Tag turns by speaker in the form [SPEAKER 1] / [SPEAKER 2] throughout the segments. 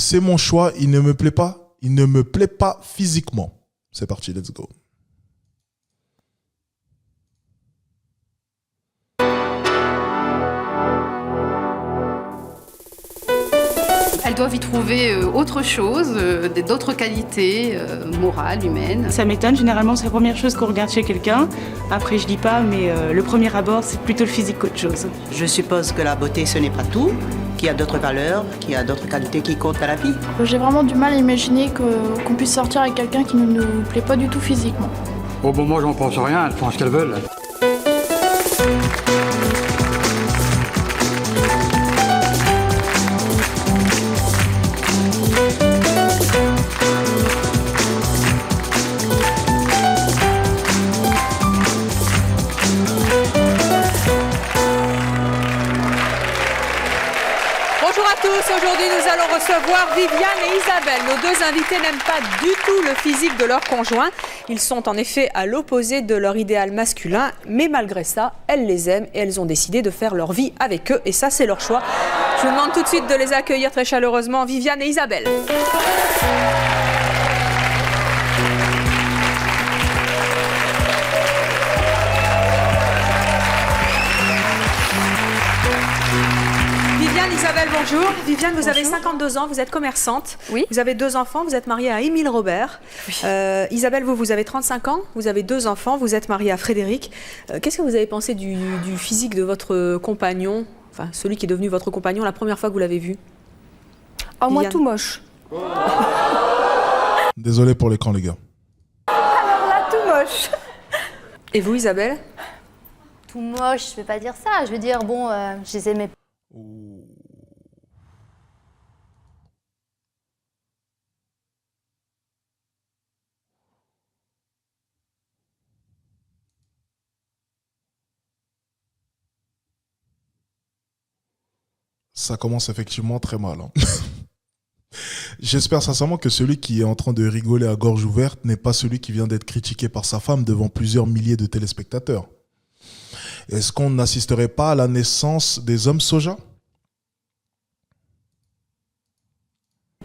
[SPEAKER 1] c'est mon choix, il ne me plaît pas. Il ne me plaît pas physiquement. C'est parti, let's go.
[SPEAKER 2] Elles doivent y trouver autre chose, d'autres qualités morales, humaines.
[SPEAKER 3] Ça m'étonne, généralement c'est la première chose qu'on regarde chez quelqu'un. Après je dis pas, mais le premier abord c'est plutôt le physique qu'autre chose.
[SPEAKER 4] Je suppose que la beauté ce n'est pas tout, qu'il y a d'autres valeurs, qu'il y a d'autres qualités qui comptent dans la vie.
[SPEAKER 5] J'ai vraiment du mal à imaginer qu'on puisse sortir avec quelqu'un qui ne nous plaît pas du tout physiquement.
[SPEAKER 6] Oh bon, moi j'en pense rien, elles font ce qu'elles veulent.
[SPEAKER 7] Bonjour à tous, aujourd'hui nous allons recevoir Viviane et Isabelle. Nos deux invités n'aiment pas du tout le physique de leur conjoint. Ils sont en effet à l'opposé de leur idéal masculin, mais malgré ça, elles les aiment et elles ont décidé de faire leur vie avec eux et ça c'est leur choix. Je vous demande tout de suite de les accueillir très chaleureusement, Viviane et Isabelle. Isabelle, bonjour. Viviane, vous avez 52 ans, vous êtes commerçante.
[SPEAKER 2] Oui.
[SPEAKER 7] Vous avez 2 enfants, vous êtes mariée à Émile Robert.
[SPEAKER 2] Oui.
[SPEAKER 7] Isabelle, vous avez 35 ans, vous avez 2 enfants, vous êtes mariée à Frédéric. Qu'est-ce que vous avez pensé du physique de votre compagnon, enfin celui qui est devenu votre compagnon la première fois que vous l'avez vu?
[SPEAKER 8] Oh, moi tout moche.
[SPEAKER 1] Désolé pour l'écran, les gars.
[SPEAKER 8] Alors là, tout moche.
[SPEAKER 7] Et vous, Isabelle?
[SPEAKER 8] Tout moche, je vais pas dire ça. Je veux dire, bon, je les aimais.
[SPEAKER 1] Ça commence effectivement très mal. Hein. J'espère sincèrement que celui qui est en train de rigoler à gorge ouverte n'est pas celui qui vient d'être critiqué par sa femme devant plusieurs milliers de téléspectateurs. Est-ce qu'on n'assisterait pas à la naissance des hommes soja?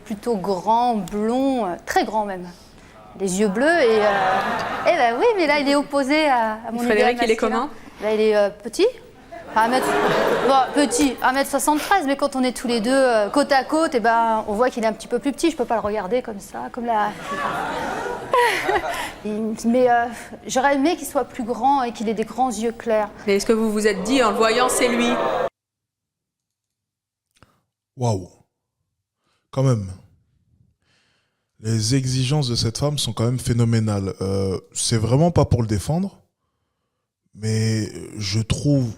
[SPEAKER 8] Plutôt grand, blond, très grand même. Les yeux bleus et... Eh ben oui, mais là, il est opposé à mon idéal
[SPEAKER 7] Frédéric, il est
[SPEAKER 8] masculin.
[SPEAKER 7] comment?
[SPEAKER 8] Là, il est petit. Bon, petit, 1m73, mais quand on est tous les deux côte à côte, eh ben, on voit qu'il est un petit peu plus petit. Je peux pas le regarder comme ça, comme la... Mais j'aurais aimé qu'il soit plus grand et qu'il ait des grands yeux clairs.
[SPEAKER 7] Mais est-ce que vous vous êtes dit en le voyant, c'est lui?
[SPEAKER 1] Waouh. Quand même. Les exigences de cette femme sont quand même phénoménales. C'est vraiment pas pour le défendre, mais je trouve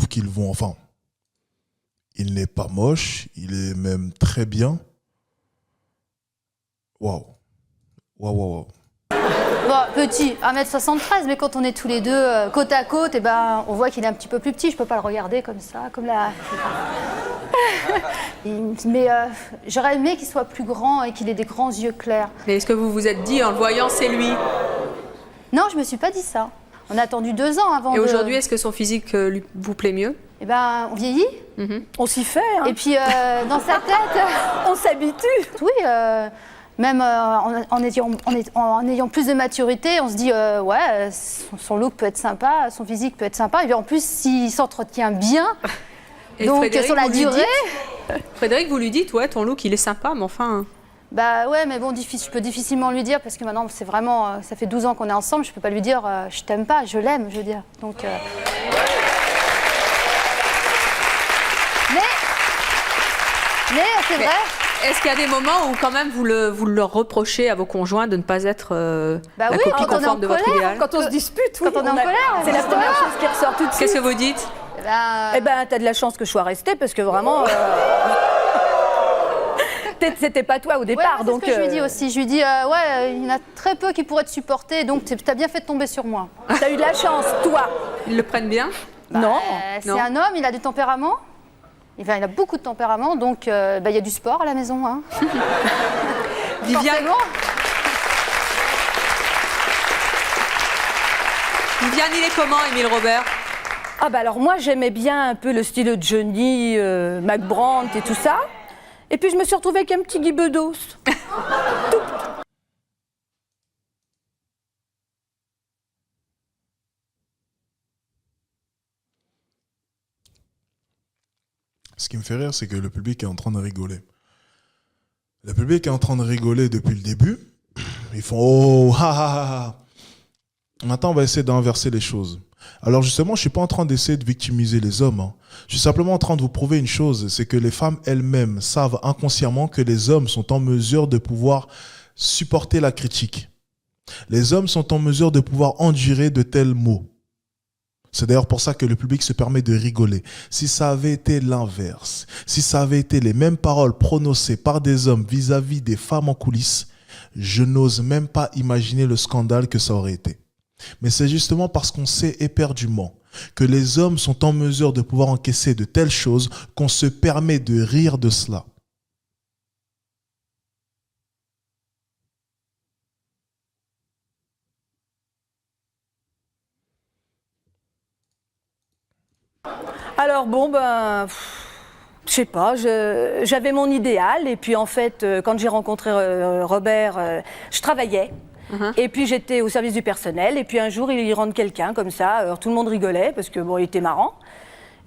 [SPEAKER 1] qu'ils vont... Enfin, il n'est pas moche, il est même très bien. Waouh. Waouh, waouh, waouh.
[SPEAKER 8] Bon, petit, 1m73, mais quand on est tous les deux côte à côte, eh ben, on voit qu'il est un petit peu plus petit. Je peux pas le regarder comme ça, comme la... Mais j'aurais aimé qu'il soit plus grand et qu'il ait des grands yeux clairs.
[SPEAKER 7] Mais est-ce que vous vous êtes dit en le voyant, c'est lui?
[SPEAKER 8] Non, je me suis pas dit ça. On a attendu 2 ans avant
[SPEAKER 7] Et
[SPEAKER 8] de...
[SPEAKER 7] aujourd'hui, est-ce que son physique vous plaît mieux?
[SPEAKER 8] Eh ben, on vieillit.
[SPEAKER 2] On s'y fait, hein.
[SPEAKER 8] Et puis, dans sa tête...
[SPEAKER 2] On s'habitue.
[SPEAKER 8] Oui, même en ayant plus de maturité, on se dit, ouais, son look peut être sympa, son physique peut être sympa. Et puis en plus, s'il s'entretient bien,
[SPEAKER 7] Et
[SPEAKER 8] donc
[SPEAKER 7] Frédéric,
[SPEAKER 8] sur la
[SPEAKER 7] vous lui
[SPEAKER 8] durée...
[SPEAKER 7] Frédéric, vous lui dites, ouais, ton look, il est sympa, mais enfin...
[SPEAKER 8] Bah ouais, mais bon, je peux difficilement lui dire, parce que maintenant, c'est vraiment... ça fait 12 ans qu'on est ensemble, je peux pas lui dire, je t'aime pas, je l'aime, je veux dire. Donc... Mais c'est vrai...
[SPEAKER 7] Est-ce qu'il y a des moments où quand même vous le reprochez à vos conjoints de ne pas être
[SPEAKER 8] Bah
[SPEAKER 7] la
[SPEAKER 8] oui,
[SPEAKER 7] copie
[SPEAKER 8] quand on est
[SPEAKER 7] conforme
[SPEAKER 8] en
[SPEAKER 7] de votre
[SPEAKER 8] colère,
[SPEAKER 7] idéal?
[SPEAKER 2] Quand on se dispute, oui.
[SPEAKER 8] Quand on est en colère,
[SPEAKER 2] C'est la première chose qui ressort tout de suite.
[SPEAKER 7] Qu'est-ce que vous dites?
[SPEAKER 2] Eh ben, t'as de la chance que je sois restée, parce que vraiment... C'était pas toi au départ,
[SPEAKER 8] ouais,
[SPEAKER 2] donc...
[SPEAKER 8] C'est ce que je lui dis aussi. Je lui dis, ouais, il y en a très peu qui pourraient te supporter, donc t'as bien fait de tomber sur moi.
[SPEAKER 2] T'as eu de la chance, toi.
[SPEAKER 7] Ils le prennent bien?
[SPEAKER 2] Non.
[SPEAKER 8] C'est
[SPEAKER 7] Non.
[SPEAKER 8] un homme, il a du tempérament. Enfin, il a beaucoup de tempérament, donc il y a du sport à la maison. Hein.
[SPEAKER 7] Viviane,
[SPEAKER 8] Forcément.
[SPEAKER 7] Viviane, il est comment, Émile Robert?
[SPEAKER 2] Ah bah alors moi, j'aimais bien un peu le style de Johnny, McBrand et tout ça.
[SPEAKER 9] Et puis je me suis retrouvée avec un petit Guy Bedos.
[SPEAKER 1] Ce qui me fait rire, c'est que le public est en train de rigoler. Le public est en train de rigoler depuis le début. Ils font « Oh, ha, ha, ha ». Maintenant, on va essayer d'inverser les choses. Alors justement, je ne suis pas en train d'essayer de victimiser les hommes. Hein. Je suis simplement en train de vous prouver une chose, c'est que les femmes elles-mêmes savent inconsciemment que les hommes sont en mesure de pouvoir supporter la critique. Les hommes sont en mesure de pouvoir endurer de tels mots. C'est d'ailleurs pour ça que le public se permet de rigoler. Si ça avait été l'inverse, si ça avait été les mêmes paroles prononcées par des hommes vis-à-vis des femmes en coulisses, je n'ose même pas imaginer le scandale que ça aurait été. Mais c'est justement parce qu'on sait éperdument que les hommes sont en mesure de pouvoir encaisser de telles choses qu'on se permet de rire de cela.
[SPEAKER 9] Alors bon, ben, je sais pas, j'avais mon idéal et puis en fait, quand j'ai rencontré Robert, je travaillais. Et puis j'étais au service du personnel et puis un jour il rentre quelqu'un comme ça, alors tout le monde rigolait parce que bon, il était marrant.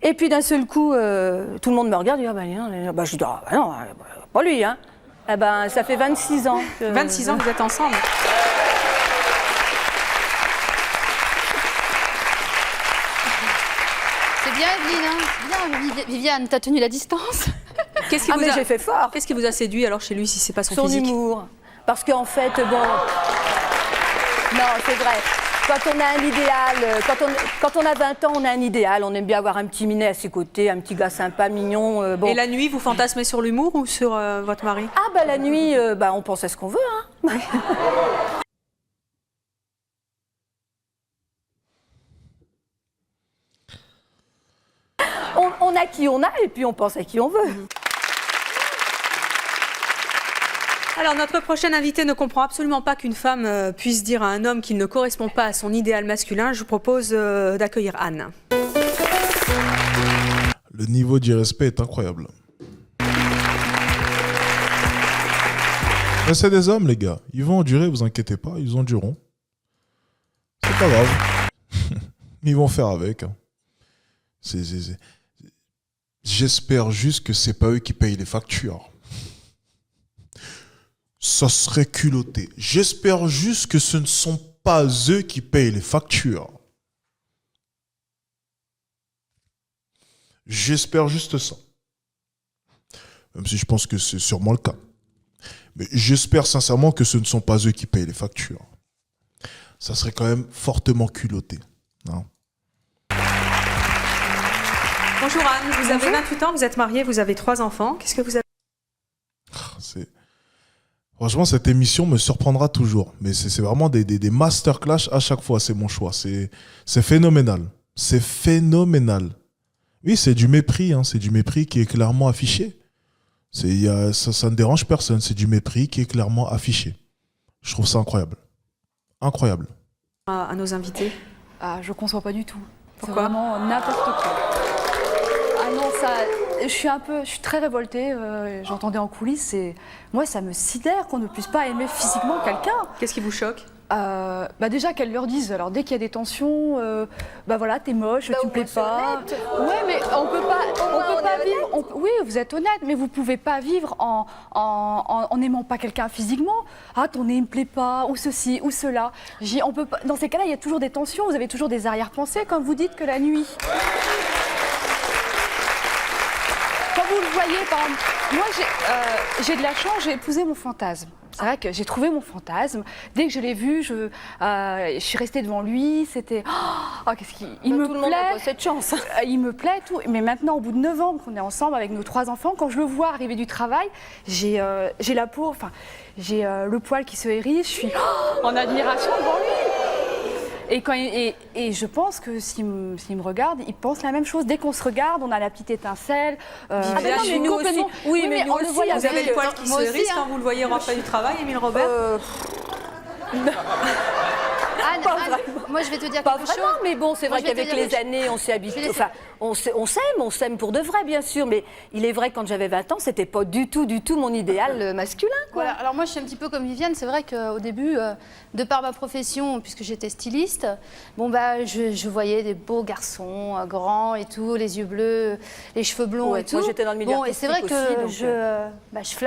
[SPEAKER 9] Et puis d'un seul coup, tout le monde me regarde et dit, ah ben non, je dis, ah ben non, pas lui, hein. Eh ben, ça fait 26 ans.
[SPEAKER 7] 26 ans que vous êtes ensemble.
[SPEAKER 8] Bien, Evelyne, hein. Bien, Viviane, t'as tenu la distance.
[SPEAKER 7] Qu'est-ce qui vous
[SPEAKER 9] mais
[SPEAKER 7] a...
[SPEAKER 9] j'ai fait fort.
[SPEAKER 7] Qu'est-ce qui vous a séduit alors chez lui si c'est pas son
[SPEAKER 9] Son
[SPEAKER 7] physique?
[SPEAKER 9] humour. Parce qu'en fait, bon... Non, c'est vrai. Quand on a un idéal, quand on a 20 ans, on a un idéal. On aime bien avoir un petit minet à ses côtés, un petit gars sympa, mignon. Bon.
[SPEAKER 7] Et la nuit, vous fantasmez sur l'humour ou sur votre mari?
[SPEAKER 9] Ah bah la nuit, on pense à ce qu'on veut, hein. On a qui on a et puis on pense à qui on veut.
[SPEAKER 7] Alors, notre prochaine invitée ne comprend absolument pas qu'une femme puisse dire à un homme qu'il ne correspond pas à son idéal masculin. Je vous propose d'accueillir Anne.
[SPEAKER 1] Le niveau d'irrespect est incroyable. Mais c'est des hommes, les gars. Ils vont endurer, vous inquiétez pas, ils endureront. C'est pas grave. Ils vont faire avec. Hein. J'espère juste que c'est pas eux qui payent les factures. Ça serait culotté. J'espère juste que ce ne sont pas eux qui payent les factures. J'espère juste ça. Même si je pense que c'est sûrement le cas. Mais j'espère sincèrement que ce ne sont pas eux qui payent les factures. Ça serait quand même fortement culotté. Hein.
[SPEAKER 7] Bonjour Anne, vous avez 28 ans, vous êtes mariée, vous avez 3 enfants. Qu'est-ce que vous avez?
[SPEAKER 1] Franchement, cette émission me surprendra toujours. Mais c'est vraiment des masterclass à chaque fois, c'est mon choix. C'est phénoménal. C'est phénoménal. Oui, c'est du mépris. Hein. C'est du mépris qui est clairement affiché. Ça ne dérange personne. C'est du mépris qui est clairement affiché. Je trouve ça incroyable. Incroyable.
[SPEAKER 7] À nos invités.
[SPEAKER 10] Ah, je ne conçois pas du tout.
[SPEAKER 7] Pourquoi?
[SPEAKER 10] C'est vraiment n'importe quoi. Ah non, je suis très révoltée. J'entendais en coulisses. Moi, ça me sidère qu'on ne puisse pas aimer physiquement quelqu'un.
[SPEAKER 7] Qu'est-ce qui vous choque?
[SPEAKER 10] Déjà qu'elles leur disent, alors dès qu'il y a des tensions, voilà, t'es moche, tu me plais pas. Ouais, mais on peut pas vivre. Oui, vous êtes honnête, mais vous pouvez pas vivre en n'aimant pas quelqu'un physiquement. Ah, ton nez me plaît pas, ou ceci, ou cela. On peut pas. Dans ces cas-là, il y a toujours des tensions. Vous avez toujours des arrière-pensées, comme vous dites que la nuit. Quand vous le voyez, par exemple, moi j'ai de la chance, j'ai épousé mon fantasme. C'est vrai que j'ai trouvé mon fantasme. Dès que je l'ai vu, je suis restée devant lui. C'était qu'est-ce qu'il me plaît. Tout le monde n'a pas cette chance. Il me plaît tout. Mais maintenant, au bout de 9 ans qu'on est ensemble avec nos 3 enfants, quand je le vois arriver du travail, j'ai la peau, j'ai le poil qui se hérisse. Je suis en admiration devant lui. Et je pense que s'il me regarde, il pense la même chose. Dès qu'on se regarde, on a la petite étincelle.
[SPEAKER 7] Mais nous aussi. Oui, mais nous aussi. Vous avez le poil qui se hérisse quand vous le voyez rentrer du travail, Émile Robert?
[SPEAKER 8] moi je vais te dire
[SPEAKER 9] Pas
[SPEAKER 8] quelque
[SPEAKER 9] vraiment,
[SPEAKER 8] chose.
[SPEAKER 9] mais bon, c'est
[SPEAKER 8] Moi,
[SPEAKER 9] vrai
[SPEAKER 8] je vais te
[SPEAKER 9] qu'avec
[SPEAKER 8] dire
[SPEAKER 9] les
[SPEAKER 8] quelque
[SPEAKER 9] années, on s'est habitué.
[SPEAKER 8] Je vais
[SPEAKER 9] Enfin, on s'aime pour de vrai, bien sûr. Mais il est vrai que quand j'avais 20 ans, c'était pas du tout mon idéal masculin, quoi.
[SPEAKER 8] Voilà. Alors moi je suis un petit peu comme Viviane, c'est vrai qu'au début, de par ma profession, puisque j'étais styliste, bon bah je voyais des beaux garçons, grands et tout, les yeux bleus, les cheveux blonds
[SPEAKER 9] Ouais,
[SPEAKER 8] et tout.
[SPEAKER 9] moi, j'étais dans le milieu
[SPEAKER 8] Bon, et c'est vrai
[SPEAKER 9] artistique
[SPEAKER 8] que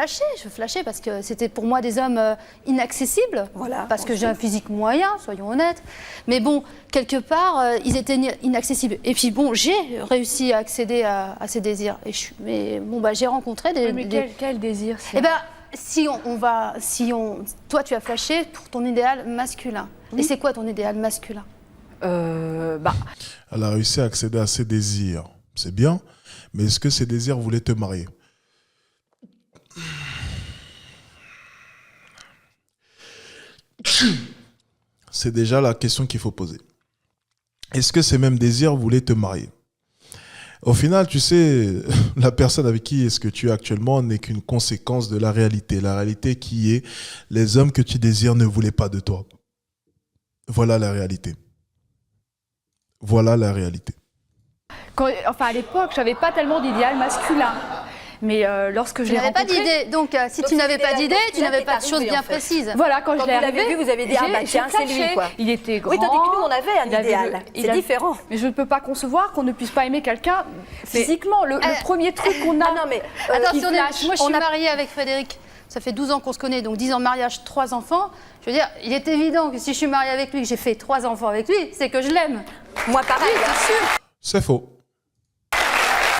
[SPEAKER 9] aussi,
[SPEAKER 8] je flashais parce que c'était pour moi des hommes inaccessibles,
[SPEAKER 9] Voilà,
[SPEAKER 8] parce que j'ai un physique moyen, soyons honnêtes. Mais bon, quelque part, ils étaient inaccessibles. Et puis bon, j'ai réussi à accéder à ces désirs. Mais bon, bah j'ai rencontré
[SPEAKER 10] Quel désir
[SPEAKER 8] Eh ben, toi tu as flashé pour ton idéal masculin. Et c'est quoi ton idéal masculin?
[SPEAKER 1] Elle a réussi à accéder à ses désirs. C'est bien, mais est-ce que ces désirs voulaient te marier? C'est déjà la question qu'il faut poser. Est-ce que ces mêmes désirs voulaient te marier? Au final, tu sais, la personne avec qui est-ce que tu es actuellement n'est qu'une conséquence de la réalité. La réalité qui est, les hommes que tu désires ne voulaient pas de toi. Voilà la réalité. Voilà la réalité.
[SPEAKER 10] À l'époque, j'avais pas tellement d'idéal masculin. Mais lorsque je
[SPEAKER 8] Tu
[SPEAKER 10] l'ai
[SPEAKER 8] n'avais pas
[SPEAKER 10] rencontré...
[SPEAKER 8] d'idée. Donc si tu n'avais pas d'idée, tu n'avais pas de choses bien précises.
[SPEAKER 10] Voilà, quand je l'ai
[SPEAKER 9] vous l'avez
[SPEAKER 10] arrivé,
[SPEAKER 9] vu, vous avez dit, ah bah tiens, c'est lui,
[SPEAKER 10] flashé.
[SPEAKER 9] quoi.
[SPEAKER 10] Il était grand.
[SPEAKER 9] Oui, tandis que nous, on avait un idéal. C'est différent.
[SPEAKER 10] Mais je ne peux pas concevoir qu'on ne puisse pas aimer quelqu'un physiquement. Le premier truc qu'on a...
[SPEAKER 9] Ah non, mais
[SPEAKER 8] attention,
[SPEAKER 10] qui flash,
[SPEAKER 8] moi je suis mariée avec Frédéric. Ça fait 12 ans qu'on se connaît, donc 10 ans de mariage, 3 enfants. Je veux dire, il est évident que si je suis mariée avec lui, que j'ai fait 3 enfants avec lui, c'est que je l'aime.
[SPEAKER 9] Moi, pareil.
[SPEAKER 8] C'est sûr.
[SPEAKER 1] C'est faux.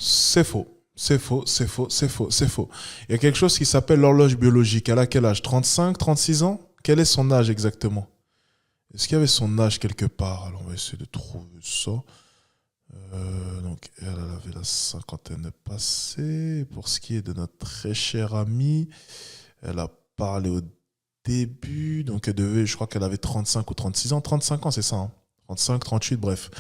[SPEAKER 1] C'est faux. C'est faux, c'est faux, c'est faux, c'est faux. Il y a quelque chose qui s'appelle l'horloge biologique. Elle a quel âge? 35, 36 ans? Quel est son âge exactement? Est-ce qu'il y avait son âge quelque part? Alors on va essayer de trouver ça. Donc elle avait la cinquantaine passée. Pour ce qui est de notre très chère amie, elle a parlé au début. Donc elle devait, je crois qu'elle avait 35 ou 36 ans. 35 ans, c'est ça, hein? 35, 38, bref.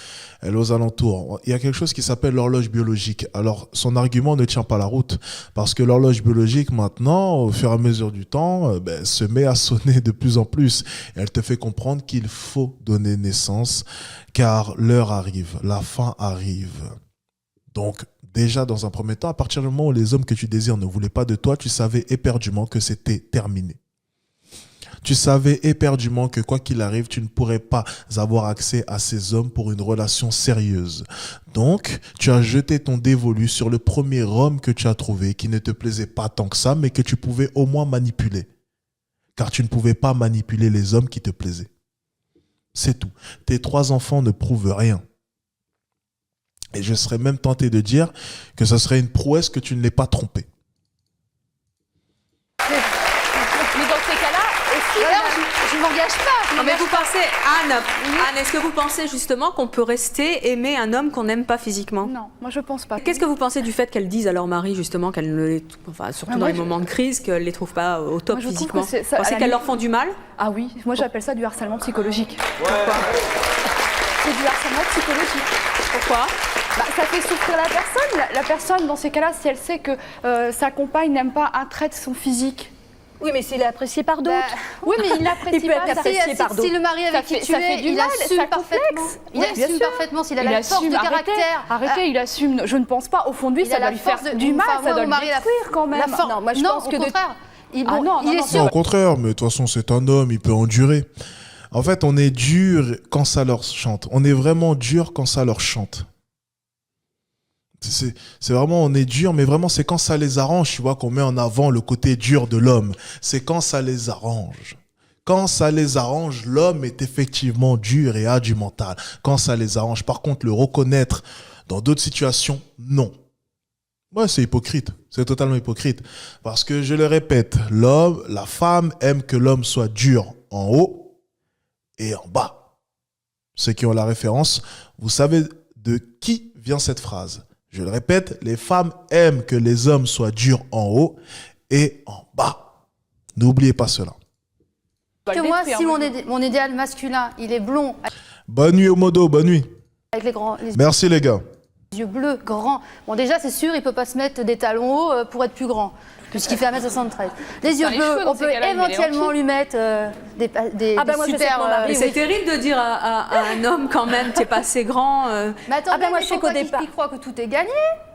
[SPEAKER 1] Elle est aux alentours. Il y a quelque chose qui s'appelle l'horloge biologique. Alors, son argument ne tient pas la route. Parce que l'horloge biologique, maintenant, au fur et à mesure du temps, se met à sonner de plus en plus. Et elle te fait comprendre qu'il faut donner naissance, car l'heure arrive, la fin arrive. Donc, déjà, dans un premier temps, à partir du moment où les hommes que tu désires ne voulaient pas de toi, tu savais éperdument que c'était terminé. Tu savais éperdument que quoi qu'il arrive, tu ne pourrais pas avoir accès à ces hommes pour une relation sérieuse. Donc, tu as jeté ton dévolu sur le premier homme que tu as trouvé, qui ne te plaisait pas tant que ça, mais que tu pouvais au moins manipuler. Car tu ne pouvais pas manipuler les hommes qui te plaisaient. C'est tout. Tes 3 enfants ne prouvent rien. Et je serais même tenté de dire que ce serait une prouesse que tu ne l'aies pas trompé.
[SPEAKER 8] Je ne m'engage pas.
[SPEAKER 7] Non, mais vous pensez, Anne, est-ce que vous pensez justement qu'on peut rester aimer un homme qu'on n'aime pas physiquement?
[SPEAKER 10] Non, moi je pense pas.
[SPEAKER 7] Qu'est-ce que vous pensez du fait qu'elles disent à leur mari justement qu'elles ne les, enfin surtout dans les moments de crise, qu'elles les trouvent pas au top physiquement? Vous pensez qu'elles leur font du mal?
[SPEAKER 10] Ah oui, moi j'appelle ça du harcèlement psychologique. Pourquoi? C'est du harcèlement psychologique.
[SPEAKER 7] Pourquoi?
[SPEAKER 10] Ça fait souffrir la personne. La personne, dans ces cas-là, si elle sait que sa compagne n'aime pas un trait de son physique.
[SPEAKER 9] Oui, mais s'il est apprécié par d'autres.
[SPEAKER 10] Oui, mais il l'apprécie pas.
[SPEAKER 8] Si le mari avec qui tu es, il assume parfaitement. Il assume parfaitement s'il a la force de caractère.
[SPEAKER 10] Arrêtez, il assume. Je ne pense pas. Au fond de lui, ça va lui faire du mal, ça doit le détruire quand même.
[SPEAKER 8] Non, moi je pense que au contraire.
[SPEAKER 1] Non, au contraire, mais de toute façon, c'est un homme, il peut endurer. En fait, on est dur quand ça leur chante. On est vraiment dur quand ça leur chante. C'est vraiment, on est dur, mais vraiment, c'est quand ça les arrange, tu vois, qu'on met en avant le côté dur de l'homme. C'est quand ça les arrange. Quand ça les arrange, l'homme est effectivement dur et a du mental. Quand ça les arrange, par contre, le reconnaître dans d'autres situations, non. Ouais, c'est hypocrite. C'est totalement hypocrite. Parce que, je le répète, la femme aime que l'homme soit dur en haut et en bas. Ceux qui ont la référence, vous savez de qui vient cette phrase. Je le répète, les femmes aiment que les hommes soient durs en haut et en bas. N'oubliez pas cela.
[SPEAKER 8] Que moi, si mon idéal masculin, il est blond.
[SPEAKER 1] Bonne nuit au modo, bonne nuit.
[SPEAKER 8] Avec
[SPEAKER 1] Merci les gars.
[SPEAKER 8] Les yeux bleus, grands. Bon, déjà, c'est sûr, il ne peut pas se mettre des talons hauts pour être plus grand. puisqu'il fait 1m73. Les yeux
[SPEAKER 10] les
[SPEAKER 8] bleus,
[SPEAKER 10] cheveux, dans
[SPEAKER 8] on
[SPEAKER 10] ces
[SPEAKER 8] peut
[SPEAKER 10] cas-là, il met les
[SPEAKER 8] éventuellement
[SPEAKER 10] lentilles.
[SPEAKER 8] lui mettre des
[SPEAKER 7] Ah ben moi je sais que mon mari,
[SPEAKER 8] super...
[SPEAKER 7] c'est terrible de dire à un homme quand même, t'es pas assez grand.
[SPEAKER 8] Mais attendez,
[SPEAKER 7] Ah ben moi
[SPEAKER 8] mais
[SPEAKER 7] je sais qu'au
[SPEAKER 8] pourquoi
[SPEAKER 7] départ.
[SPEAKER 8] il croit que tout est gagné.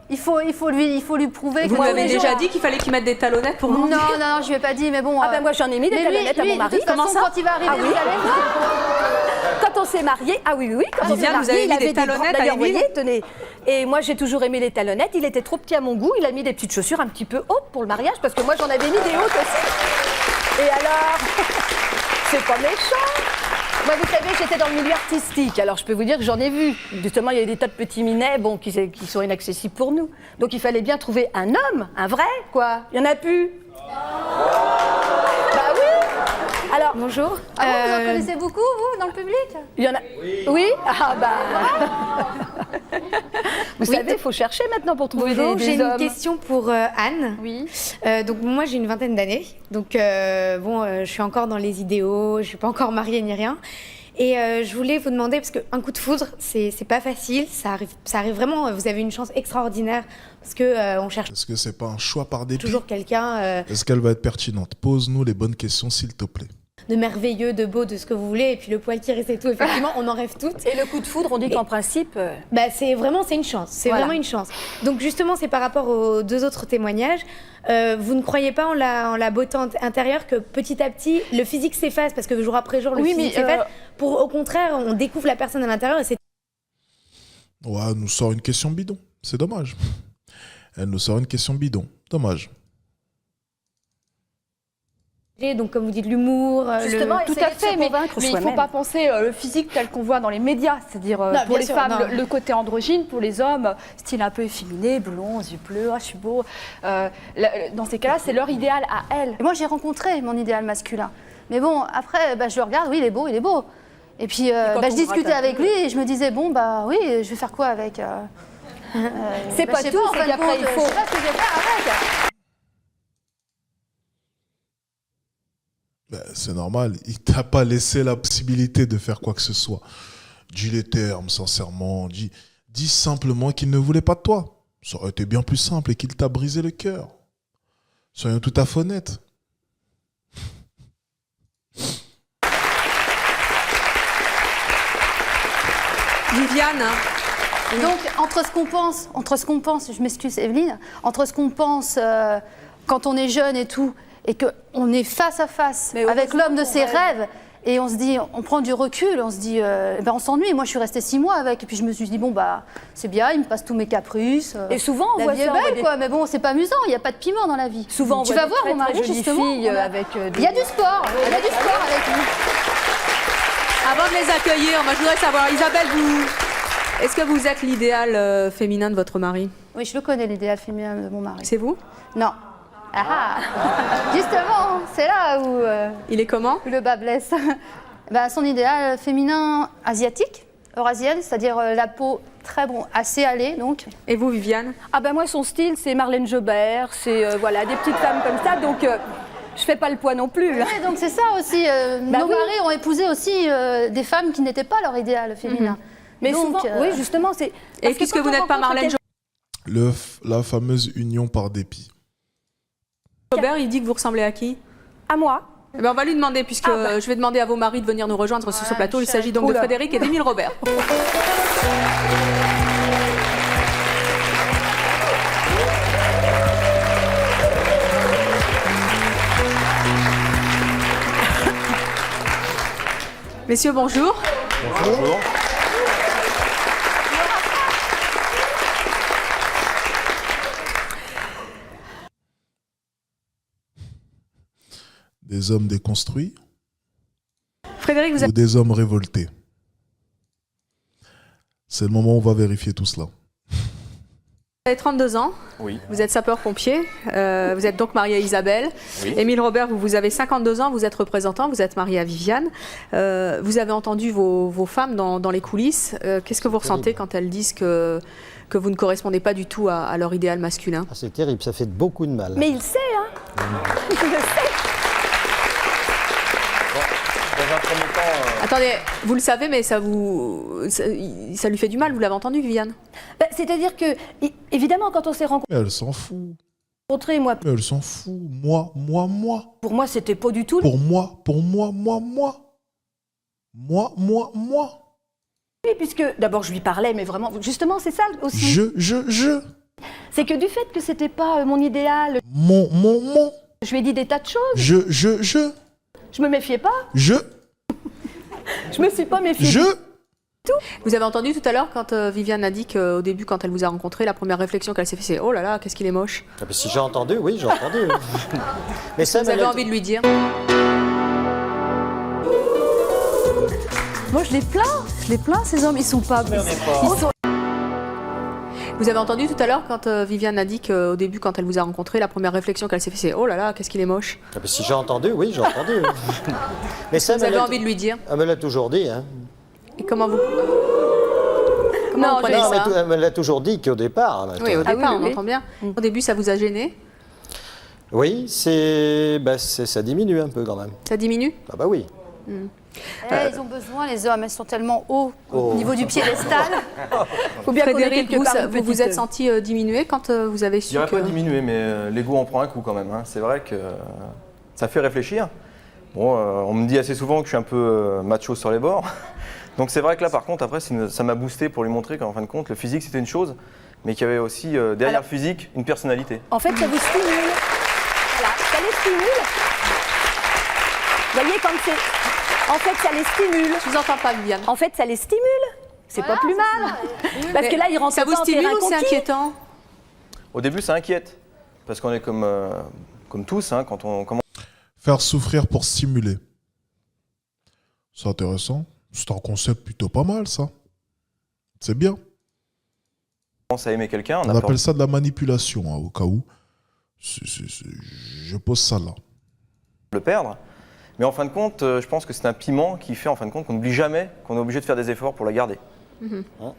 [SPEAKER 8] Il faut lui prouver
[SPEAKER 7] Vous
[SPEAKER 8] que...
[SPEAKER 7] m'avez
[SPEAKER 8] les
[SPEAKER 7] déjà
[SPEAKER 8] gens-
[SPEAKER 7] dit qu'il fallait qu'il mette des talonnettes pour
[SPEAKER 8] Non,
[SPEAKER 7] grandir.
[SPEAKER 8] non, je lui ai pas dit, mais bon...
[SPEAKER 9] Ah ben moi j'en ai mis des
[SPEAKER 8] mais lui,
[SPEAKER 9] talonnettes à mon mari.
[SPEAKER 8] de toute
[SPEAKER 7] Comment
[SPEAKER 8] façon,
[SPEAKER 7] ça
[SPEAKER 8] quand il va arriver,
[SPEAKER 9] Ah oui.
[SPEAKER 8] vous allez voir.
[SPEAKER 9] Quand on s'est mariés, ah oui, quand on s'est
[SPEAKER 7] Viviane, vous
[SPEAKER 9] mariés,
[SPEAKER 7] avez
[SPEAKER 9] il
[SPEAKER 7] mis
[SPEAKER 9] avait
[SPEAKER 7] des talonnettes à
[SPEAKER 9] D'ailleurs, vous
[SPEAKER 7] Émile
[SPEAKER 9] voyez, tenez. Et moi j'ai toujours aimé les talonnettes. Il était trop petit à mon goût. Il a mis des petites chaussures un petit peu hautes pour le mariage parce que moi j'en avais mis des hautes aussi. Et alors, c'est pas méchant. Moi, vous savez, j'étais dans le milieu artistique, alors je peux vous dire que j'en ai vu. Justement, il y a des tas de petits minets bon, qui sont inaccessibles pour nous. Donc il fallait bien trouver un homme, un vrai, quoi. Il n'y en a plus. Bah oui. Alors,
[SPEAKER 10] Bonjour.
[SPEAKER 8] Ah bon, vous en connaissez beaucoup, vous, dans le public?
[SPEAKER 9] il y en a. Oui. Ah bah. Vous savez, il faut chercher maintenant pour trouver
[SPEAKER 11] Bonjour,
[SPEAKER 9] des
[SPEAKER 11] j'ai une
[SPEAKER 9] hommes.
[SPEAKER 11] question pour Anne.
[SPEAKER 10] Oui.
[SPEAKER 11] Donc moi j'ai une vingtaine d'années, donc je suis encore dans les idéaux, je suis pas encore mariée ni rien. Et je voulais vous demander, parce qu'un coup de foudre, c'est pas facile, ça arrive vraiment, vous avez une chance extraordinaire, parce que on cherche
[SPEAKER 1] Est-ce que c'est pas un choix par dépit?
[SPEAKER 11] toujours quelqu'un
[SPEAKER 1] Est-ce qu'elle va être pertinente? Pose-nous les bonnes questions, s'il te plaît.
[SPEAKER 11] de merveilleux, de beau, de ce que vous voulez, et puis le poil qui reste et tout, effectivement, on en rêve toutes.
[SPEAKER 9] Et le coup de foudre, on dit qu'en principe.
[SPEAKER 11] Bah, c'est une chance, c'est
[SPEAKER 9] Voilà.
[SPEAKER 11] vraiment une chance. Donc justement, c'est par rapport aux deux autres témoignages. Vous ne croyez pas en la beauté intérieure que petit à petit, le physique s'efface, parce que jour après jour, le
[SPEAKER 10] Oui,
[SPEAKER 11] physique
[SPEAKER 10] mais,
[SPEAKER 11] s'efface. Au contraire, on découvre la personne à l'intérieur et c'est
[SPEAKER 1] Ouais, elle nous sort une question bidon. C'est dommage. Elle nous sort une question bidon. Dommage.
[SPEAKER 11] donc comme vous dites, l'humour,
[SPEAKER 9] Justement,
[SPEAKER 10] Tout
[SPEAKER 9] essayer
[SPEAKER 10] à
[SPEAKER 9] de
[SPEAKER 10] fait,
[SPEAKER 9] se
[SPEAKER 10] mais
[SPEAKER 9] convaincre
[SPEAKER 10] il ne faut
[SPEAKER 9] soi-même.
[SPEAKER 10] pas penser le physique tel qu'on voit dans les médias, c'est-à-dire
[SPEAKER 11] Non,
[SPEAKER 10] pour
[SPEAKER 11] bien
[SPEAKER 10] les
[SPEAKER 11] sûr,
[SPEAKER 10] femmes,
[SPEAKER 11] non.
[SPEAKER 10] le côté androgyne, pour les hommes, style un peu efféminé, blond, yeux bleus, ah, je suis beau. Dans ces cas-là, c'est leur idéal à elles.
[SPEAKER 8] Et moi, j'ai rencontré mon idéal masculin. Mais bon, après, je le regarde, oui, il est beau, il est beau. Et puis,
[SPEAKER 9] quand
[SPEAKER 8] je
[SPEAKER 9] on
[SPEAKER 8] discutais
[SPEAKER 9] gratte un
[SPEAKER 8] avec
[SPEAKER 9] peu.
[SPEAKER 8] lui et je me disais, bon, bah oui, je vais faire quoi avec
[SPEAKER 9] C'est pas
[SPEAKER 8] je sais
[SPEAKER 9] tout,
[SPEAKER 8] en
[SPEAKER 9] c'est
[SPEAKER 8] fin de
[SPEAKER 9] qu'après,
[SPEAKER 8] compte,
[SPEAKER 9] il faut-
[SPEAKER 8] Je sais pas ce que je vais faire avec.
[SPEAKER 1] C'est normal. Il t'a pas laissé la possibilité de faire quoi que ce soit. Dis les termes, sincèrement. Dis simplement qu'il ne voulait pas de toi. Ça aurait été bien plus simple et qu'il t'a brisé le cœur. Soyons tout à fait honnêtes.
[SPEAKER 7] Viviane,
[SPEAKER 8] Donc, entre ce qu'on pense, je m'excuse Evelyne, entre ce qu'on pense quand on est jeune et tout, et qu'on est face à face
[SPEAKER 9] Mais
[SPEAKER 8] avec l'homme de
[SPEAKER 9] heureusement
[SPEAKER 8] ses
[SPEAKER 9] qu'on rêve.
[SPEAKER 8] rêves, et on se dit, on prend du recul, on se dit, on s'ennuie. Moi, je suis restée 6 mois avec, et puis je me suis dit, bon, bah, c'est bien, il me passe tous mes caprices.
[SPEAKER 9] Et souvent, on
[SPEAKER 8] la
[SPEAKER 9] voit
[SPEAKER 8] vie est
[SPEAKER 9] ça, on voit
[SPEAKER 8] belle,
[SPEAKER 9] des-
[SPEAKER 8] quoi, mais bon, c'est pas amusant, il n'y a pas de piment dans la vie.
[SPEAKER 9] Souvent, on
[SPEAKER 8] tu
[SPEAKER 9] voit
[SPEAKER 8] vas
[SPEAKER 9] des
[SPEAKER 8] voir
[SPEAKER 9] très,
[SPEAKER 8] mon
[SPEAKER 9] très
[SPEAKER 8] mari,
[SPEAKER 9] jolies
[SPEAKER 8] justement.
[SPEAKER 9] filles,
[SPEAKER 8] on a-
[SPEAKER 9] avec
[SPEAKER 8] Il y a du sport, il y a du sport avec lui.
[SPEAKER 7] avant de les accueillir, moi, je voudrais savoir, Isabelle, est-ce que vous êtes l'idéal féminin de votre mari?
[SPEAKER 8] Oui, je le connais, l'idéal féminin de mon mari.
[SPEAKER 7] C'est vous?
[SPEAKER 8] Non. Ah, justement, c'est là où,
[SPEAKER 7] Il est comment?
[SPEAKER 8] où le bas blesse. Son idéal féminin asiatique, eurasienne, c'est-à-dire la peau très assez hâlée, donc.
[SPEAKER 7] Et vous, Viviane?
[SPEAKER 9] Ah ben moi, son style, c'est Marlène Jobert, c'est voilà, des petites femmes comme ça, donc je fais pas le poids non plus.
[SPEAKER 8] Ouais, donc c'est ça aussi. Nos
[SPEAKER 9] oui.
[SPEAKER 8] maris ont épousé aussi des femmes qui n'étaient pas leur idéal féminin.
[SPEAKER 9] Mais
[SPEAKER 8] donc,
[SPEAKER 9] souvent, oui, justement, c'est.
[SPEAKER 7] Et
[SPEAKER 9] parce que
[SPEAKER 7] puisque
[SPEAKER 9] quand
[SPEAKER 7] vous
[SPEAKER 9] on
[SPEAKER 7] n'êtes pas
[SPEAKER 9] rencontre
[SPEAKER 7] Marlène
[SPEAKER 1] La fameuse union par dépit.
[SPEAKER 7] Jobert, il dit que vous ressemblez à qui?
[SPEAKER 9] À moi.
[SPEAKER 7] Eh ben, on va lui demander, puisque je vais demander à vos maris de venir nous rejoindre sur ce plateau. Il s'agit donc de
[SPEAKER 9] Oula.
[SPEAKER 7] Frédéric et d'Émile Robert. Messieurs, bonjour.
[SPEAKER 12] Bonjour.
[SPEAKER 1] Des hommes déconstruits
[SPEAKER 7] Frédéric, vous
[SPEAKER 1] ou des hommes révoltés? C'est le moment où on va vérifier tout cela.
[SPEAKER 7] avez 32 ans.
[SPEAKER 12] Oui.
[SPEAKER 7] Vous êtes sapeur-pompier. Vous êtes donc marié à Isabelle.
[SPEAKER 12] Oui.
[SPEAKER 7] Émile Robert, vous avez 52 ans. Vous êtes représentant. Vous êtes marié à Viviane. Vous avez entendu vos femmes dans les coulisses. Qu'est-ce que vous ressentez quand elles disent que vous ne correspondez pas du tout à leur idéal masculin?
[SPEAKER 13] C'est terrible, ça fait beaucoup de mal.
[SPEAKER 9] Mais il sait, hein. Il le sait.
[SPEAKER 12] Dans un premier temps,
[SPEAKER 7] Attendez, vous le savez, mais ça lui fait du mal. Vous l'avez entendu, Viviane?
[SPEAKER 9] C'est-à-dire que, évidemment, quand on s'est rencontrés,
[SPEAKER 1] Elle s'en fout.
[SPEAKER 9] Rencontré, moi.
[SPEAKER 1] Mais elle s'en fout. Moi.
[SPEAKER 9] Pour moi, c'était pas du tout.
[SPEAKER 1] Pour moi.
[SPEAKER 9] Oui, puisque d'abord je lui parlais, mais vraiment, justement, c'est ça aussi. C'est que du fait que c'était pas mon idéal.
[SPEAKER 1] Mon.
[SPEAKER 9] Je lui ai dit des tas de choses. Je me méfiais pas. Je me suis pas méfiée.
[SPEAKER 7] Vous avez entendu tout à l'heure quand Viviane a dit qu'au début, quand elle vous a rencontré, la première réflexion qu'elle s'est fait, c'est oh là là, qu'est-ce qu'il est moche.
[SPEAKER 13] Ah ben, si j'ai entendu, oui, j'ai entendu. Mais ça,
[SPEAKER 7] vous avez envie de lui dire?
[SPEAKER 9] Moi, je les plains, ces hommes, ils sont pas.
[SPEAKER 7] Vous avez entendu tout à l'heure quand Viviane a dit qu'au début, quand elle vous a rencontré, la première réflexion qu'elle s'est fait, c'est oh là là, qu'est-ce qu'il est moche.
[SPEAKER 13] Ah ben, si j'ai entendu, oui, j'ai entendu. Mais ça,
[SPEAKER 7] vous avez envie de lui dire?
[SPEAKER 13] Elle me l'a toujours dit. Hein.
[SPEAKER 7] Et comment vous prenez ça?
[SPEAKER 13] Elle me l'a toujours dit qu'au départ.
[SPEAKER 7] Oui, au départ, on entend bien. Au début, ça vous a gêné?
[SPEAKER 13] Oui, ça diminue un peu quand même.
[SPEAKER 7] Ça diminue?
[SPEAKER 13] Ah bah oui.
[SPEAKER 8] Ils ont besoin, les hommes, elles sont tellement hauts au niveau du piédestal.
[SPEAKER 7] Faut bien Frédéric, vous vous êtes senti diminué quand vous avez su
[SPEAKER 12] Je dirais pas diminué, mais l'ego en prend un coup quand même. Hein. C'est vrai que ça fait réfléchir. Bon, on me dit assez souvent que je suis un peu macho sur les bords. Donc c'est vrai que là, par contre, après, ça m'a boosté pour lui montrer qu'en fin de compte, le physique, c'était une chose, mais qu'il y avait aussi, derrière le physique, une personnalité.
[SPEAKER 9] En fait, ça vous stimule. Voilà, ça les stimule. Vous voyez, quand c'est... En fait, ça les stimule.
[SPEAKER 7] Je vous entends pas, Viviane.
[SPEAKER 9] En fait, ça les stimule. C'est pas plus mal. Parce que là, ils rentrent
[SPEAKER 7] ça vous
[SPEAKER 9] pas en
[SPEAKER 7] stimule
[SPEAKER 9] terrain
[SPEAKER 7] ou c'est
[SPEAKER 9] conquis.
[SPEAKER 7] inquiétant?
[SPEAKER 12] Au début, ça inquiète, parce qu'on est comme tous, hein, quand on commence...
[SPEAKER 1] Faire souffrir pour stimuler. C'est intéressant. C'est un concept plutôt pas mal, ça. C'est bien.
[SPEAKER 12] à aimer quelqu'un...
[SPEAKER 1] On appelle ça de la manipulation, hein, au cas où. Je pose ça là.
[SPEAKER 12] Le perdre. Mais en fin de compte, je pense que c'est un piment qui fait en fin de compte qu'on n'oublie jamais qu'on est obligé de faire des efforts pour la garder.
[SPEAKER 7] Anne,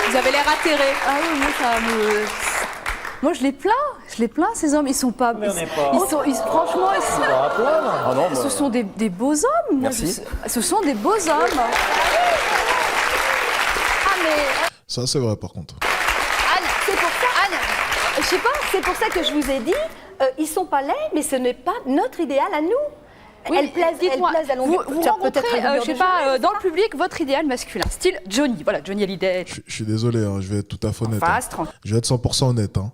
[SPEAKER 7] vous avez l'air atterrée.
[SPEAKER 9] Ah oui, moi, ça me... Moi, je les plains, ces hommes. Ils sont pas... franchement, ce sont des beaux hommes.
[SPEAKER 12] Merci.
[SPEAKER 9] Ce sont des beaux hommes. Ah, mais...
[SPEAKER 1] Ça, c'est vrai, par contre.
[SPEAKER 9] Anne, c'est pour ça... Anne, je sais pas, c'est pour ça que je vous ai dit, ils sont pas laids, mais ce n'est pas notre idéal à nous.
[SPEAKER 10] Oui,
[SPEAKER 9] elle place à longueur.
[SPEAKER 10] Vous rencontrez, je sais pas, dans le public, votre idéal masculin, style Johnny. Voilà, Johnny Hallyday.
[SPEAKER 1] Je suis désolé, hein, je vais être tout à fait honnête.
[SPEAKER 10] Hein.
[SPEAKER 1] Je vais être 100% honnête. Hein.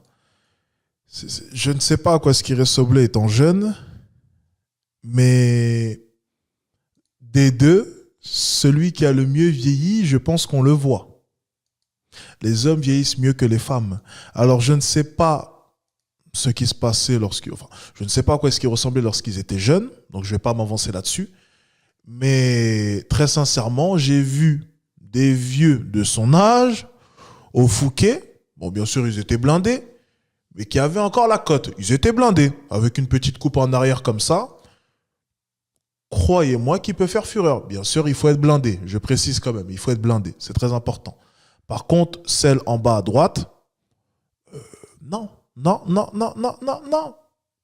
[SPEAKER 1] Je ne sais pas à quoi ce qui ressemblait étant jeune, mais des deux, celui qui a le mieux vieilli, je pense qu'on le voit. Les hommes vieillissent mieux que les femmes. Alors je ne sais pas ce qui se passait je ne sais pas à quoi est-ce qu'ils ressemblaient lorsqu'ils étaient jeunes, donc je ne vais pas m'avancer là-dessus. Mais très sincèrement, j'ai vu des vieux de son âge au Fouquet, bon bien sûr ils étaient blindés, mais qui avaient encore la cote. Ils étaient blindés, avec une petite coupe en arrière comme ça. Croyez-moi qu'il peut faire fureur. Bien sûr, il faut être blindé, je précise quand même, il faut être blindé, c'est très important. Par contre, celle en bas à droite, non.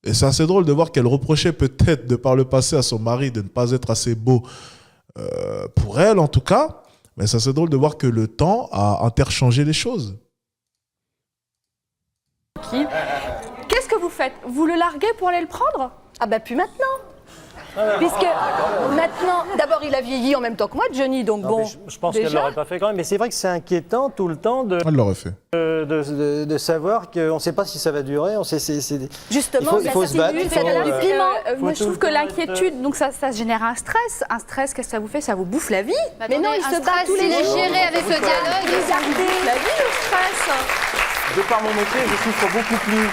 [SPEAKER 1] Et c'est assez drôle de voir qu'elle reprochait peut-être de par le passé à son mari de ne pas être assez beau pour elle en tout cas. Mais c'est assez drôle de voir que le temps a interchangé les choses.
[SPEAKER 10] Qu'est-ce que vous faites? Vous le larguez pour aller le prendre?
[SPEAKER 9] Ah bah plus maintenant. Puisque maintenant, d'abord il a vieilli en même temps que moi, Johnny, donc
[SPEAKER 13] non,
[SPEAKER 9] bon.
[SPEAKER 13] Je pense qu'elle ne l'aurait pas fait quand même, mais c'est vrai que c'est inquiétant tout le temps
[SPEAKER 1] Elle l'aurait fait.
[SPEAKER 13] De savoir qu'on ne sait pas si ça va durer.
[SPEAKER 9] Justement,
[SPEAKER 13] il faut se battre.
[SPEAKER 9] Ça donne du piment.
[SPEAKER 10] Moi je trouve que l'inquiétude, donc ça génère un stress. Un stress, qu'est-ce que ça vous fait? Ça vous bouffe la vie.
[SPEAKER 8] Mais non, il se bat tous les jours. Géré avec ce dialogue.
[SPEAKER 10] Ça vous bouffe la vie, le stress.
[SPEAKER 12] De par mon métier, je souffre beaucoup plus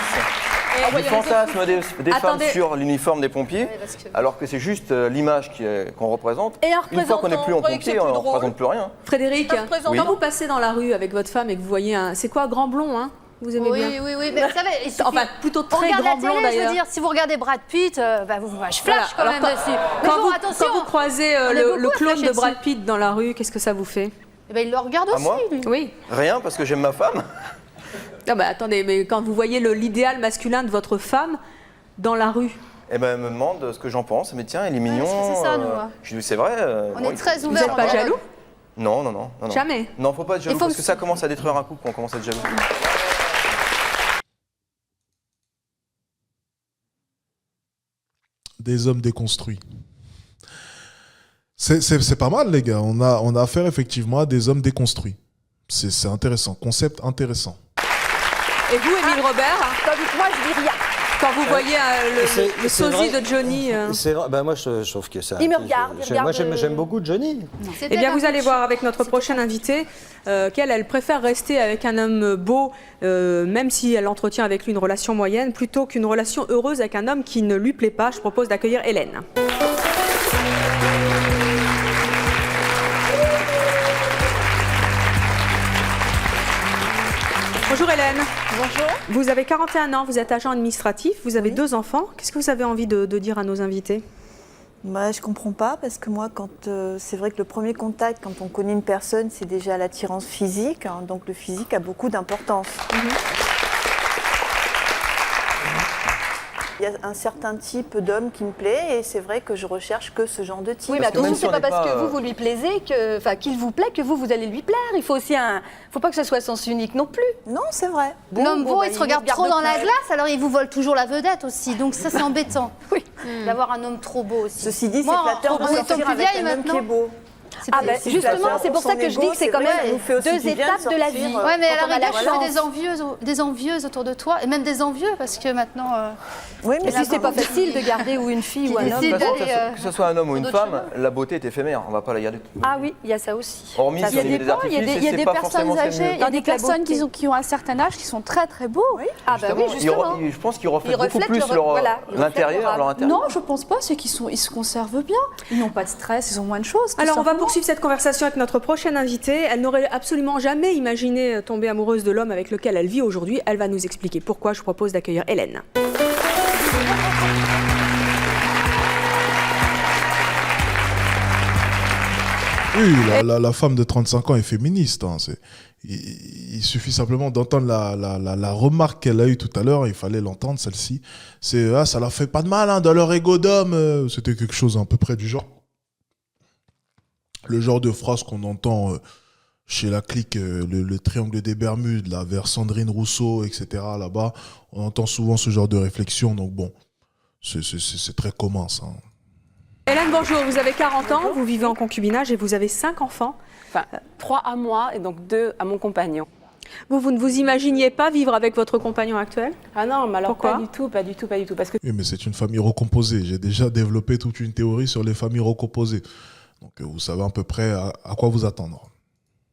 [SPEAKER 12] du fantasme des femmes sur l'uniforme des pompiers, alors que c'est juste l'image qu'on représente.
[SPEAKER 7] Et
[SPEAKER 12] une fois qu'on n'est plus en pompier, on ne représente plus rien.
[SPEAKER 7] Frédéric, quand vous passez dans la rue avec votre femme et que vous voyez c'est quoi, grand blond, hein? Vous aimez bien?
[SPEAKER 8] Oui, mais vous savez,
[SPEAKER 7] enfin, plutôt très grand blond d'ailleurs.
[SPEAKER 8] Je veux dire, si vous regardez Brad Pitt, je flash quand même dessus.
[SPEAKER 7] Quand vous croisez le clone de Brad Pitt dans la rue, qu'est-ce que ça vous fait?
[SPEAKER 8] Il le regarde aussi, lui.
[SPEAKER 7] Oui.
[SPEAKER 12] Rien, parce que j'aime ma femme.
[SPEAKER 7] Non, attendez, mais quand vous voyez l'idéal masculin de votre femme dans la rue,
[SPEAKER 12] elle me demande ce que j'en pense. Mais tiens, il est mignon.
[SPEAKER 8] C'est ça, nous.
[SPEAKER 12] Je dis, c'est vrai.
[SPEAKER 8] On est très ouverts.
[SPEAKER 7] Vous n'êtes pas jaloux?
[SPEAKER 12] Non.
[SPEAKER 7] Jamais.
[SPEAKER 12] Non, faut pas être jaloux parce que ça commence à détruire un couple quand on commence à être jaloux.
[SPEAKER 1] Des hommes déconstruits. C'est pas mal, les gars. On a affaire effectivement à des hommes déconstruits. C'est intéressant. Concept intéressant.
[SPEAKER 7] Et vous, Émile Robert,
[SPEAKER 9] Tandis que moi, je dis rien.
[SPEAKER 7] quand vous voyez le sosie de Johnny
[SPEAKER 13] C'est vrai. Ben moi, je trouve que ça.
[SPEAKER 9] Il me regarde.
[SPEAKER 13] Moi, j'aime beaucoup Johnny.
[SPEAKER 7] Eh bien, vous allez voir avec notre prochaine invitée qu'elle, elle préfère rester avec un homme beau, même si elle entretient avec lui une relation moyenne, plutôt qu'une relation heureuse avec un homme qui ne lui plaît pas. Je propose d'accueillir Hélène. Bonjour Hélène.
[SPEAKER 14] Bonjour.
[SPEAKER 7] Vous avez 41 ans, vous êtes agent administratif, vous avez 2 enfants. Qu'est-ce que vous avez envie de dire à nos invités?
[SPEAKER 14] Bah, je comprends pas parce que moi, c'est vrai que le premier contact, quand on connaît une personne, c'est déjà l'attirance physique. Hein, donc le physique a beaucoup d'importance. Il y a un certain type d'homme qui me plaît et c'est vrai que je recherche que ce genre de type.
[SPEAKER 9] Oui, mais attention, c'est pas parce que vous lui plaisez, qu'il vous plaît, que vous allez lui plaire. Il faut aussi faut pas que ce soit sens unique non plus.
[SPEAKER 14] Non, c'est vrai.
[SPEAKER 8] L'homme beau,
[SPEAKER 14] bah,
[SPEAKER 8] il se regarde trop dans la glace, alors il vous vole toujours la vedette aussi. Donc ça, c'est embêtant. Oui. D'avoir un homme trop beau aussi.
[SPEAKER 14] Ceci dit, c'est flatteur de sortir avec un homme qui est beau.
[SPEAKER 9] Ah ben justement, c'est pour ça que je dis que c'est quand même 2 étapes de la vie.
[SPEAKER 8] Ouais, mais à la rigueur, tu fais des envieuses autour de toi, et même des envieux, parce que maintenant...
[SPEAKER 9] Oui, mais si c'est pas facile de garder ou une fille ou un homme...
[SPEAKER 12] Que ce soit un homme ou une femme, la beauté est éphémère, on va pas la garder.
[SPEAKER 9] Ah oui, il y a ça aussi.
[SPEAKER 12] Hormis
[SPEAKER 10] il y a des personnes âgées, il y a des personnes qui ont un certain âge qui sont très très beaux.
[SPEAKER 12] Oui. Ah bah oui, justement. Je pense qu'ils reflètent beaucoup plus l'intérieur, leur intérieur.
[SPEAKER 10] Non, je pense pas, c'est qu'ils se conservent bien. Ils n'ont pas de stress, ils ont moins de choses.
[SPEAKER 7] Alors on va poursuivre cette conversation avec notre prochaine invitée. Elle n'aurait absolument jamais imaginé tomber amoureuse de l'homme avec lequel elle vit aujourd'hui. Elle va nous expliquer pourquoi. Je vous propose d'accueillir Hélène.
[SPEAKER 1] Oui, la femme de 35 ans est féministe. Hein, il suffit simplement d'entendre la remarque qu'elle a eue tout à l'heure. Il fallait l'entendre, celle-ci. C'est ça leur fait pas de mal hein, dans leur ego d'homme. C'était quelque chose à peu près du genre. Le genre de phrase qu'on entend chez la clique, le triangle des Bermudes, là, vers Sandrine Rousseau, etc. Là-bas, on entend souvent ce genre de réflexion. Donc bon, c'est très commun, ça.
[SPEAKER 7] Hélène, bonjour. Vous avez 40 ans, vous vivez en concubinage et vous avez 5 enfants.
[SPEAKER 15] Enfin, 3 à moi et donc 2 à mon compagnon.
[SPEAKER 7] Vous ne vous imaginiez pas vivre avec votre compagnon actuel?
[SPEAKER 15] Ah non, mais alors
[SPEAKER 7] pourquoi?
[SPEAKER 15] pas du tout. Parce que...
[SPEAKER 1] Oui, mais c'est une famille recomposée. J'ai déjà développé toute une théorie sur les familles recomposées. Donc vous savez à peu près à quoi vous attendre.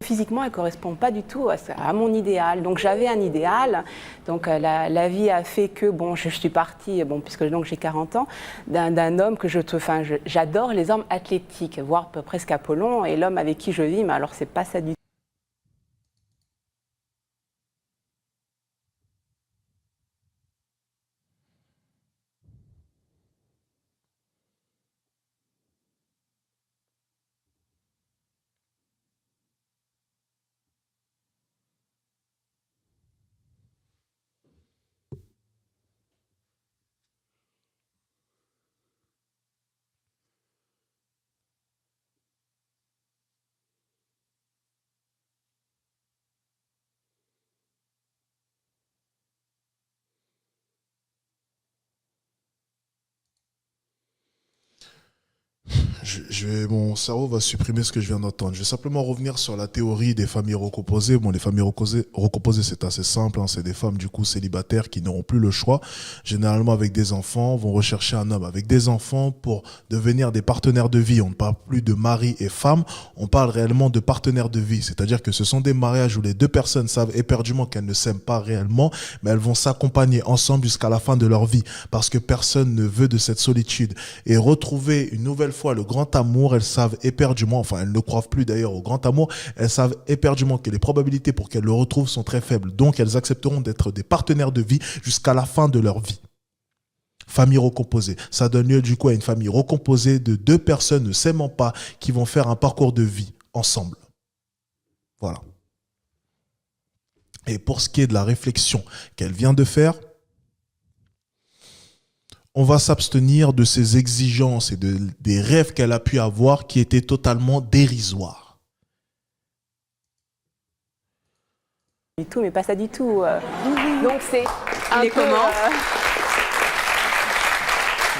[SPEAKER 15] Physiquement, elle ne correspond pas du tout à mon idéal. Donc j'avais un idéal. Donc la vie a fait que bon, je suis partie, puisque donc j'ai 40 ans, d'un homme que j'adore les hommes athlétiques, voire presque Apollon. Et l'homme avec qui je vis, mais alors c'est pas ça du tout.
[SPEAKER 1] Mon cerveau va supprimer ce que je viens d'entendre. Je vais simplement revenir sur la théorie des familles recomposées. Bon, les familles recomposées, c'est assez simple. Hein. C'est des femmes, du coup, célibataires qui n'auront plus le choix. Généralement, avec des enfants, vont rechercher un homme avec des enfants pour devenir des partenaires de vie. On ne parle plus de mari et femme. On parle réellement de partenaires de vie. C'est-à-dire que ce sont des mariages où les 2 personnes savent éperdument qu'elles ne s'aiment pas réellement, mais elles vont s'accompagner ensemble jusqu'à la fin de leur vie. Parce que personne ne veut de cette solitude. Et retrouver une nouvelle fois le grand amour, elles savent éperdument, enfin elles ne croient plus d'ailleurs au grand amour, elles savent éperdument que les probabilités pour qu'elles le retrouvent sont très faibles. Donc elles accepteront d'être des partenaires de vie jusqu'à la fin de leur vie. Famille recomposée. Ça donne lieu du coup à une famille recomposée de 2 personnes ne s'aimant pas qui vont faire un parcours de vie ensemble. Voilà. Et pour ce qui est de la réflexion qu'elle vient de faire, on va s'abstenir de ses exigences et des rêves qu'elle a pu avoir qui étaient totalement dérisoires.
[SPEAKER 15] Du tout, mais pas ça du tout. Donc c'est
[SPEAKER 7] un peu...
[SPEAKER 15] comment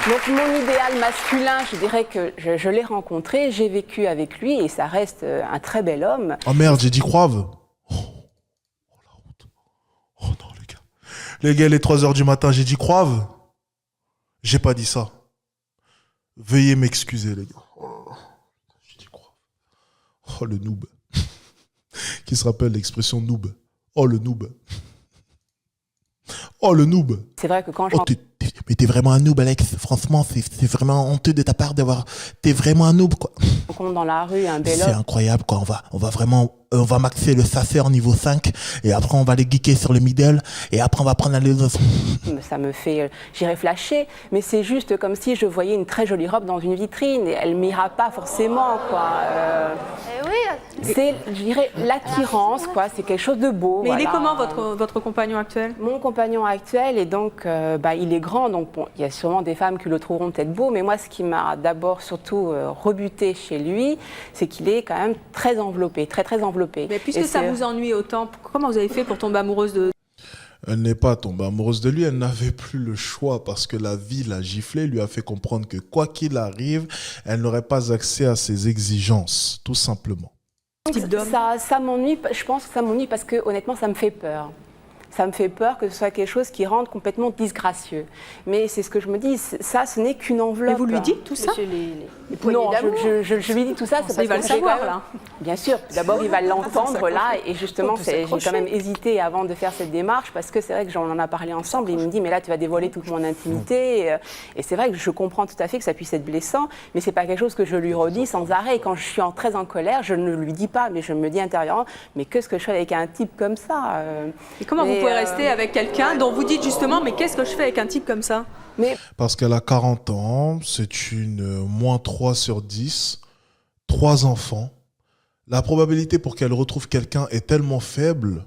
[SPEAKER 15] Donc mon idéal masculin, je dirais que je l'ai rencontré, j'ai vécu avec lui et ça reste un très bel homme.
[SPEAKER 1] Oh merde, j'ai dit croive. Oh la honte. Oh non les gars. Les gars, il est 3h du matin, j'ai dit croive. J'ai pas dit ça. Veuillez m'excuser les gars. Oh là là. J'ai dit croive. Oh le noob. Qui se rappelle l'expression noob. Oh le noob. Oh le noob.
[SPEAKER 15] C'est vrai que quand je...
[SPEAKER 1] Mais t'es vraiment un noob, Alex. Franchement, c'est vraiment honteux de ta part d'avoir... T'es vraiment un noob, quoi.
[SPEAKER 15] On rencontre dans la rue un bel
[SPEAKER 1] C'est
[SPEAKER 15] homme.
[SPEAKER 1] incroyable, quoi. On va vraiment... On va maxer le sasseur niveau 5. Et après, on va les geeker sur le middle. Et après, on va prendre les autres.
[SPEAKER 15] Ça me fait... J'irai flasher. Mais c'est juste comme si je voyais une très jolie robe dans une vitrine. Et elle m'ira pas forcément, quoi. C'est, je dirais, l'attirance, quoi. C'est quelque chose de beau.
[SPEAKER 7] Mais
[SPEAKER 15] voilà.
[SPEAKER 7] il est comment, votre compagnon actuel?
[SPEAKER 15] Mon compagnon actuel, et donc, il est grand. Donc, bon, il y a sûrement des femmes qui le trouveront peut-être beau. Mais moi, ce qui m'a d'abord, surtout, rebuté chez lui, c'est qu'il est quand même très enveloppé. Très, très enveloppé.
[SPEAKER 7] Mais puisque ça vous ennuie autant, comment vous avez fait pour tomber amoureuse de...
[SPEAKER 1] Elle n'est pas tombée amoureuse de lui, elle n'avait plus le choix parce que la vie l'a giflé, lui a fait comprendre que quoi qu'il arrive, elle n'aurait pas accès à ses exigences, tout simplement.
[SPEAKER 15] Ça m'ennuie, je pense que ça m'ennuie parce que honnêtement, ça me fait peur. Ça me fait peur que ce soit quelque chose qui rende complètement disgracieux. Mais c'est ce que je me dis, ça, ce n'est qu'une enveloppe.
[SPEAKER 7] Mais vous lui dites tout ça?
[SPEAKER 15] Non, je lui dis tout ça, c'est parce
[SPEAKER 7] il va
[SPEAKER 15] que
[SPEAKER 7] le savoir,
[SPEAKER 15] même...
[SPEAKER 7] là.
[SPEAKER 15] Bien sûr, d'abord il va l'entendre là, et justement j'ai quand même hésité avant de faire cette démarche, parce que c'est vrai que j'en en a parlé ensemble, et il me dit mais là tu vas dévoiler toute mon intimité, et c'est vrai que je comprends tout à fait que ça puisse être blessant, mais c'est pas quelque chose que je lui redis sans arrêt, et quand je suis très en colère, je ne lui dis pas, mais je me dis intérieurement, mais qu'est-ce que je fais avec un type comme ça
[SPEAKER 7] Et comment vous pouvez rester avec quelqu'un dont vous dites justement mais qu'est-ce que je fais avec un type comme ça?
[SPEAKER 1] Parce qu'elle a 40 ans, c'est une -3 sur 10, 3 enfants. La probabilité pour qu'elle retrouve quelqu'un est tellement faible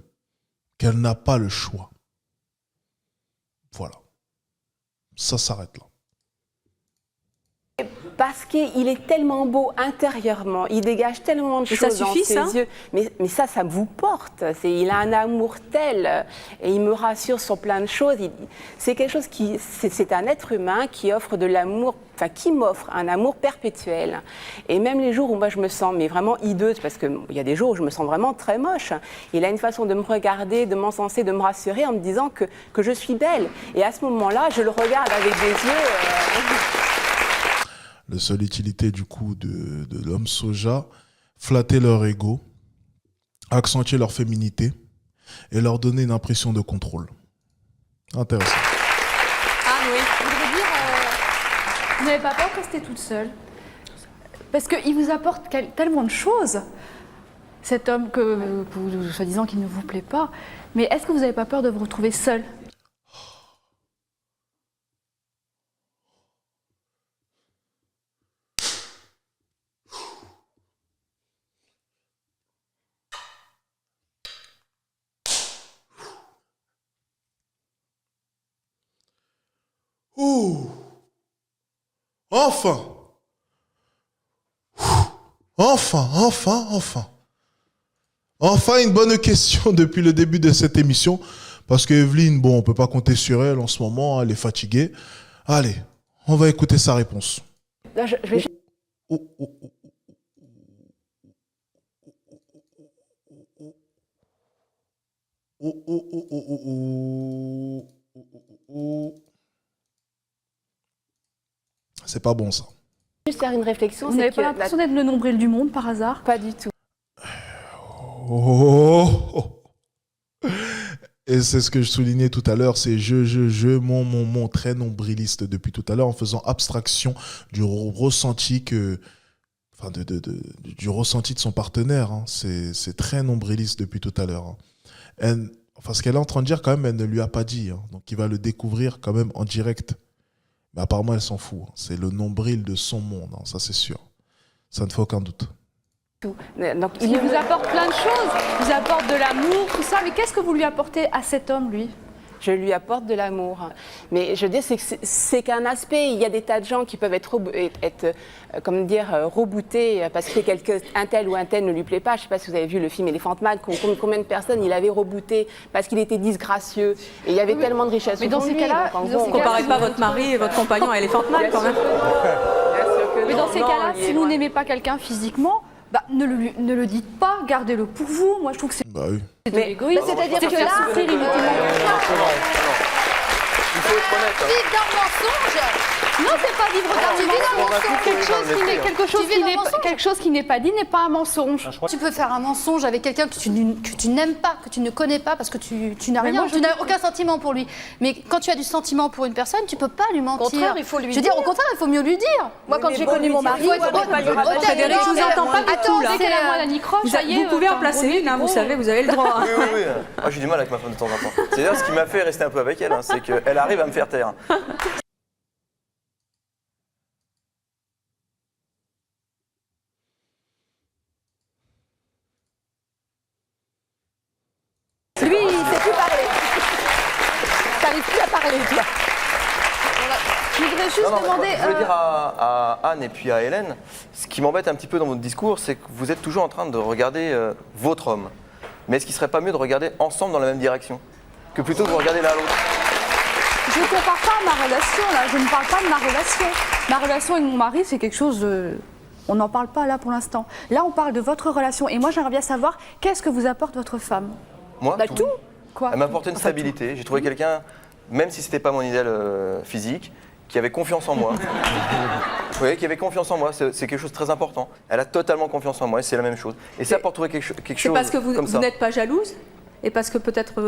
[SPEAKER 1] qu'elle n'a pas le choix. Voilà. Ça s'arrête là.
[SPEAKER 15] Parce qu'il est tellement beau intérieurement, il dégage tellement de choses dans ses yeux. Mais ça vous porte. Il a un amour tel, et il me rassure sur plein de choses. C'est quelque chose qui, c'est un être humain qui offre de l'amour, enfin qui m'offre un amour perpétuel. Et même les jours où moi je me sens mais vraiment hideuse, parce qu'il y a des jours où je me sens vraiment très moche, il a une façon de me regarder, de m'encenser, de me rassurer en me disant que je suis belle. Et à ce moment-là, je le regarde avec des yeux...
[SPEAKER 1] La seule utilité du coup de l'homme soja, flatter leur ego, accentuer leur féminité et leur donner une impression de contrôle. Intéressant.
[SPEAKER 5] Ah oui, je voudrais dire, vous n'avez pas peur de rester toute seule? Parce qu'il vous apporte tellement de choses, cet homme que soi-disant qu'il ne vous plaît pas. Mais est-ce que vous n'avez pas peur de vous retrouver seule?
[SPEAKER 1] Ouh. Enfin. Enfin une bonne question depuis le début de cette émission. Parce que Evelyne, bon, on peut pas compter sur elle en ce moment, elle est fatiguée. Allez, on va écouter sa réponse.
[SPEAKER 15] Là, je vais...
[SPEAKER 1] C'est pas bon ça.
[SPEAKER 15] Juste faire une réflexion.
[SPEAKER 5] Vous n'avez pas l'impression d'être le nombril du monde par hasard?
[SPEAKER 15] Pas du tout.
[SPEAKER 1] Et c'est ce que je soulignais tout à l'heure, c'est mon très nombriliste depuis tout à l'heure en faisant abstraction du ressenti du ressenti de son partenaire. Hein. C'est très nombriliste depuis tout à l'heure. Hein. Ce qu'elle est en train de dire quand même, elle ne lui a pas dit. Hein. Donc il va le découvrir quand même en direct. Mais apparemment elle s'en fout. Hein. C'est le nombril de son monde, hein. Ça c'est sûr. Ça ne fait aucun doute.
[SPEAKER 5] Donc, il vous apporte plein de choses. Il vous apporte de l'amour, tout ça. Mais qu'est-ce que vous lui apportez à cet homme, lui?
[SPEAKER 15] Je lui apporte de l'amour. Mais je dis, c'est qu'un aspect. Il y a des tas de gens qui peuvent être rebootés parce que un tel ou un tel ne lui plaît pas. Je ne sais pas si vous avez vu le film Elephant Man, combien de personnes il avait rebooté parce qu'il était disgracieux. Et il y avait tellement de richesses.
[SPEAKER 5] Mais dans ces cas-là,
[SPEAKER 7] vous ne comparez pas votre mari et votre compagnon à Elephant Man quand même.
[SPEAKER 5] Mais dans ces cas-là, si vous n'aimez pas quelqu'un physiquement, ne le dites pas, gardez-le pour vous. Moi, je trouve que c'est
[SPEAKER 1] Bah oui.
[SPEAKER 5] de l'égoïsme.
[SPEAKER 8] C'est-à-dire que là,
[SPEAKER 12] Il faut être honnête. hein.
[SPEAKER 8] vivre d'un mensonge. Non, c'est pas vivre d'un
[SPEAKER 5] Tu vis d'un
[SPEAKER 8] mensonge.
[SPEAKER 5] Quelque chose qui n'est pas dit n'est pas un mensonge.
[SPEAKER 8] Tu peux faire un mensonge avec quelqu'un que tu n'aimes pas, que tu ne connais pas, parce que tu n'as rien, tu n'as aucun sentiment pour lui. Mais quand tu as du sentiment pour une personne, tu peux pas lui mentir.
[SPEAKER 9] Au contraire, il faut lui
[SPEAKER 8] Je veux dire,
[SPEAKER 9] dire.
[SPEAKER 8] au contraire, il faut mieux lui dire.
[SPEAKER 9] Moi, quand j'ai connu mon mari,
[SPEAKER 7] Frédéric, je vous entends pas du tout là. Vous pouvez en placer une, vous savez, vous avez le droit.
[SPEAKER 12] Oui. Moi, j'ai du mal avec ma femme de temps en temps. C'est d'ailleurs ce qui m'a fait rester un peu avec elle, hein, c'est qu'elle arrive à me faire taire.
[SPEAKER 9] Lui, il ne sait plus parler. T'arrives plus à parler, toi.
[SPEAKER 5] Je voudrais juste demander.
[SPEAKER 12] Je voulais dire à Anne et puis à Hélène, ce qui m'embête un petit peu dans votre discours, c'est que vous êtes toujours en train de regarder votre homme. Mais est-ce qu'il ne serait pas mieux de regarder ensemble dans la même direction que plutôt que de regarder l'un à l'autre?
[SPEAKER 5] Je ne compare pas ma relation, là. Je ne parle pas de ma relation. Ma relation avec mon mari, c'est quelque chose de... On n'en parle pas là pour l'instant. Là, on parle de votre relation. Et moi, j'aimerais bien savoir, qu'est-ce que vous apporte votre femme?
[SPEAKER 12] Moi,
[SPEAKER 5] tout. Quoi?
[SPEAKER 12] Elle m'apportait une stabilité. J'ai trouvé quelqu'un, même si c'était pas mon idéal physique, qui avait confiance en moi. Vous voyez, qui avait confiance en moi, c'est quelque chose de très important. Elle a totalement confiance en moi et c'est la même chose. Et ça, pour trouver quelque chose
[SPEAKER 7] C'est parce que
[SPEAKER 12] comme ça.
[SPEAKER 7] vous n'êtes pas jalouse? Et parce que peut-être...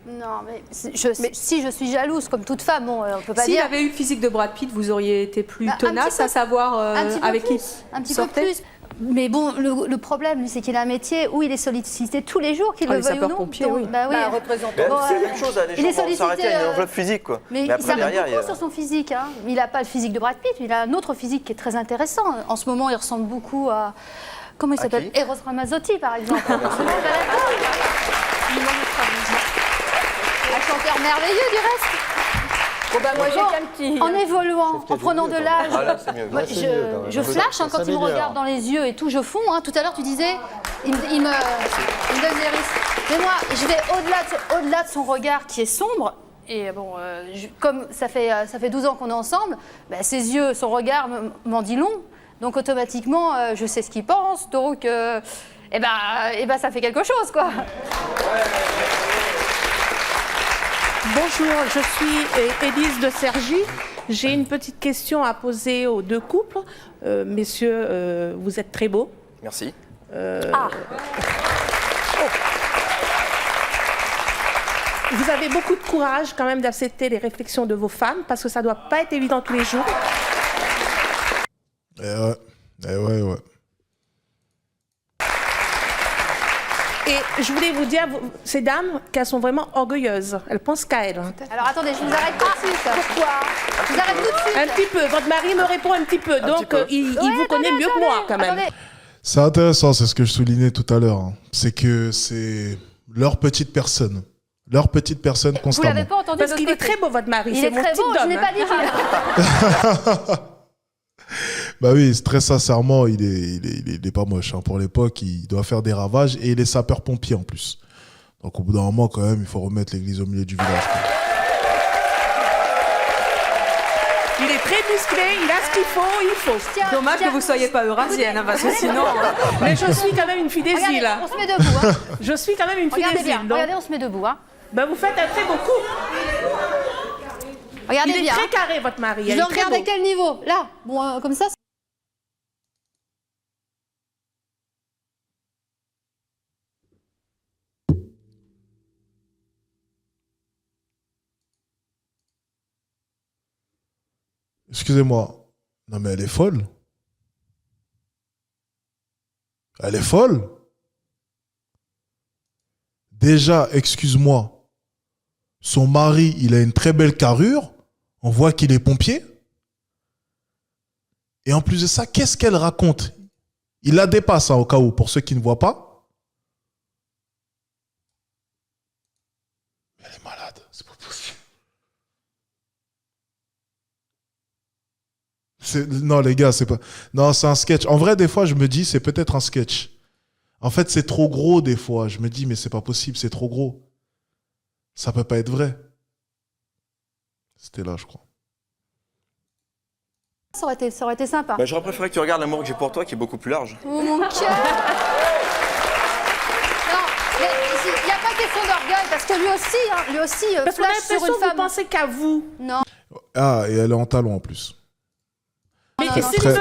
[SPEAKER 8] Non, mais si je suis jalouse, comme toute femme, bon, on peut pas
[SPEAKER 7] S'il
[SPEAKER 8] dire...
[SPEAKER 7] avait eu le physique de Brad Pitt, vous auriez été plus
[SPEAKER 8] un
[SPEAKER 7] tenace
[SPEAKER 8] petit peu-
[SPEAKER 7] à savoir avec qui
[SPEAKER 8] un petit peu
[SPEAKER 7] sortait.
[SPEAKER 8] plus. Mais bon, le problème, c'est qu'il a un métier où il est sollicité tous les jours, qu'il le
[SPEAKER 7] les
[SPEAKER 8] veuille ou non.
[SPEAKER 7] sapeurs-pompiers,
[SPEAKER 8] Donc,
[SPEAKER 7] oui.
[SPEAKER 8] bah oui.
[SPEAKER 12] Mais c'est la même chose, hein, les
[SPEAKER 8] il est
[SPEAKER 12] gens vont s'arrêter à une
[SPEAKER 8] sollicité,
[SPEAKER 12] enveloppe physique, quoi.
[SPEAKER 8] Mais il
[SPEAKER 12] après,
[SPEAKER 8] s'arrête
[SPEAKER 12] derrière,
[SPEAKER 8] beaucoup sur son physique. Hein. Il n'a pas le physique de Brad Pitt, il a un autre physique qui est très intéressant. En ce moment, il ressemble beaucoup à... Comment il s'appelle? Eros Ramazzotti, par exemple. Un chanteur merveilleux, du reste.
[SPEAKER 9] Bon, ben moi, j'ai qu'un petit...
[SPEAKER 8] En évoluant, en prenant de l'âge.
[SPEAKER 12] Ah, là, c'est mieux.
[SPEAKER 8] Moi, je flash hein, quand il me regarde dans les yeux et tout, je fonds. Hein. Tout à l'heure, tu disais, il me donne des risques. Mais moi, je vais au-delà de son regard qui est sombre. Et bon, comme ça fait 12 ans qu'on est ensemble, bah, ses yeux, son regard m'en dit long. Donc automatiquement, je sais ce qu'il pense. Donc, ça fait quelque chose, quoi.
[SPEAKER 16] Bonjour, je suis Élise de Cergy. J'ai une petite question à poser aux deux couples. Messieurs, vous êtes très beaux.
[SPEAKER 12] Merci.
[SPEAKER 16] Vous avez beaucoup de courage quand même d'accepter les réflexions de vos femmes parce que ça ne doit pas être évident tous les jours.
[SPEAKER 1] Ouais.
[SPEAKER 16] Et je voulais vous dire, ces dames, qu'elles sont vraiment orgueilleuses. Elles pensent qu'à elles.
[SPEAKER 8] Alors attendez, je vous arrête tout de suite. Pourquoi? Je vous arrête tout de suite.
[SPEAKER 16] Un petit peu. Votre mari me répond un petit peu. Donc, il vous connaît mieux que moi, quand même.
[SPEAKER 1] C'est intéressant, c'est ce que je soulignais tout à l'heure. Hein. C'est que c'est leur petite personne. Leur petite personne constamment.
[SPEAKER 8] Vous l'avez pas entendu?
[SPEAKER 16] Parce qu'il est très beau, votre mari.
[SPEAKER 8] Il est
[SPEAKER 16] mon
[SPEAKER 8] très
[SPEAKER 16] type
[SPEAKER 8] beau, je
[SPEAKER 16] d'homme,
[SPEAKER 8] n'ai pas
[SPEAKER 16] hein.
[SPEAKER 8] dit.
[SPEAKER 1] Bah oui, très sincèrement, il est pas moche. Hein. Pour l'époque, il doit faire des ravages et il est sapeur-pompier en plus. Donc au bout d'un moment, quand même, il faut remettre l'église au milieu du village. Quoi.
[SPEAKER 16] Il est très musclé, il a ce qu'il faut,
[SPEAKER 7] Dommage que vous ne soyez pas eurasienne, hein, parce que sinon...
[SPEAKER 16] Mais je suis quand même une fille des
[SPEAKER 8] Regardez,
[SPEAKER 16] îles. Hein.
[SPEAKER 8] on se met debout. Hein.
[SPEAKER 16] Je suis quand même une fille
[SPEAKER 8] Regardez
[SPEAKER 16] des
[SPEAKER 8] bien,
[SPEAKER 16] îles. Donc...
[SPEAKER 8] regardez, on se met debout. Hein.
[SPEAKER 16] Ben, vous faites un très beau coup.
[SPEAKER 8] Regardez
[SPEAKER 16] il est
[SPEAKER 8] bien.
[SPEAKER 16] très carré, votre mari.
[SPEAKER 8] Je le regarde à quel niveau? Là. Bon, comme ça.
[SPEAKER 1] Excusez-moi. Non mais elle est folle. Elle est folle. Déjà, excuse-moi. Son mari, il a une très belle carrure. On voit qu'il est pompier. Et en plus de ça, qu'est-ce qu'elle raconte? Il la dépasse, hein, au cas où, pour ceux qui ne voient pas. Elle est malade, c'est pas possible. Non, les gars, c'est pas. Non, c'est un sketch. En vrai, des fois, je me dis, c'est peut-être un sketch. En fait, c'est trop gros, des fois. Je me dis, mais c'est pas possible, c'est trop gros. Ça peut pas être vrai. C'était là, je crois.
[SPEAKER 8] Ça aurait été sympa.
[SPEAKER 12] Bah, j'aurais préféré que tu regardes l'amour que j'ai pour toi, qui est beaucoup plus large.
[SPEAKER 8] Oh mon cœur. Non, mais il n'y a pas question d'orgueil, parce que lui aussi
[SPEAKER 16] Parce qu'on a
[SPEAKER 8] flash sur
[SPEAKER 16] l'impression
[SPEAKER 8] une
[SPEAKER 16] que vous
[SPEAKER 8] femme.
[SPEAKER 16] pensez qu'à vous.
[SPEAKER 8] Non.
[SPEAKER 1] Ah, et elle est en talon en plus.
[SPEAKER 16] Mais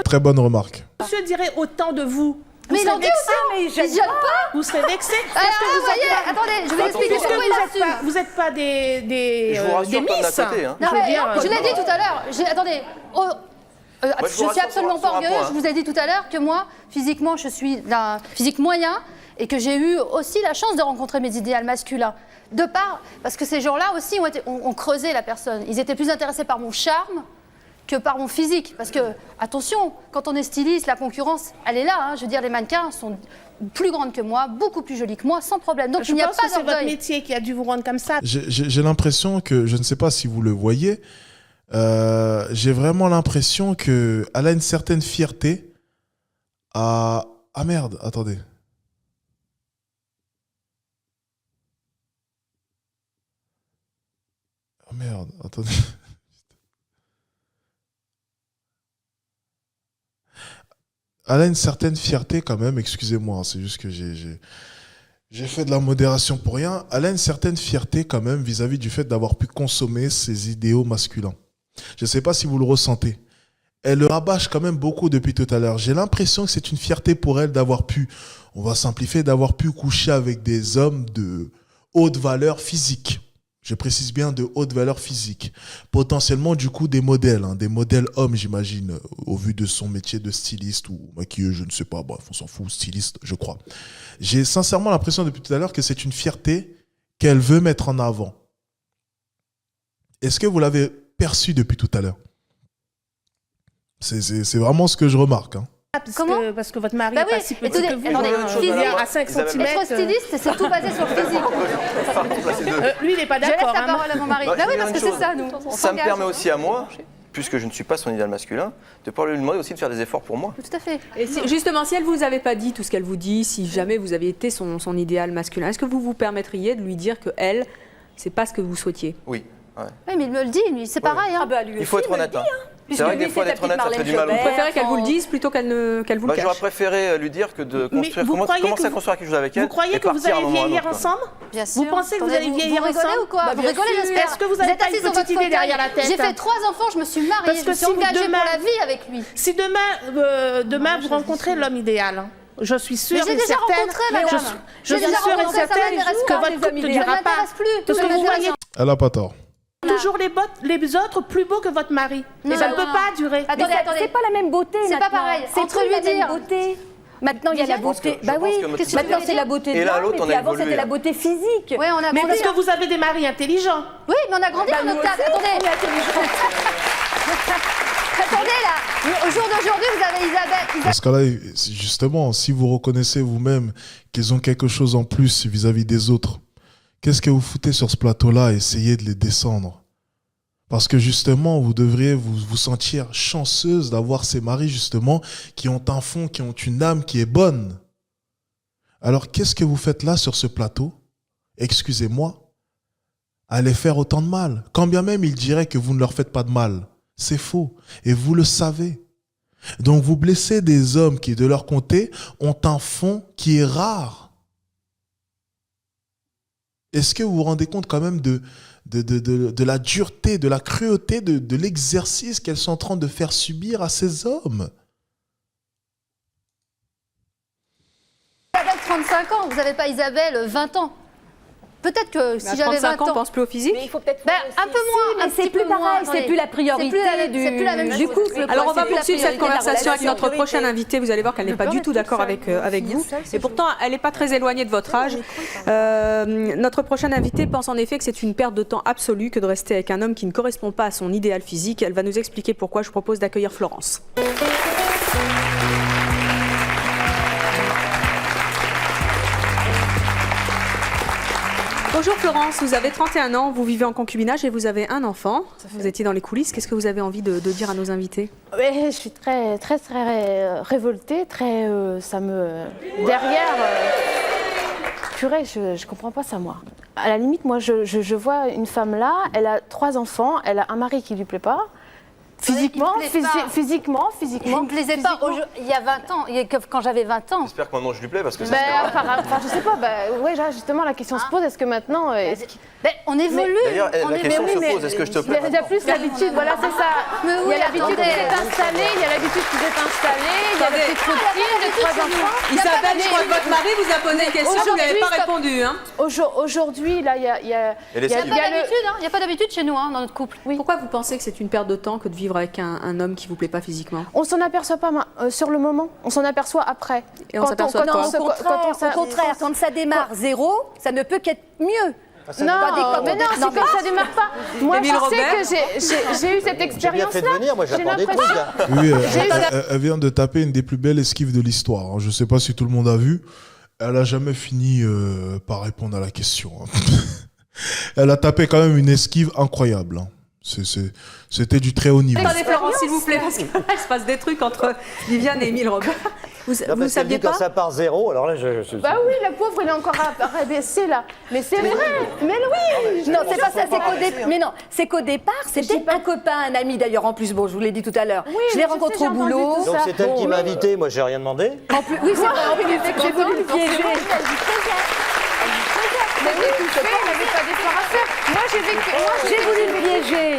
[SPEAKER 1] Très bonne remarque.
[SPEAKER 16] monsieur dirait autant de vous.
[SPEAKER 8] Mais il en dit autant,
[SPEAKER 9] mais
[SPEAKER 8] il gêne pas.
[SPEAKER 16] Vous serez vexé.
[SPEAKER 8] Vous voyez, attendez, je vais expliquer pourquoi il assume.
[SPEAKER 16] Vous n'êtes pas des
[SPEAKER 12] Je vous rassure,
[SPEAKER 16] des
[SPEAKER 12] comme d'un
[SPEAKER 16] miss.
[SPEAKER 12] côté, hein.
[SPEAKER 8] Non,
[SPEAKER 16] Je veux
[SPEAKER 8] mais
[SPEAKER 16] dire,
[SPEAKER 8] je l'ai dit tout à l'heure. Attendez.
[SPEAKER 12] je vous
[SPEAKER 8] Je suis
[SPEAKER 12] rassure
[SPEAKER 8] absolument
[SPEAKER 12] sur un
[SPEAKER 8] pas orgueilleuse.
[SPEAKER 12] point, hein.
[SPEAKER 8] Je vous ai dit tout à l'heure que moi, physiquement, je suis d'un physique moyen et que j'ai eu aussi la chance de rencontrer mes idéaux masculins. Parce que ces gens-là aussi ont creusé la personne. Ils étaient plus intéressés par mon charme que par mon physique. Parce que, attention, quand on est styliste, la concurrence, elle est là. Hein. Je veux dire, les mannequins sont plus grandes que moi, beaucoup plus jolies que moi, sans problème. Donc, il n'y a pas
[SPEAKER 16] Je pense que c'est votre
[SPEAKER 8] d'orgueil.
[SPEAKER 16] métier qui a dû vous rendre comme ça.
[SPEAKER 1] J'ai l'impression que, je ne sais pas si vous le voyez, j'ai vraiment l'impression qu'elle a une certaine fierté à... Ah merde, attendez. Ah merde, attendez. Elle a une certaine fierté quand même, excusez-moi, hein, c'est juste que j'ai fait de la modération pour rien. Elle a une certaine fierté quand même vis-à-vis du fait d'avoir pu consommer ses idéaux masculins. Je ne sais pas si vous le ressentez. Elle le rabâche quand même beaucoup depuis tout à l'heure. J'ai l'impression que c'est une fierté pour elle d'avoir pu, on va simplifier, d'avoir pu coucher avec des hommes de haute valeur physique. Je précise bien de haute valeur physique. Potentiellement, du coup, des modèles hommes, j'imagine, au vu de son métier de styliste ou maquilleuse, je ne sais pas, bref, on s'en fout, styliste, je crois. J'ai sincèrement l'impression depuis tout à l'heure que c'est une fierté qu'elle veut mettre en avant. Est-ce que vous l'avez perçu depuis tout à l'heure? C'est vraiment ce que je remarque. Hein.
[SPEAKER 16] Parce que votre mari
[SPEAKER 8] Bah
[SPEAKER 16] est
[SPEAKER 8] oui,
[SPEAKER 16] pas si petit
[SPEAKER 8] attendez,
[SPEAKER 16] que vous.
[SPEAKER 8] attendez,
[SPEAKER 16] À 5 cm.
[SPEAKER 8] Être styliste, c'est tout basé sur le physique.
[SPEAKER 16] Lui, il n'est pas
[SPEAKER 8] Je laisse
[SPEAKER 16] d'accord.
[SPEAKER 8] la parole à mon mari.
[SPEAKER 12] Bah,
[SPEAKER 8] Bah
[SPEAKER 12] je
[SPEAKER 8] oui,
[SPEAKER 12] vais
[SPEAKER 8] parce que
[SPEAKER 12] dire une
[SPEAKER 8] c'est ça,
[SPEAKER 12] chose.
[SPEAKER 8] nous. On
[SPEAKER 12] Ça me
[SPEAKER 8] s'engage.
[SPEAKER 12] permet aussi à moi, puisque je ne suis pas son idéal masculin, de pouvoir lui demander aussi de faire des efforts pour moi.
[SPEAKER 8] Tout à fait.
[SPEAKER 17] Et justement, si elle vous avait pas dit tout ce qu'elle vous dit, si jamais vous aviez été son idéal masculin, est-ce que vous vous permettriez de lui dire que elle, c'est pas ce que vous souhaitiez?
[SPEAKER 12] Oui. Ouais.
[SPEAKER 8] Oui, mais il me le dit, lui, c'est pareil. Hein.
[SPEAKER 12] Il faut être honnête. Hein. C'est vrai que des fois, d'être honnête, ça fait du mal.
[SPEAKER 17] Vous préférez qu'elle vous le dise plutôt qu'elle vous le cache?
[SPEAKER 12] J'aurais préféré lui dire que de construire.
[SPEAKER 16] vous croyez
[SPEAKER 12] Commencer
[SPEAKER 16] que
[SPEAKER 12] à construire quelque chose avec elle.
[SPEAKER 16] Vous croyez
[SPEAKER 12] et
[SPEAKER 16] que vous
[SPEAKER 12] partir à
[SPEAKER 16] allez
[SPEAKER 12] un moment ou à un
[SPEAKER 16] vieillir
[SPEAKER 12] autre, quoi.
[SPEAKER 16] ensemble?
[SPEAKER 8] Bien sûr.
[SPEAKER 16] Vous pensez que vous
[SPEAKER 8] Attendez,
[SPEAKER 16] allez vieillir
[SPEAKER 8] vous rigolez
[SPEAKER 16] ensemble?
[SPEAKER 8] ou quoi?
[SPEAKER 16] Bah,
[SPEAKER 8] Vous
[SPEAKER 16] bien
[SPEAKER 8] rigolez,
[SPEAKER 16] sûr.
[SPEAKER 8] j'espère.
[SPEAKER 16] Est-ce que vous avez pas
[SPEAKER 8] êtes assis
[SPEAKER 16] une
[SPEAKER 8] sur
[SPEAKER 16] petite
[SPEAKER 8] votre
[SPEAKER 16] idée derrière la
[SPEAKER 8] fauteuil.
[SPEAKER 16] tête?
[SPEAKER 8] J'ai fait 3 enfants, je me suis mariée,
[SPEAKER 16] Parce
[SPEAKER 8] je
[SPEAKER 16] que
[SPEAKER 8] me suis
[SPEAKER 16] si
[SPEAKER 8] engagée
[SPEAKER 16] demain-
[SPEAKER 8] pour la vie avec lui.
[SPEAKER 16] Si demain vous rencontrez l'homme idéal, hein, je suis sûre
[SPEAKER 8] Mais j'ai
[SPEAKER 16] et
[SPEAKER 8] déjà
[SPEAKER 16] certaine.
[SPEAKER 8] rencontré, madame.
[SPEAKER 16] Je suis
[SPEAKER 8] J'ai déjà
[SPEAKER 16] sûre et
[SPEAKER 8] rencontré, ça
[SPEAKER 16] certaine
[SPEAKER 8] m'intéresse
[SPEAKER 16] que
[SPEAKER 8] pas.
[SPEAKER 16] votre couple ne
[SPEAKER 8] Ça
[SPEAKER 16] durera pas.
[SPEAKER 8] m'intéresse plus.
[SPEAKER 16] Parce que vous voyez
[SPEAKER 1] Elle n'a pas tort.
[SPEAKER 16] toujours les autres plus beaux que votre mari.
[SPEAKER 8] Non,
[SPEAKER 16] Et ça ne
[SPEAKER 8] non,
[SPEAKER 16] peut
[SPEAKER 8] non.
[SPEAKER 16] pas durer.
[SPEAKER 8] Attendez,
[SPEAKER 9] C'est pas la même beauté.
[SPEAKER 8] C'est pas
[SPEAKER 9] maintenant.
[SPEAKER 8] pareil.
[SPEAKER 9] C'est
[SPEAKER 8] Entre
[SPEAKER 9] plus
[SPEAKER 8] lui
[SPEAKER 9] la même
[SPEAKER 8] dire.
[SPEAKER 9] beauté. Maintenant, il y a la beauté.
[SPEAKER 12] je
[SPEAKER 9] Bah
[SPEAKER 12] pense
[SPEAKER 9] oui.
[SPEAKER 12] que
[SPEAKER 8] Qu'est-ce que
[SPEAKER 9] Maintenant,
[SPEAKER 8] tu
[SPEAKER 9] c'est
[SPEAKER 8] veux
[SPEAKER 9] la
[SPEAKER 8] dire
[SPEAKER 9] beauté
[SPEAKER 12] Et
[SPEAKER 9] de
[SPEAKER 12] là,
[SPEAKER 9] l'homme.
[SPEAKER 12] l'autre,
[SPEAKER 9] Et
[SPEAKER 12] on
[SPEAKER 9] puis
[SPEAKER 12] a
[SPEAKER 9] avant,
[SPEAKER 12] évolué,
[SPEAKER 9] c'était la
[SPEAKER 12] hein.
[SPEAKER 9] beauté physique.
[SPEAKER 8] Oui, on a
[SPEAKER 16] Mais
[SPEAKER 8] grandi.
[SPEAKER 16] parce que vous avez des maris intelligents.
[SPEAKER 8] Oui, mais on a grandi dans notre table. Attendez. Attendez, là. Au jour d'aujourd'hui, vous avez Isabelle.
[SPEAKER 1] Dans ce cas-là, justement, si vous reconnaissez vous-même qu'ils ont quelque chose en plus vis-à-vis des autres, qu'est-ce que vous foutez sur ce plateau-là à essayer de les descendre? Parce que justement, vous devriez vous sentir chanceuse d'avoir ces maris, justement, qui ont un fond, qui ont une âme qui est bonne. Alors, qu'est-ce que vous faites là sur ce plateau? Excusez-moi, à les faire autant de mal. Quand bien même ils diraient que vous ne leur faites pas de mal. C'est faux. Et vous le savez. Donc, vous blessez des hommes qui, de leur côté, ont un fond qui est rare. Est-ce que vous vous rendez compte quand même de la dureté, de la cruauté, de l'exercice qu'elles sont en train de faire subir à ces hommes?
[SPEAKER 8] Isabelle, 35 ans. Vous n'avez pas Isabelle, 20 ans. Peut-être que si j'avais 20 ans...
[SPEAKER 17] 35 ans, on pense plus au physique.
[SPEAKER 9] Mais il faut peut-être.
[SPEAKER 8] Un peu moins, un
[SPEAKER 9] Mais c'est
[SPEAKER 8] petit
[SPEAKER 9] plus
[SPEAKER 8] peu moins.
[SPEAKER 9] pareil. C'est
[SPEAKER 8] Attendez.
[SPEAKER 9] plus la priorité
[SPEAKER 8] C'est plus la même
[SPEAKER 9] du
[SPEAKER 8] chose.
[SPEAKER 9] couple.
[SPEAKER 17] Alors on va
[SPEAKER 9] C'est plus la
[SPEAKER 17] poursuivre cette
[SPEAKER 9] priorité de la
[SPEAKER 17] conversation avec
[SPEAKER 9] relation.
[SPEAKER 17] notre prochaine invitée. Vous allez voir qu'elle n'est pas du tout d'accord avec vous. Et pourtant, elle n'est pas très éloignée de votre âge. Notre prochaine invitée pense en effet que c'est une perte de temps absolue que de rester avec un homme qui ne correspond pas à son idéal physique. Elle va nous expliquer pourquoi. Je propose d'accueillir Florence. Bonjour Florence, vous avez 31 ans, vous vivez en concubinage et vous avez un enfant. Vous étiez dans les coulisses. Qu'est-ce que vous avez envie de dire à nos invités?
[SPEAKER 10] Ouais, je suis très révoltée, ça me... Derrière... Purée, je comprends pas ça, moi. À la limite, moi, je vois une femme là, elle a 3 enfants, elle a un mari qui lui plaît pas. Physiquement.
[SPEAKER 8] Il me plaisait pas il y a 20 ans, quand j'avais 20 ans.
[SPEAKER 12] J'espère que maintenant je lui plais parce que
[SPEAKER 10] Ben, je sais pas, ouais, là, justement, la question se pose, est-ce que maintenant...
[SPEAKER 8] on évolue.
[SPEAKER 12] D'ailleurs, la question se pose, est-ce que je te plais?
[SPEAKER 10] Il y a plus l'habitude, voilà, c'est ça.
[SPEAKER 8] Mais
[SPEAKER 10] Il y a l'habitude qui s'est installée, il y a l'habitude qui s'est installée, il y a la petite routine, les 3 enfants.
[SPEAKER 17] Isabelle, je crois que votre mari vous a posé une question, vous n'avez pas répondu. Hein.
[SPEAKER 10] Aujourd'hui, là, il y a...
[SPEAKER 8] Il n'y a pas d'habitude chez nous, dans notre couple.
[SPEAKER 17] Pourquoi vous pensez que c'est une perte de temps que de vivre avec un homme qui ne vous plaît pas physiquement?
[SPEAKER 10] On s'en aperçoit pas sur le moment, on s'en aperçoit après.
[SPEAKER 17] Et on s'aperçoit quoi?
[SPEAKER 9] Au contraire, quand ça démarre 0, ça ne peut qu'être mieux.
[SPEAKER 10] Non, mais non, c'est quand ça démarre pas. Moi, je sais que j'ai eu cette expérience-là.
[SPEAKER 13] J'ai bien fait de venir, moi j'apprends des trucs.
[SPEAKER 1] Oui, elle vient de taper une des plus belles esquives de l'histoire. Je ne sais pas si tout le monde a vu. Elle n'a jamais fini par répondre à la question. Elle a tapé quand même une esquive incroyable. C'était du très haut niveau.
[SPEAKER 17] Attendez Florence, s'il vous plaît, parce qu'il se passe des trucs entre Viviane et Émile Robert. Vous saviez pas?
[SPEAKER 13] Quand ça part 0, alors là,
[SPEAKER 10] Bah oui, la pauvre, elle est encore à baisser là. Mais c'est vrai. Mais oui.
[SPEAKER 9] Non, c'est pas ça. Mais non, c'est qu'au départ, c'était un copain, un ami d'ailleurs. En plus, bon, je vous l'ai dit tout à l'heure. Je l'ai rencontré au boulot.
[SPEAKER 13] Donc c'est elle qui m'a invité. Moi, j'ai rien demandé.
[SPEAKER 9] En plus, oui, c'est vrai. En plus, j'ai voulu le piéger.
[SPEAKER 10] Mais oui, tu sais, elle n'avait pas d'effort à faire. Moi, j'ai voulu le piéger.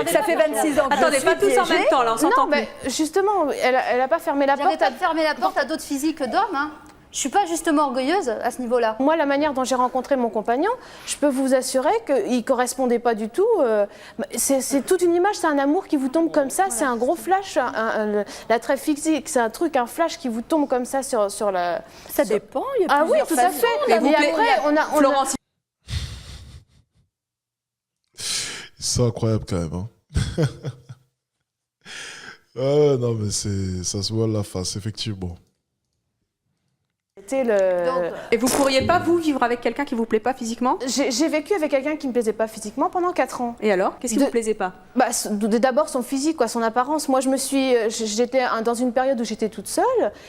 [SPEAKER 9] Ça fait 26 ans que
[SPEAKER 17] Attendez,
[SPEAKER 9] je suis
[SPEAKER 17] pas tous en même temps, là, on s'entend
[SPEAKER 10] plus. Non, mais justement, elle n'a pas fermé la porte.
[SPEAKER 8] J'avais pas fermé la porte à d'autres physiques d'hommes. Je suis pas justement orgueilleuse à ce niveau-là.
[SPEAKER 10] Moi, la manière dont j'ai rencontré mon compagnon, je peux vous assurer qu'il correspondait pas du tout. C'est toute une image, c'est un amour qui vous tombe comme ça, c'est un gros flash, l'attrait physique, c'est un flash qui vous tombe comme ça sur la...
[SPEAKER 9] Ça dépend, il y a
[SPEAKER 10] Ah oui, tout à fait. Et après, on a...
[SPEAKER 17] Florence.
[SPEAKER 1] C'est incroyable quand même. Ah non, mais ça se voit à la face, effectivement.
[SPEAKER 17] Et vous pourriez pas, vous, vivre avec quelqu'un qui vous plaît pas physiquement?
[SPEAKER 10] J'ai vécu avec quelqu'un qui me plaisait pas physiquement pendant 4 ans.
[SPEAKER 17] Et alors? Qu'est-ce qui vous plaisait pas?
[SPEAKER 10] D'abord son physique, quoi, son apparence. Moi, j'étais dans une période où j'étais toute seule.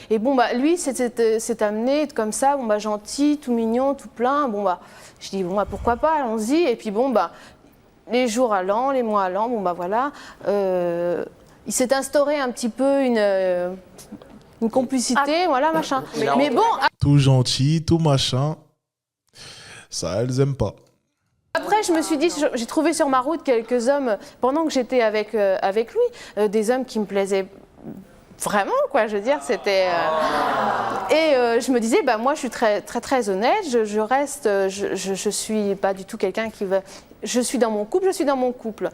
[SPEAKER 10] Et bon, lui, s'est amené comme ça, gentil, tout mignon, tout plein. Je dis, pourquoi pas, allons-y. Et puis les jours allant, les mois allant, voilà. Il s'est instauré un petit peu une complicité, voilà, machin. Mais bon...
[SPEAKER 1] Tout gentil, tout machin. Ça, elles aiment pas.
[SPEAKER 10] Après, je me suis dit, j'ai trouvé sur ma route quelques hommes, pendant que j'étais avec lui, des hommes qui me plaisaient vraiment, quoi, je veux dire, c'était... Et je me disais, moi, je suis très, très, très honnête, je reste, je suis pas du tout quelqu'un qui veut... Je suis dans mon couple,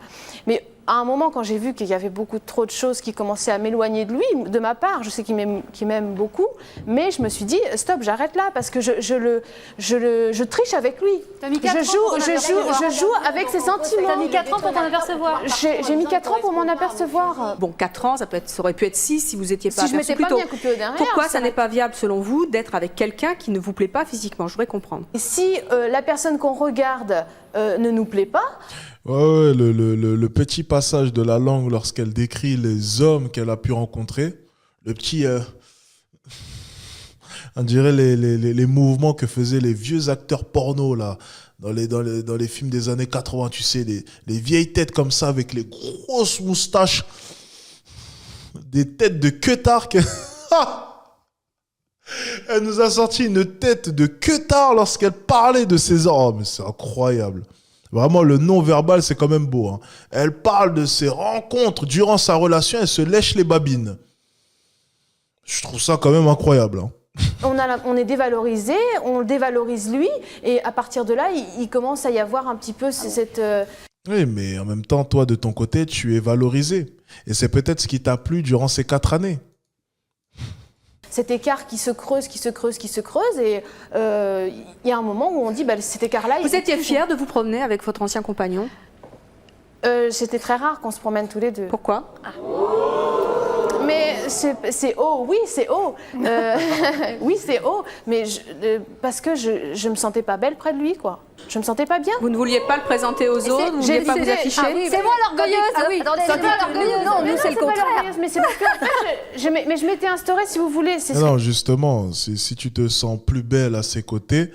[SPEAKER 10] Mais à un moment, quand j'ai vu qu'il y avait trop de choses qui commençaient à m'éloigner de lui, de ma part, je sais qu'il m'aime beaucoup, mais je me suis dit, stop, j'arrête là, parce que je triche avec lui. Je joue avec ses sentiments.
[SPEAKER 8] T'as mis 4 ans pour t'en apercevoir.
[SPEAKER 10] J'ai mis 4 ans pour m'en apercevoir.
[SPEAKER 17] Bon, 4 ans, ça aurait pu être 6 si vous étiez pas
[SPEAKER 10] si
[SPEAKER 17] aperçu
[SPEAKER 10] je m'étais pas mis un coup de pied au derrière.
[SPEAKER 17] Pourquoi ça n'est pas viable, selon vous, d'être avec quelqu'un qui ne vous plaît pas physiquement? Je voudrais comprendre.
[SPEAKER 10] Et si la personne qu'on regarde ne nous plaît pas...
[SPEAKER 1] Ouais, le petit passage de la langue lorsqu'elle décrit les hommes qu'elle a pu rencontrer, le petit... on dirait les mouvements que faisaient les vieux acteurs porno là, dans les films des années 80, tu sais, les vieilles têtes comme ça avec les grosses moustaches, des têtes de queutard. Elle nous a sorti une tête de queutard lorsqu'elle parlait de ces hommes. Oh, mais c'est incroyable. Vraiment, le non-verbal, c'est quand même beau. Hein. Elle parle de ses rencontres durant sa relation, elle se lèche les babines. Je trouve ça quand même incroyable. Hein.
[SPEAKER 10] On est dévalorisé, on le dévalorise lui, et à partir de là, il commence à y avoir un petit peu cette...
[SPEAKER 1] Oui, mais en même temps, toi, de ton côté, tu es valorisé. Et c'est peut-être ce qui t'a plu durant ces 4 années.
[SPEAKER 10] Cet écart qui se creuse, et il y a un moment où on dit, cet écart-là...
[SPEAKER 17] Vous étiez fière de vous promener avec votre ancien compagnon?
[SPEAKER 10] C'était très rare qu'on se promène tous les deux.
[SPEAKER 17] Pourquoi?
[SPEAKER 18] Mais c'est haut, oui, c'est haut. Oui, c'est haut, mais parce que je me sentais pas belle près de lui, quoi. Je me sentais pas bien.
[SPEAKER 17] Vous ne vouliez pas le présenter aux autres, vous ne vouliez pas vous afficher.
[SPEAKER 8] C'est moi l'orgueilleuse. Attendez, c'est moi l'orgueilleuse.
[SPEAKER 18] Non, nous c'est le contraire. Mais c'est parce que en fait, je m'étais instaurée, si vous voulez.
[SPEAKER 1] Non, justement, si tu te sens plus belle à ses côtés,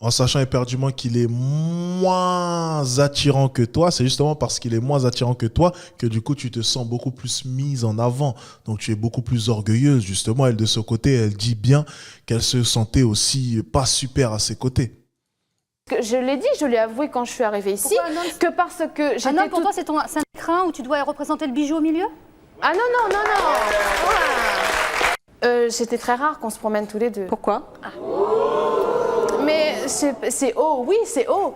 [SPEAKER 1] en sachant éperdument qu'il est moins attirant que toi, c'est justement parce qu'il est moins attirant que toi que du coup tu te sens beaucoup plus mise en avant. Donc tu es beaucoup plus orgueilleuse. Justement, elle de ce côté, elle dit bien qu'elle se sentait aussi pas super à ses côtés.
[SPEAKER 18] Je l'ai dit, je l'ai avoué quand je suis arrivée ici, que parce que j'étais
[SPEAKER 8] non, pour toi c'est un écrin où tu dois représenter le bijou au milieu?
[SPEAKER 18] Ah non. C'était très rare qu'on se promène tous les deux.
[SPEAKER 17] Pourquoi?
[SPEAKER 18] Mais c'est haut, oui, c'est haut.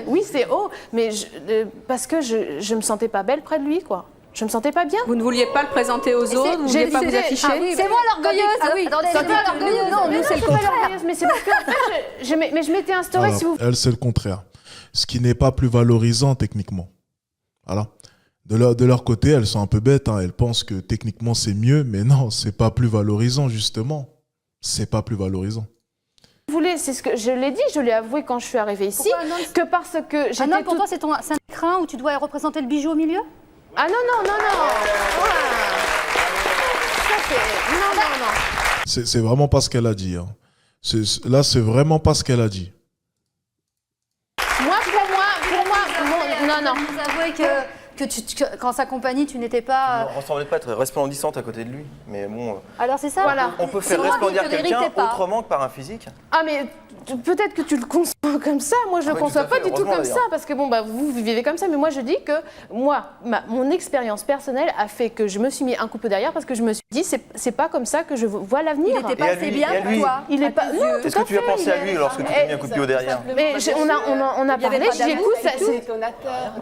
[SPEAKER 18] Oui, c'est haut, mais parce que je me sentais pas belle près de lui, quoi. Je me sentais pas bien.
[SPEAKER 17] Vous ne vouliez pas le présenter aux autres, vous ne vouliez pas vous afficher.
[SPEAKER 8] C'est moi l'orgueilleuse. Attendez, c'est moi l'orgueilleuse.
[SPEAKER 18] Non, nous c'est le contraire. Mais c'est parce que en fait, je m'étais instaurée,
[SPEAKER 1] Alors,
[SPEAKER 18] si vous...
[SPEAKER 1] elle, c'est le contraire. Ce qui n'est pas plus valorisant techniquement. Voilà. De leur côté, elles sont un peu bêtes. Elles pensent que techniquement c'est mieux, mais non, c'est pas plus valorisant justement. C'est pas plus valorisant.
[SPEAKER 18] Vous voulez, c'est ce que je l'ai dit, je l'ai avoué quand je suis arrivée ici, que parce que j'étais...
[SPEAKER 8] non, pour toi c'est un écrin où tu dois représenter le bijou au milieu?
[SPEAKER 18] Ah non.
[SPEAKER 1] C'est vraiment pas ce qu'elle a dit. Hein. Là, c'est vraiment pas ce qu'elle a dit.
[SPEAKER 18] Moi, non.
[SPEAKER 8] Vous avouez que quand sa compagnie, tu n'étais pas...
[SPEAKER 12] On ne semblait pas être resplendissante à côté de lui. Mais bon.
[SPEAKER 8] Alors c'est ça.
[SPEAKER 18] Voilà.
[SPEAKER 12] On peut faire resplendir quelqu'un autrement que par un physique.
[SPEAKER 18] Ah mais peut-être que tu le conçois comme ça. Moi, je le conçois pas du tout comme ça, parce que bon, vous vivez comme ça. Mais moi, je dis que mon expérience personnelle a fait que je me suis mis un coup de derrière, parce que je me suis dit, c'est pas comme ça que je vois l'avenir.
[SPEAKER 8] Il n'était pas assez bien pour toi.
[SPEAKER 18] Il est pas. Non,
[SPEAKER 12] est-ce que tu as pensé à lui lorsque tu t'es mis un coup de pied au derrière?
[SPEAKER 18] Mais on a parlé. Je dis écoute,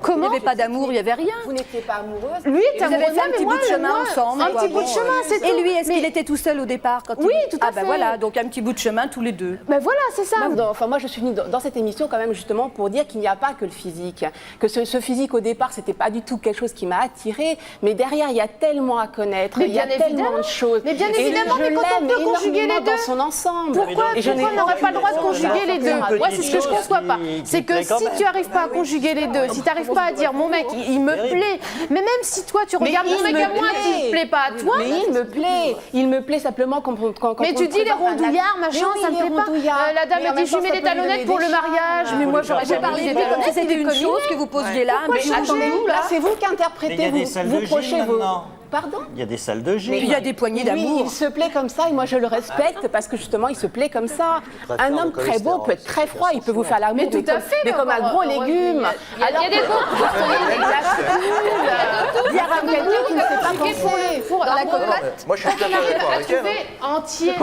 [SPEAKER 9] comment? Il n'y avait pas d'amour, il n'y avait rien.
[SPEAKER 15] Vous n'étiez pas amoureuse.
[SPEAKER 18] Lui était amoureux,
[SPEAKER 9] fait un petit bout de chemin ensemble.
[SPEAKER 18] Un petit bout de chemin, c'est tout.
[SPEAKER 9] Et lui, est-ce qu'il était tout seul au départ quand
[SPEAKER 18] Oui, tout à fait.
[SPEAKER 9] Ah ben voilà, donc un petit bout de chemin tous les deux.
[SPEAKER 18] Ben voilà, c'est ça.
[SPEAKER 15] Enfin, moi, je suis venue dans cette émission quand même justement pour dire qu'il n'y a pas que le physique. Que ce physique au départ, c'était pas du tout quelque chose qui m'a attirée, mais derrière, il y a tellement à connaître, il y a tellement de choses.
[SPEAKER 18] Mais bien évidemment, mais quand on peut conjuguer les deux,
[SPEAKER 15] dans son ensemble.
[SPEAKER 18] Pourquoi on n'aurait pas le droit de conjuguer les deux? Moi, c'est ce que je conçois pas. C'est que si tu n'arrives pas à conjuguer les deux, si tu n'arrives pas à dire mon mec, il me plaît, mais même si toi tu regardes mon mec à moi qui ne plaît pas à toi.
[SPEAKER 15] Mais il me plaît simplement quand
[SPEAKER 18] mais tu dis les rondouillards, machin, ça me plaît pas. La dame me dit je mets des talonnettes pour le mariage, mais moi j'aurais pas parlé des talonnettes.
[SPEAKER 9] C'était une chose que vous posiez là.
[SPEAKER 15] Mais attendez-vous, là, c'est vous qui interprétez, vous prochez vos... Pardon?
[SPEAKER 13] Il y a des salles de gym.
[SPEAKER 9] Il y a des poignées d'amour.
[SPEAKER 15] Oui, il se plaît comme ça et moi je le respecte parce que justement il se plaît comme ça. Un homme très beau peut être très froid, il peut vous faire l'amour, mais comme un gros légume.
[SPEAKER 18] Il y a des
[SPEAKER 15] dire à quelqu'un qui ne sait pas consoler.
[SPEAKER 18] Dans la cocotte.
[SPEAKER 12] Moi je suis tout à fait d'accord avec elle.
[SPEAKER 18] Entier.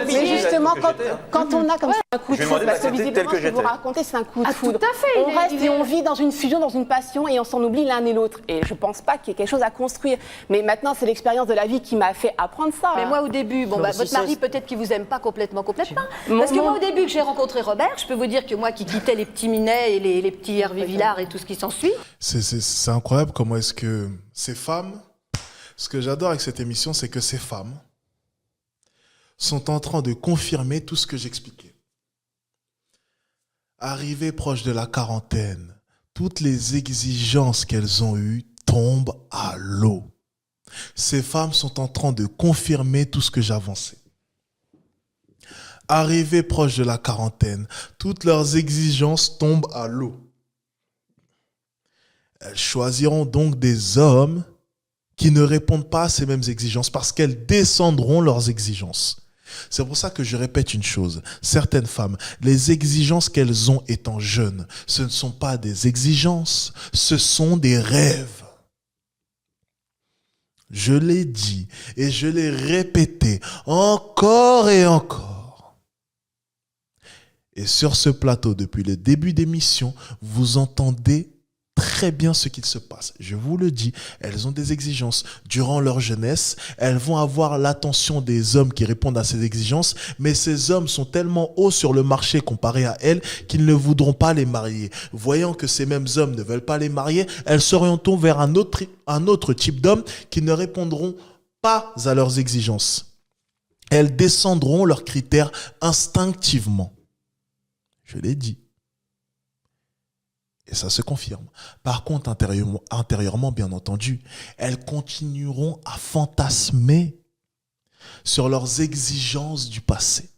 [SPEAKER 15] Mais justement, quand on a comme ça un coup de foudre, parce que visiblement ce que vous
[SPEAKER 12] j'étais.
[SPEAKER 15] racontez c'est un coup de foudre.
[SPEAKER 18] Tout à fait.
[SPEAKER 15] On reste et on vit dans une fusion, dans une passion et on s'en oublie l'un et l'autre. Et je pense pas qu'il y ait quelque chose à construire. Mais maintenant, c'est l'expérience de la vie qui m'a fait apprendre ça.
[SPEAKER 9] Mais moi, au début, votre mari, peut-être qu'il vous aime pas complètement. Parce que moi, au début que j'ai rencontré Robert, je peux vous dire que moi qui quittais les petits Minet et les petits Hervé Villard et tout ce qui s'ensuit.
[SPEAKER 1] C'est incroyable comment est-ce que ces femmes, ce que j'adore avec cette émission, c'est que ces femmes sont en train de confirmer tout ce que j'expliquais. Arrivées proches de la quarantaine, toutes les exigences qu'elles ont eues tombent à l'eau. Ces femmes sont en train de confirmer tout ce que j'avançais. Arrivées proches de la quarantaine, toutes leurs exigences tombent à l'eau. Elles choisiront donc des hommes qui ne répondent pas à ces mêmes exigences parce qu'elles descendront leurs exigences. C'est pour ça que je répète une chose. Certaines femmes, les exigences qu'elles ont étant jeunes, ce ne sont pas des exigences, ce sont des rêves. Je l'ai dit et je l'ai répété encore et encore. Et sur ce plateau, depuis le début d'émission, vous entendez très bien ce qu'il se passe. Je vous le dis, elles ont des exigences. Durant leur jeunesse, elles vont avoir l'attention des hommes qui répondent à ces exigences, mais ces hommes sont tellement hauts sur le marché comparé à elles qu'ils ne voudront pas les marier. Voyant que ces mêmes hommes ne veulent pas les marier, elles s'orienteront vers un autre type d'hommes qui ne répondront pas à leurs exigences. Elles descendront leurs critères instinctivement. Je l'ai dit. Et ça se confirme. Par contre, intérieurement, bien entendu, elles continueront à fantasmer sur leurs exigences du passé.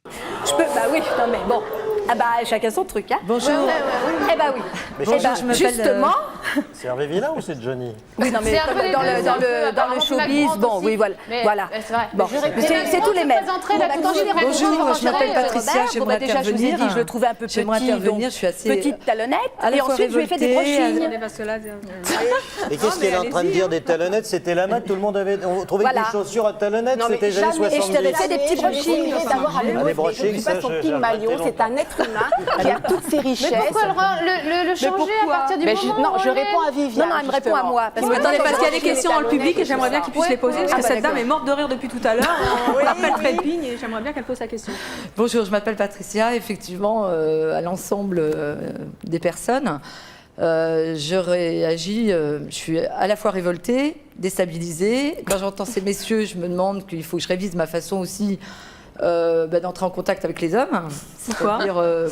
[SPEAKER 9] Bah oui, non mais bon. Ah bah chacun son truc, hein.
[SPEAKER 14] Bonjour.
[SPEAKER 9] Eh bah oui.
[SPEAKER 14] Bonjour, je m'appelle,
[SPEAKER 9] justement.
[SPEAKER 13] C'est Hervé Villain ou c'est Johnny?
[SPEAKER 9] Oui, non mais dans le showbiz, bon, oui, voilà. Voilà. Bon, c'est tous les mêmes.
[SPEAKER 14] Bonjour, je m'appelle Patricia, j'aimerais
[SPEAKER 9] déjà, je vous ai dit, je le trouvais un peu petit, donc
[SPEAKER 14] je suis assez
[SPEAKER 9] petite talonnette. Et ensuite, je lui ai fait des brochines.
[SPEAKER 13] Et qu'est-ce qu'elle est en train de dire des talonnettes? C'était la mode, tout le monde avait trouvé que des chaussures à talonnettes, c'était les années 70.
[SPEAKER 9] Et je t'avais fait des petits brochines.
[SPEAKER 13] Les brochings,
[SPEAKER 15] je suis pas son petit maillot, c'est un être humain qui a toutes ses richesses.
[SPEAKER 18] Mais pourquoi le changer à partir du moment
[SPEAKER 15] Non, je réponds à Viviane.
[SPEAKER 9] Non, elle me répond à moi.
[SPEAKER 17] Attendez, parce qu'il y a des questions dans le public et j'aimerais bien qu'ils puissent les poser, parce que cette dame est morte de rire depuis tout à l'heure. On l'appelle Pépine et j'aimerais bien qu'elle pose sa question.
[SPEAKER 14] Bonjour, je m'appelle Patricia. Effectivement, à l'ensemble des personnes, je réagis, je suis à la fois révoltée, déstabilisée. Quand j'entends ces messieurs, je me demande qu'il faut que je révise ma façon aussi d'entrer en contact avec les hommes.
[SPEAKER 17] Pourquoi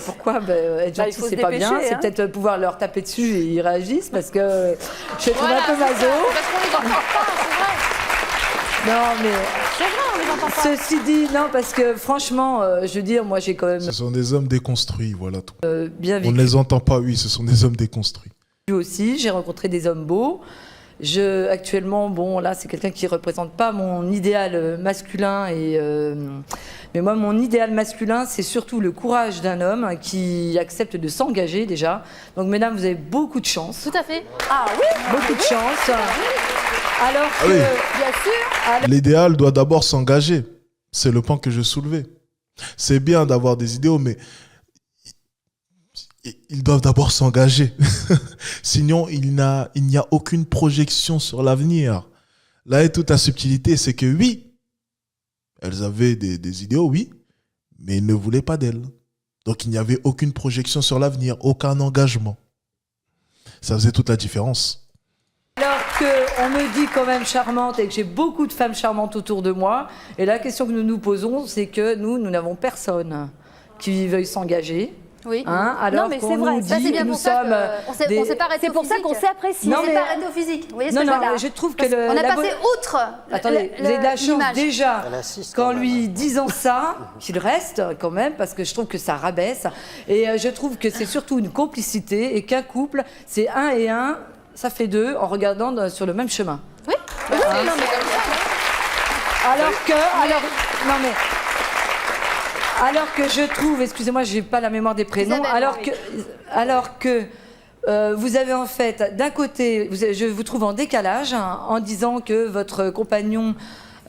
[SPEAKER 14] pourquoi être gentil, c'est pas bien. C'est peut-être pouvoir leur taper dessus et ils réagissent parce que je trouve un peu maso.
[SPEAKER 18] Parce qu'on les entend pas, c'est vrai.
[SPEAKER 14] Non, mais
[SPEAKER 18] C'est vrai, on les entend pas.
[SPEAKER 14] ceci dit, non, parce que franchement, je veux dire, moi j'ai quand même
[SPEAKER 1] Ce sont des hommes déconstruits, voilà tout.
[SPEAKER 14] bien
[SPEAKER 1] On
[SPEAKER 14] vécu
[SPEAKER 1] ne les entend pas, oui, ce sont des hommes déconstruits.
[SPEAKER 14] aussi. J'ai rencontré des hommes beaux. Actuellement, bon, là, c'est quelqu'un qui ne représente pas mon idéal masculin. Mais moi, mon idéal masculin, c'est surtout le courage d'un homme qui accepte de s'engager déjà. Donc, mesdames, vous avez beaucoup de chance.
[SPEAKER 18] Tout à fait.
[SPEAKER 9] Ah oui.
[SPEAKER 14] Beaucoup de chance. Alors que,
[SPEAKER 1] oui.
[SPEAKER 14] bien sûr...
[SPEAKER 1] L'idéal doit d'abord s'engager. C'est le point que je soulevais. C'est bien d'avoir des idéaux, mais ils doivent d'abord s'engager. Sinon, il n'y a aucune projection sur l'avenir. Là est toute la subtilité, c'est que oui, elles avaient des idéaux, oui, mais ils ne voulaient pas d'elles. Donc il n'y avait aucune projection sur l'avenir, aucun engagement. Ça faisait toute la différence.
[SPEAKER 14] Alors qu'on me dit quand même charmante et que j'ai beaucoup de femmes charmantes autour de moi, et la question que nous nous posons, c'est que nous n'avons personne qui veuille s'engager.
[SPEAKER 8] Oui.
[SPEAKER 14] Alors
[SPEAKER 9] non, mais
[SPEAKER 14] qu'on
[SPEAKER 9] c'est vrai,
[SPEAKER 14] nous
[SPEAKER 8] Ça, c'est
[SPEAKER 14] dit
[SPEAKER 8] bien
[SPEAKER 14] que nous
[SPEAKER 8] pour ça
[SPEAKER 14] sommes
[SPEAKER 8] qu'on s'est pas arrêté
[SPEAKER 9] C'est pour ça qu'on s'est apprécié.
[SPEAKER 14] Non,
[SPEAKER 8] On s'est
[SPEAKER 14] mais-
[SPEAKER 8] pas arrêté au physique. Vous voyez ce
[SPEAKER 14] Non,
[SPEAKER 8] que je veux
[SPEAKER 14] non,
[SPEAKER 8] dire
[SPEAKER 14] je trouve que
[SPEAKER 8] On a passé outre.
[SPEAKER 14] Attendez, vous avez de la chance
[SPEAKER 8] l'image.
[SPEAKER 14] déjà
[SPEAKER 13] Elle assiste
[SPEAKER 14] qu'en
[SPEAKER 13] quand même.
[SPEAKER 14] lui disant ça, qu'il reste quand même, parce que je trouve que ça rabaisse. Et je trouve que c'est surtout une complicité et qu'un couple, c'est 1 et 1, ça fait 2 en regardant sur le même chemin.
[SPEAKER 8] Oui. Oui, non, mais-
[SPEAKER 14] Alors que je trouve, excusez-moi, j'ai pas la mémoire des prénoms,
[SPEAKER 8] Isabelle,
[SPEAKER 14] alors que vous avez en fait, d'un côté, je vous trouve en décalage en disant que votre compagnon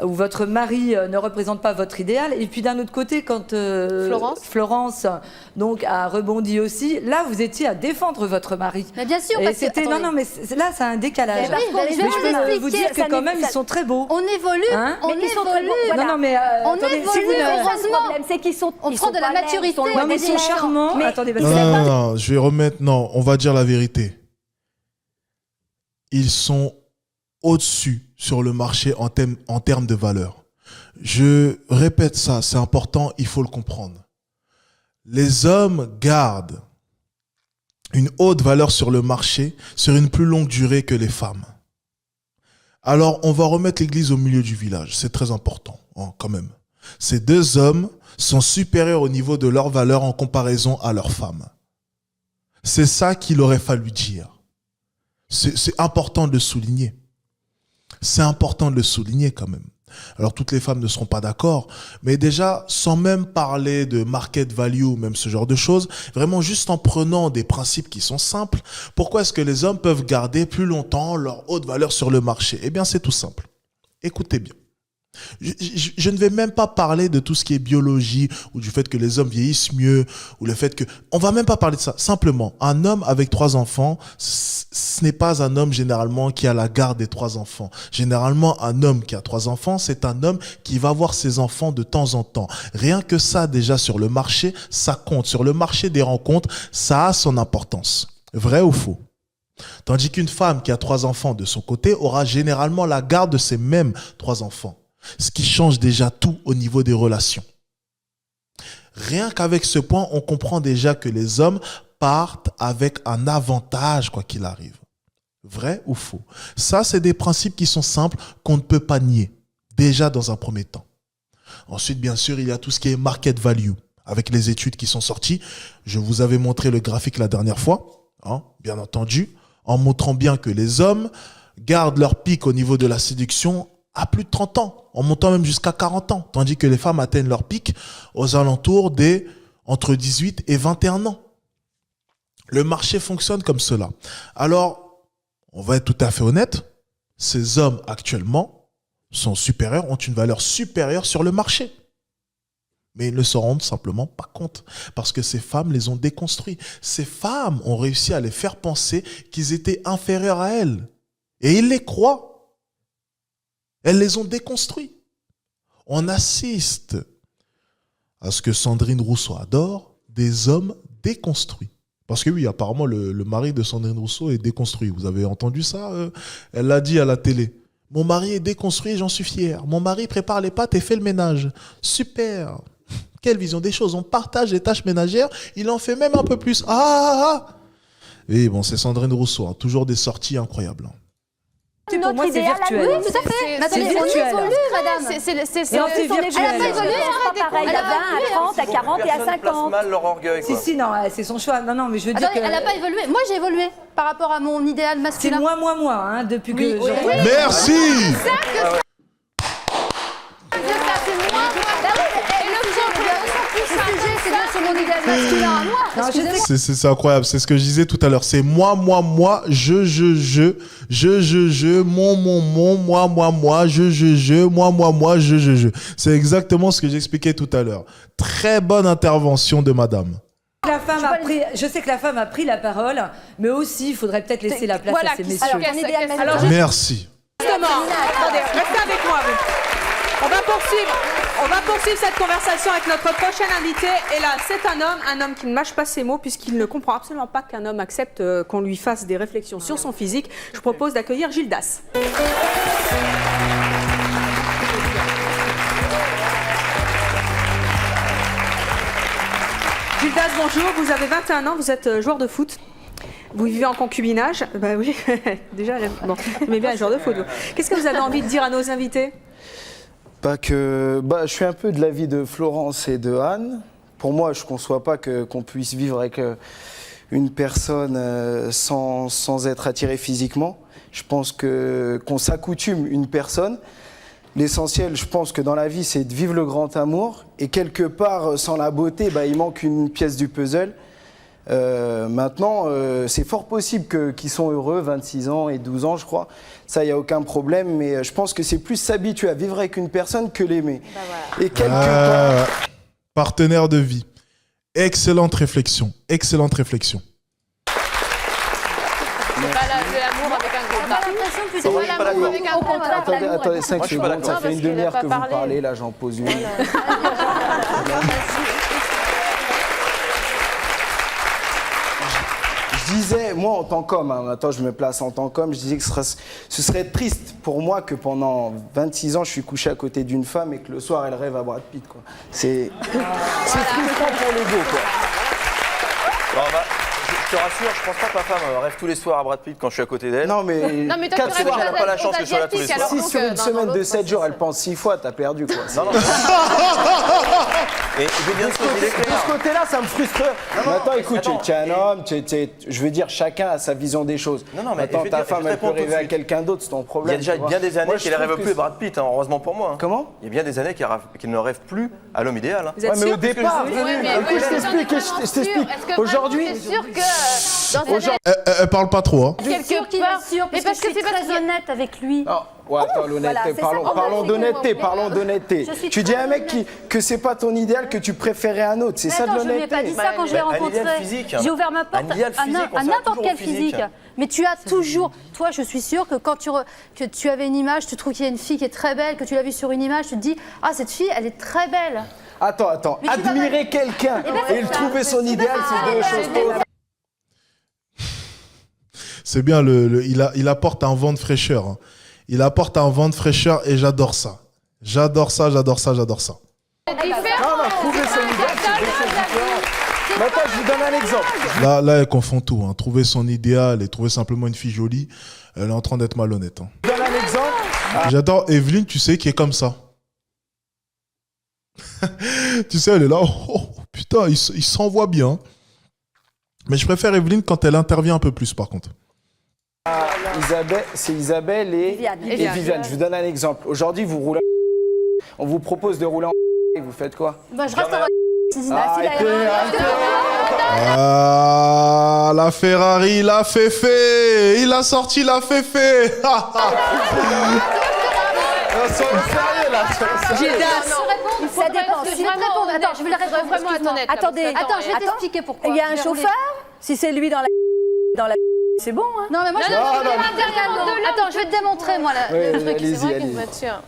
[SPEAKER 14] ou votre mari ne représente pas votre idéal, et puis d'un autre côté, quand Florence donc a rebondi aussi, là vous étiez à défendre votre mari.
[SPEAKER 8] Mais bien sûr,
[SPEAKER 14] Et
[SPEAKER 8] parce que
[SPEAKER 14] c'était
[SPEAKER 8] attendez.
[SPEAKER 14] non, mais là c'est un décalage.
[SPEAKER 8] Mais oui,
[SPEAKER 14] Mais je peux vous dire que quand même ils sont très beaux.
[SPEAKER 8] On évolue,
[SPEAKER 14] Hein
[SPEAKER 8] on
[SPEAKER 9] Mais ils sont très
[SPEAKER 8] évolue.
[SPEAKER 9] beaux, voilà.
[SPEAKER 14] Non, mais
[SPEAKER 8] On
[SPEAKER 14] attendez,
[SPEAKER 8] évolue,
[SPEAKER 14] si vous ne-
[SPEAKER 8] heureusement.
[SPEAKER 9] Le problème, c'est qu'ils sont.
[SPEAKER 8] On
[SPEAKER 9] ils
[SPEAKER 8] prend
[SPEAKER 9] sont
[SPEAKER 8] de la
[SPEAKER 9] pas laids,
[SPEAKER 8] maturité.
[SPEAKER 9] ils sont loin
[SPEAKER 14] Non, mais
[SPEAKER 9] des
[SPEAKER 14] ils sont
[SPEAKER 9] lèvres.
[SPEAKER 14] charmants.
[SPEAKER 9] Mais-
[SPEAKER 14] Attendez, parce
[SPEAKER 1] Non,
[SPEAKER 14] que
[SPEAKER 1] non, je vais remettre. Non, on va dire la vérité. Ils sont au-dessus sur le marché en termes de valeur. Je répète ça, c'est important, il faut le comprendre. Les hommes gardent une haute valeur sur le marché sur une plus longue durée que les femmes. Alors, on va remettre l'église au milieu du village. C'est très important, quand même. Ces deux hommes sont supérieurs au niveau de leur valeur en comparaison à leurs femmes. C'est ça qu'il aurait fallu dire. C'est important de le souligner. C'est important de le souligner quand même. Alors toutes les femmes ne seront pas d'accord, mais déjà, sans même parler de market value, même ce genre de choses, vraiment juste en prenant des principes qui sont simples, pourquoi est-ce que les hommes peuvent garder plus longtemps leur haute valeur sur le marché? Eh bien, c'est tout simple. Écoutez bien. Je ne vais même pas parler de tout ce qui est biologie ou du fait que les hommes vieillissent mieux ou le fait que... On va même pas parler de ça. Simplement, un homme avec 3 enfants, ce n'est pas un homme généralement qui a la garde des 3 enfants. Généralement, un homme qui a 3 enfants, c'est un homme qui va voir ses enfants de temps en temps. Rien que ça, déjà sur le marché, ça compte. Sur le marché des rencontres, ça a son importance. Vrai ou faux? Tandis qu'une femme qui a 3 enfants de son côté aura généralement la garde de ces mêmes 3 enfants. Ce qui change déjà tout au niveau des relations. Rien qu'avec ce point, on comprend déjà que les hommes partent avec un avantage quoi qu'il arrive. Vrai ou faux? Ça, c'est des principes qui sont simples qu'on ne peut pas nier, déjà dans un premier temps. Ensuite, bien sûr, il y a tout ce qui est market value. Avec les études qui sont sorties, je vous avais montré le graphique la dernière fois, bien entendu, en montrant bien que les hommes gardent leur pic au niveau de la séduction à plus de 30 ans, en montant même jusqu'à 40 ans, tandis que les femmes atteignent leur pic aux alentours des entre 18 et 21 ans. Le marché fonctionne comme cela. Alors, on va être tout à fait honnête, ces hommes actuellement sont supérieurs, ont une valeur supérieure sur le marché. Mais ils ne se rendent simplement pas compte parce que ces femmes les ont déconstruits. Ces femmes ont réussi à les faire penser qu'ils étaient inférieurs à elles. Et ils les croient. Elles les ont déconstruits. On assiste à ce que Sandrine Rousseau adore, des hommes déconstruits. Parce que oui, apparemment, le mari de Sandrine Rousseau est déconstruit. Vous avez entendu ça? Elle l'a dit à la télé. Mon mari est déconstruit, j'en suis fier. Mon mari prépare les pâtes et fait le ménage. Super. Quelle vision des choses. On partage les tâches ménagères. Il en fait même un peu plus. Et bon, c'est Sandrine Rousseau. Toujours des sorties incroyables.
[SPEAKER 9] Pour moi, c'est virtuel.
[SPEAKER 8] Oui, tout à fait.
[SPEAKER 9] C'est virtuel.
[SPEAKER 8] Madame.
[SPEAKER 9] C'est virtuel.
[SPEAKER 8] Elle n'a pas évolué.
[SPEAKER 9] C'est pas pareil à 20, à 30, à 40 et à 50.
[SPEAKER 12] Mal leur orgueil, quoi.
[SPEAKER 14] Si, non, c'est son choix. Non, mais je veux dire que...
[SPEAKER 8] Elle n'a pas évolué. Moi, j'ai évolué par rapport à mon idéal masculin.
[SPEAKER 14] C'est moi, depuis que...
[SPEAKER 1] Merci. C'est incroyable, c'est ce que je disais tout à l'heure. C'est moi, je, mon, moi, je. C'est exactement ce que j'expliquais tout à l'heure. Très bonne intervention de madame.
[SPEAKER 14] Je sais que la femme a pris la parole, mais aussi, il faudrait peut-être laisser la place à ces messieurs.
[SPEAKER 1] Merci.
[SPEAKER 7] Justement, attendez, restez avec moi, vous. On va poursuivre cette conversation avec notre prochain invité. Et là, c'est un homme qui ne mâche pas ses mots puisqu'il ne comprend absolument pas qu'un homme accepte qu'on lui fasse des réflexions sur son physique. Je vous propose d'accueillir Gilles Das. Gilles Das, bonjour. Vous avez 21 ans, vous êtes joueur de foot. Vous vivez en concubinage. Bah oui, déjà, bon, vous aimez bien les joueurs de foot. Qu'est-ce que vous avez envie de dire à nos invités ?
[SPEAKER 19] Je suis un peu de l'avis de Florence et de Anne. Pour moi, je ne conçois pas qu'on puisse vivre avec une personne sans être attiré physiquement. Je pense qu'on s'accoutume une personne. L'essentiel, je pense que dans la vie, c'est de vivre le grand amour. Et quelque part, sans la beauté, il manque une pièce du puzzle. Maintenant, c'est fort possible qu'ils sont heureux, 26 ans et 12 ans, je crois. Ça, il n'y a aucun problème. Mais je pense que c'est plus s'habituer à vivre avec une personne que l'aimer. Et quelque part...
[SPEAKER 1] Partenaire de vie. Excellente réflexion. Excellente réflexion.
[SPEAKER 18] C'est pas l'amour avec un gros pas. C'est pas l'amour avec un gros.
[SPEAKER 19] Attendez 5 secondes, ça fait une demi-heure que vous parlez. Là, j'en pose une. Je disais, moi en tant qu'homme, maintenant je me place en tant qu'homme, je disais que ce serait triste pour moi que pendant 26 ans je suis couché à côté d'une femme et que le soir elle rêve à Brad Pitt, quoi. C'est frustrant pour l'ego, quoi.
[SPEAKER 12] Je te rassure, je pense pas que ma femme rêve tous les soirs à Brad Pitt quand je suis à côté d'elle.
[SPEAKER 19] Non, mais
[SPEAKER 12] 4 soirs, elle n'a pas la chance que je sois là tous les soirs.
[SPEAKER 19] Si sur une semaine de 7 jours, elle pense 6 fois, t'as perdu, quoi.
[SPEAKER 12] Non. Et je vais bien se poser
[SPEAKER 19] de ce côté-là, ça me frustre. Maintenant, écoute, tu es un homme, je veux dire, chacun a sa vision des choses.
[SPEAKER 12] Non, mais
[SPEAKER 19] maintenant, ta femme, elle peut rêver à quelqu'un d'autre, c'est ton problème.
[SPEAKER 12] Il y a déjà bien des années qu'elle ne rêve plus à Brad Pitt, heureusement pour moi.
[SPEAKER 19] Comment ?
[SPEAKER 12] Il y a bien des années qu'elle ne rêve plus à l'homme idéal.
[SPEAKER 19] Ouais, mais au départ, écoute, je t'explique. Aujourd'hui.
[SPEAKER 18] C'est sûr que.
[SPEAKER 1] Elle parle pas trop, hein.
[SPEAKER 18] Quelque part, ça.
[SPEAKER 8] C'est sûr,
[SPEAKER 18] Mais
[SPEAKER 8] parce que je suis
[SPEAKER 18] c'est parce
[SPEAKER 8] très
[SPEAKER 18] qu'il y a-
[SPEAKER 8] honnête avec lui.
[SPEAKER 19] Ouais, attends, l'honnêteté,
[SPEAKER 8] Voilà, c'est ça.
[SPEAKER 19] parlons d'honnêteté, parlons d'honnêteté.
[SPEAKER 8] Je suis
[SPEAKER 19] Tu dis à un
[SPEAKER 8] très
[SPEAKER 19] mec que c'est pas ton idéal, que tu préférais un autre, c'est
[SPEAKER 8] Mais
[SPEAKER 19] ça de
[SPEAKER 8] attends, je lui ai pas dit
[SPEAKER 19] l'honnêteté.
[SPEAKER 8] ça quand je l'ai
[SPEAKER 12] un idéal
[SPEAKER 8] rencontré.
[SPEAKER 12] physique, hein.
[SPEAKER 8] J'ai ouvert ma porte
[SPEAKER 12] Un idéal physique, on
[SPEAKER 8] à
[SPEAKER 12] s'arrête
[SPEAKER 8] n'importe
[SPEAKER 12] toujours
[SPEAKER 8] quel
[SPEAKER 12] au physique.
[SPEAKER 8] physique. Mais tu as toujours, toi, je suis sûre que quand que tu avais une image, tu trouves qu'il y a une fille qui est très belle, que tu l'as vue sur une image, tu te dis, ah, cette fille, elle est très belle.
[SPEAKER 19] Attends,
[SPEAKER 8] Mais tu vas
[SPEAKER 19] admirer quelqu'un
[SPEAKER 8] Eh ben, c'est
[SPEAKER 19] et le
[SPEAKER 8] ça.
[SPEAKER 19] trouver son idéal, c'est deux choses différentes.
[SPEAKER 1] C'est bien, il apporte un vent de fraîcheur. Hein. Il apporte un vent de fraîcheur et j'adore ça. J'adore ça.
[SPEAKER 19] Non, trouver son idéal, c'est deux choses différentes. Mais attends, je vous donne un exemple.
[SPEAKER 1] Là, elle confond tout. Hein. Trouver son idéal et trouver simplement une fille jolie, elle est en train d'être malhonnête. Hein.
[SPEAKER 19] Je vous donne un exemple.
[SPEAKER 1] J'adore Evelyne, tu sais, qui est comme ça. Tu sais, elle est là, oh, putain, il s'envoie bien. Mais je préfère Evelyne quand elle intervient un peu plus, par contre.
[SPEAKER 19] C'est Isabelle et Viviane. Je vous donne un exemple. Aujourd'hui, vous roulez on vous propose de rouler en et vous faites quoi?
[SPEAKER 8] Bah, je reste en
[SPEAKER 1] Ah, la Ferrari, la Féfé. Il a sorti la Féfé.
[SPEAKER 19] Soyez sérieux là.
[SPEAKER 8] Ça dépend. Si je réponds, attends, je vais le répondre
[SPEAKER 18] vraiment être honnête.
[SPEAKER 8] Attendez, je vais t'expliquer pourquoi.
[SPEAKER 9] Il y a un chauffeur. Si c'est lui dans la c'est bon, hein.
[SPEAKER 8] Non, mais moi, je vais Attends, je vais te démontrer, moi, le truc.
[SPEAKER 19] Allez-y,
[SPEAKER 18] C'est vrai
[SPEAKER 19] allez-y.
[SPEAKER 18] qu'une voiture.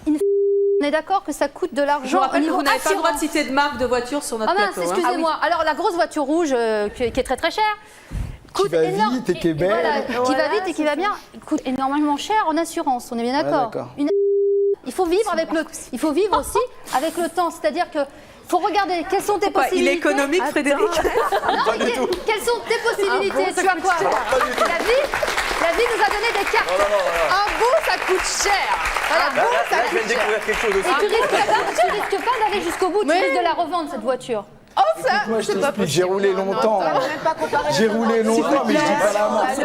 [SPEAKER 8] On est d'accord que ça coûte de
[SPEAKER 7] Je vous
[SPEAKER 8] l'argent au
[SPEAKER 7] rappelle que
[SPEAKER 8] niveau
[SPEAKER 7] vous n'avez pas le droit de
[SPEAKER 8] assurance.
[SPEAKER 7] citer de marque de voiture sur notre
[SPEAKER 8] Ah mince,
[SPEAKER 7] plateau.
[SPEAKER 8] excusez-moi. Alors, la grosse voiture rouge, qui est très très chère, coûte
[SPEAKER 19] va
[SPEAKER 8] énorme-
[SPEAKER 19] vite et qui est belle.
[SPEAKER 8] voilà, qui va vite et qui va bien, coûte énormément cher en assurance, on est bien d'accord.
[SPEAKER 19] d'accord.
[SPEAKER 8] Il faut vivre aussi avec le temps, c'est-à-dire que faut regarder quelles sont tes
[SPEAKER 7] Pourquoi il
[SPEAKER 8] possibilités.
[SPEAKER 7] est économique, Frédéric?
[SPEAKER 8] Non, mais quelles sont tes possibilités? Tu as quoi? La vie nous a donné des cartes.
[SPEAKER 18] Un beau, ça coûte cher. Voilà,
[SPEAKER 12] Là,
[SPEAKER 18] beau, ça
[SPEAKER 12] je viens de
[SPEAKER 18] coûte cher.
[SPEAKER 12] découvrir quelque chose aussi.
[SPEAKER 8] Et tu risques pas d'aller jusqu'au bout, tu risques de la revendre cette voiture.
[SPEAKER 18] Oh, ça,
[SPEAKER 19] Moi, je
[SPEAKER 18] c'est pas
[SPEAKER 19] t'explique, j'ai
[SPEAKER 18] possible.
[SPEAKER 19] roulé longtemps. J'ai roulé longtemps, mais je dis pas la marque.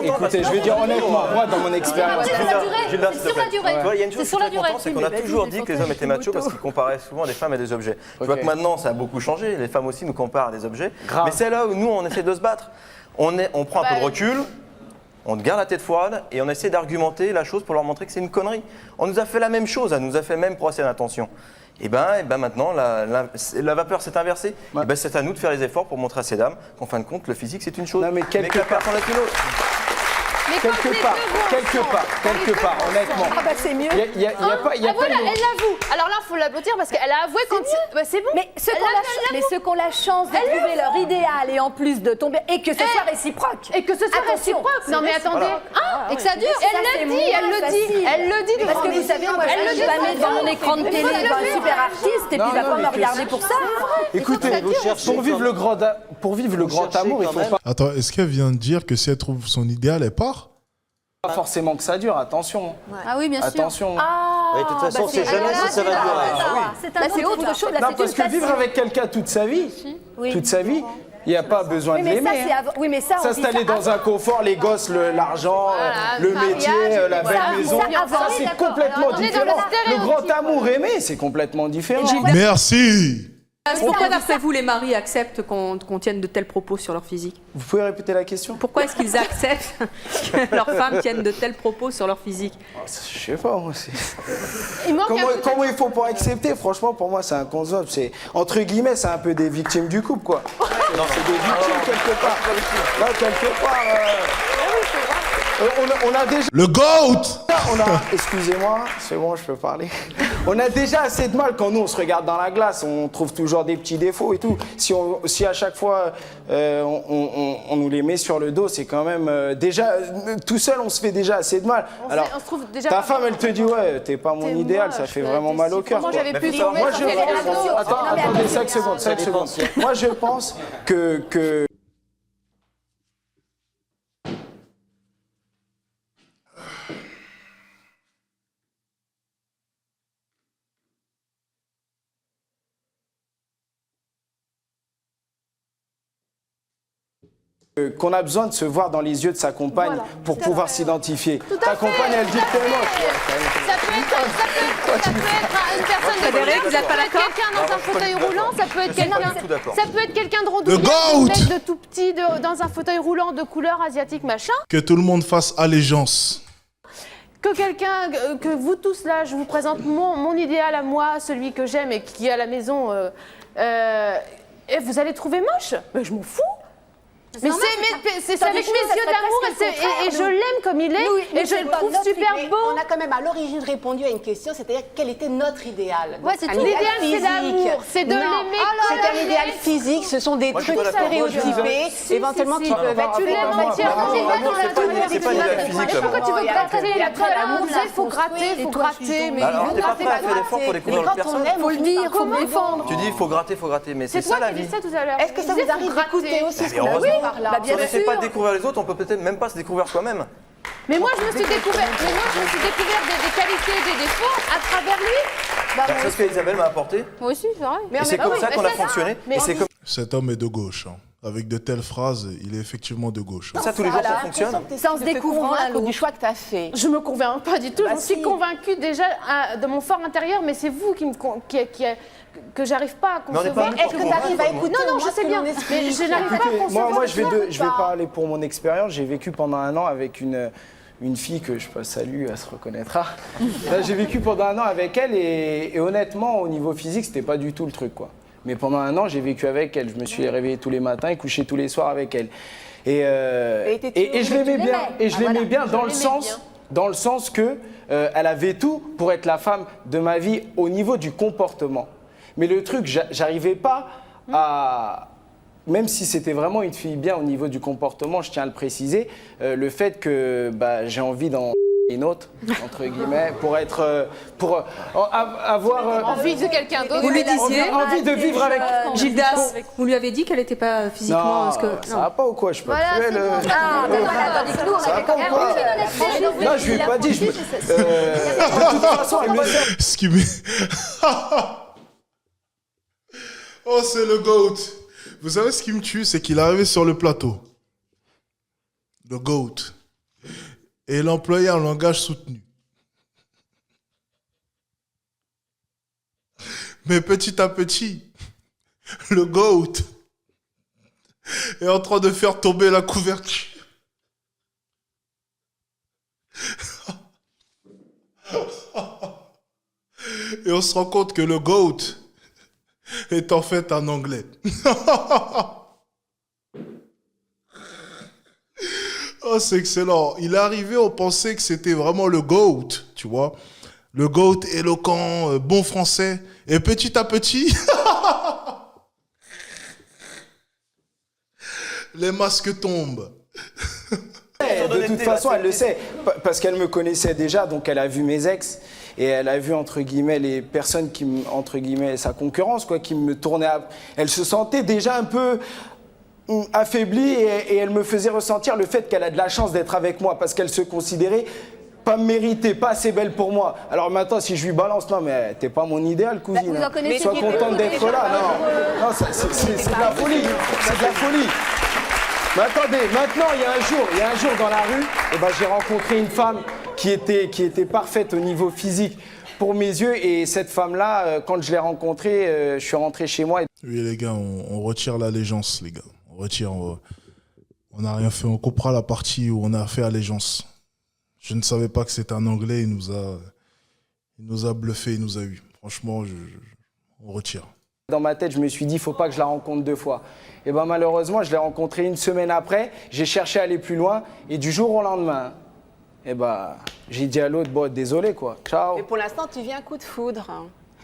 [SPEAKER 19] Écoutez, je vais dire honnêtement, moi, dans mon expérience.
[SPEAKER 8] C'est sur la durée.
[SPEAKER 12] Gilda, s'il te
[SPEAKER 8] C'est sur la
[SPEAKER 12] plaît.
[SPEAKER 8] durée.
[SPEAKER 12] Tu vois, il y a une chose
[SPEAKER 8] C'est
[SPEAKER 12] qui
[SPEAKER 8] sur
[SPEAKER 12] est
[SPEAKER 8] la
[SPEAKER 12] très
[SPEAKER 8] durée.
[SPEAKER 12] contente, c'est qu'on a toujours dit que les hommes étaient machos parce qu'ils comparaient souvent des femmes à des objets. Tu vois que maintenant, ça a beaucoup changé. Les femmes aussi nous comparent à des objets. Mais c'est là où nous, on essaie de se battre. On prend un peu de recul. On garde la tête froide et on essaie d'argumenter la chose pour leur montrer que c'est une connerie. On nous a fait la même chose, elle nous a fait le même procès d'intention. Et ben maintenant, la vapeur s'est inversée. Et ben, c'est à nous de faire les efforts pour montrer à ces dames qu'en fin de compte, le physique c'est une chose,
[SPEAKER 19] Non, mais
[SPEAKER 12] que la personne est une autre.
[SPEAKER 19] Quelque part, honnêtement.
[SPEAKER 9] Ah bah c'est mieux.
[SPEAKER 19] Il y a pas
[SPEAKER 18] Ah voilà, elle l'avoue. Alors là, il faut l'applaudir parce qu'elle a avoué quand c'est bon.
[SPEAKER 9] Mais ceux qui ont la chance de trouver leur idéal et en plus de tomber et que ce soit réciproque.
[SPEAKER 18] Et que ce soit
[SPEAKER 9] Attention.
[SPEAKER 18] réciproque. Non mais attendez.
[SPEAKER 8] Et que ça dure.
[SPEAKER 18] Elle le dit, elle le dit.
[SPEAKER 9] Parce que vous savez, moi, je suis pas née devant mon écran de télé, devant un super artiste, et puis il va pas me regarder pour ça.
[SPEAKER 19] Écoutez, pour vivre le grand amour, il faut
[SPEAKER 1] Attends, est-ce qu'elle vient de dire que si elle trouve son idéal, elle part?
[SPEAKER 19] pas forcément que ça dure, attention.
[SPEAKER 8] Ah oui, bien sûr.
[SPEAKER 19] Attention.
[SPEAKER 13] Oui, de toute façon, c'est jamais si ça va durer.
[SPEAKER 9] Là, c'est autre chose. Là,
[SPEAKER 19] Non,
[SPEAKER 9] c'est
[SPEAKER 19] parce
[SPEAKER 9] une
[SPEAKER 19] que vivre
[SPEAKER 9] passion.
[SPEAKER 19] avec quelqu'un toute sa vie,
[SPEAKER 9] Oui.
[SPEAKER 19] il n'y a pas besoin
[SPEAKER 9] Oui,
[SPEAKER 19] de
[SPEAKER 9] mais ça,
[SPEAKER 19] l'aimer.
[SPEAKER 9] c'est
[SPEAKER 19] hein.
[SPEAKER 9] avant. Oui, mais ça, on dit
[SPEAKER 19] S'installer
[SPEAKER 9] ça
[SPEAKER 19] dans un confort, les gosses, l'argent, le métier, la belle maison, ça c'est complètement différent. Le grand amour aimé, c'est complètement différent.
[SPEAKER 1] Merci.
[SPEAKER 7] Pourquoi, d'après vous, les maris acceptent qu'on tienne de tels propos sur leur physique?
[SPEAKER 19] Vous pouvez répéter la question?
[SPEAKER 7] Pourquoi est-ce qu'ils acceptent que leurs femmes tiennent de tels propos sur leur physique?
[SPEAKER 19] Je sais pas, moi.
[SPEAKER 18] Comment
[SPEAKER 19] il faut pas accepter? Franchement, pour moi, c'est inconcevable. C'est entre guillemets, c'est un peu des victimes du couple, quoi. C'est des victimes quelque part. Là, quelque part. On a déjà.
[SPEAKER 1] Le GOAT!
[SPEAKER 19] Excusez-moi, c'est bon, je peux parler. On a déjà assez de mal quand nous on se regarde dans la glace, on trouve toujours des petits défauts et tout. Si à chaque fois on nous les met sur le dos, c'est quand même déjà tout seul on se fait déjà assez de mal. Alors
[SPEAKER 18] on se trouve déjà
[SPEAKER 19] ta
[SPEAKER 18] pas-
[SPEAKER 19] femme elle te dit ouais t'es pas mon idéal, ça fait vraiment mal au cœur.
[SPEAKER 18] Moi
[SPEAKER 19] quoi.
[SPEAKER 18] j'avais pu
[SPEAKER 19] Moi je attendez 5 secondes, 5 secondes. Moi je pense que Qu'on a besoin de se voir dans les yeux de sa compagne pour pouvoir s'identifier. Ta compagne, elle dit que t'es moche.
[SPEAKER 18] Ça peut être une personne de
[SPEAKER 7] Frédéric,
[SPEAKER 18] couleur,
[SPEAKER 7] vous êtes pas
[SPEAKER 18] ça peut être
[SPEAKER 7] d'accord?
[SPEAKER 18] quelqu'un dans un fauteuil roulant, ça peut être quelqu'un, ça peut être quelqu'un de
[SPEAKER 1] The
[SPEAKER 18] rondouillé, un
[SPEAKER 1] goat.
[SPEAKER 18] mec de tout petit dans un fauteuil roulant de couleur asiatique machin.
[SPEAKER 1] Que tout le monde fasse allégeance.
[SPEAKER 18] Que quelqu'un, que vous tous là, je vous présente mon idéal à moi, celui que j'aime et qui est à la maison, et vous allez trouver moche. Mais je m'en fous. Mais c'est avec mes yeux d'amour et je l'aime comme il est et je le trouve super beau.
[SPEAKER 20] On a quand même à l'origine répondu à une question, c'est-à-dire quel était notre idéal.
[SPEAKER 18] Ouais, c'est tout. L'idéal, c'est l'amour, c'est de l'aimer.
[SPEAKER 20] C'est un idéal physique, ce sont des trucs stéréotypés, éventuellement qui peuvent être...
[SPEAKER 18] Tu l'aimes entièrement.
[SPEAKER 12] C'est pas l'idéal physique, l'amour.
[SPEAKER 18] Pourquoi tu veux gratter l'amour? Il faut gratter, mais
[SPEAKER 12] alors, t'es pas prêt à faire l'effort pour découvrir l'autre personne?
[SPEAKER 18] faut le dire, faut me défendre.
[SPEAKER 12] Tu dis, il faut gratter, mais c'est ça la vie.
[SPEAKER 18] C'est toi qui dis ça tout à l'heure.
[SPEAKER 20] Est-ce que ça vous arrive d'écouter aussi ce qu'on a dit par là?
[SPEAKER 12] Si on n'essaie pas de découvrir les autres, on peut peut-être même pas se découvrir soi-même.
[SPEAKER 18] Mais moi, je me suis découvert des qualités et des défauts à travers lui.
[SPEAKER 12] C'est ce qu'Isabelle m'a apporté.
[SPEAKER 18] Moi aussi, c'est vrai.
[SPEAKER 12] Et c'est comme ça qu'on a fonctionné.
[SPEAKER 1] Cet homme est de gauche. Avec de telles phrases, il est effectivement de gauche.
[SPEAKER 12] Ça, tous les jours, ça fonctionne.
[SPEAKER 20] C'est en se découvrant du choix que tu as fait.
[SPEAKER 18] Je me convainc pas du tout. Je suis convaincue déjà de mon fort intérieur, mais c'est vous que j'arrive pas à concevoir.
[SPEAKER 20] Est-ce que tu arrives à écouter?
[SPEAKER 18] Non, je sais bien, mais je n'arrive pas à concevoir.
[SPEAKER 19] Moi, je vais parler pour mon expérience. J'ai vécu pendant 1 an avec une fille que je salue, elle se reconnaîtra. J'ai vécu pendant 1 an avec elle et honnêtement, au niveau physique, c'était pas du tout le truc, quoi. Mais pendant 1 an, j'ai vécu avec elle. Je me suis réveillé tous les matins et couché tous les soirs avec elle. Et je l'aimais bien. Et je l'aimais bien dans le sens que elle avait tout pour être la femme de ma vie au niveau du comportement. Mais le truc, j'arrivais pas à... Même si c'était vraiment une fille bien au niveau du comportement, je tiens à le préciser, le fait que j'ai envie d'en... une autre, entre guillemets, pour avoir...
[SPEAKER 18] envie de quelqu'un d'autre.
[SPEAKER 7] Vous lui disiez
[SPEAKER 19] envie de vivre avec...
[SPEAKER 7] Gildas, vous lui avez dit qu'elle n'était pas physiquement...
[SPEAKER 19] Non, ça va pas ou quoi? Je suis pas cruel. Non, je lui ai pas dit. De toute façon, elle me sait.
[SPEAKER 1] Ce qui Oh, c'est le GOAT. Vous savez ce qui me tue, c'est qu'il est arrivé sur le plateau. Le GOAT. Et il employait un langage soutenu. Mais petit à petit, le GOAT est en train de faire tomber la couverture. Et on se rend compte que le GOAT est en fait un Anglais. Oh, c'est excellent. Il est arrivé, on pensait que c'était vraiment le GOAT, tu vois. Le GOAT éloquent, bon français. Et petit à petit, les masques tombent.
[SPEAKER 19] De toute façon, elle le sait, parce qu'elle me connaissait déjà, donc elle a vu mes ex, et elle a vu, entre guillemets, les personnes qui, entre guillemets, sa concurrence, quoi, qui me tournaient à... Elle se sentait déjà un peu affaiblie, et elle me faisait ressentir le fait qu'elle a de la chance d'être avec moi, parce qu'elle se considérait pas méritée, pas assez belle pour moi. Alors maintenant, si je lui balance, non mais t'es pas mon idéal, cousine.
[SPEAKER 20] Vous en connaissez
[SPEAKER 19] Sois
[SPEAKER 20] qui
[SPEAKER 19] contente
[SPEAKER 20] était
[SPEAKER 19] d'être là. Non, c'est de la folie. C'est de la folie. Mais attendez, maintenant, il y a un jour dans la rue, j'ai rencontré une femme qui était parfaite au niveau physique pour mes yeux. Et cette femme-là, quand je l'ai rencontrée, je suis rentré chez moi.
[SPEAKER 1] Oui, les gars, on retire l'allégeance, les gars. On retire. On n'a rien fait. On coupera la partie où on a fait allégeance. Je ne savais pas que c'était un Anglais. Il nous a bluffé, il nous a eu. Franchement, on retire.
[SPEAKER 19] Dans ma tête, je me suis dit, il ne faut pas que je la rencontre 2 fois. Et malheureusement, je l'ai rencontrée 1 semaine après. J'ai cherché à aller plus loin. Et du jour au lendemain, j'ai dit à l'autre, désolé, quoi. Ciao.
[SPEAKER 20] Mais pour l'instant, tu viens coup de foudre.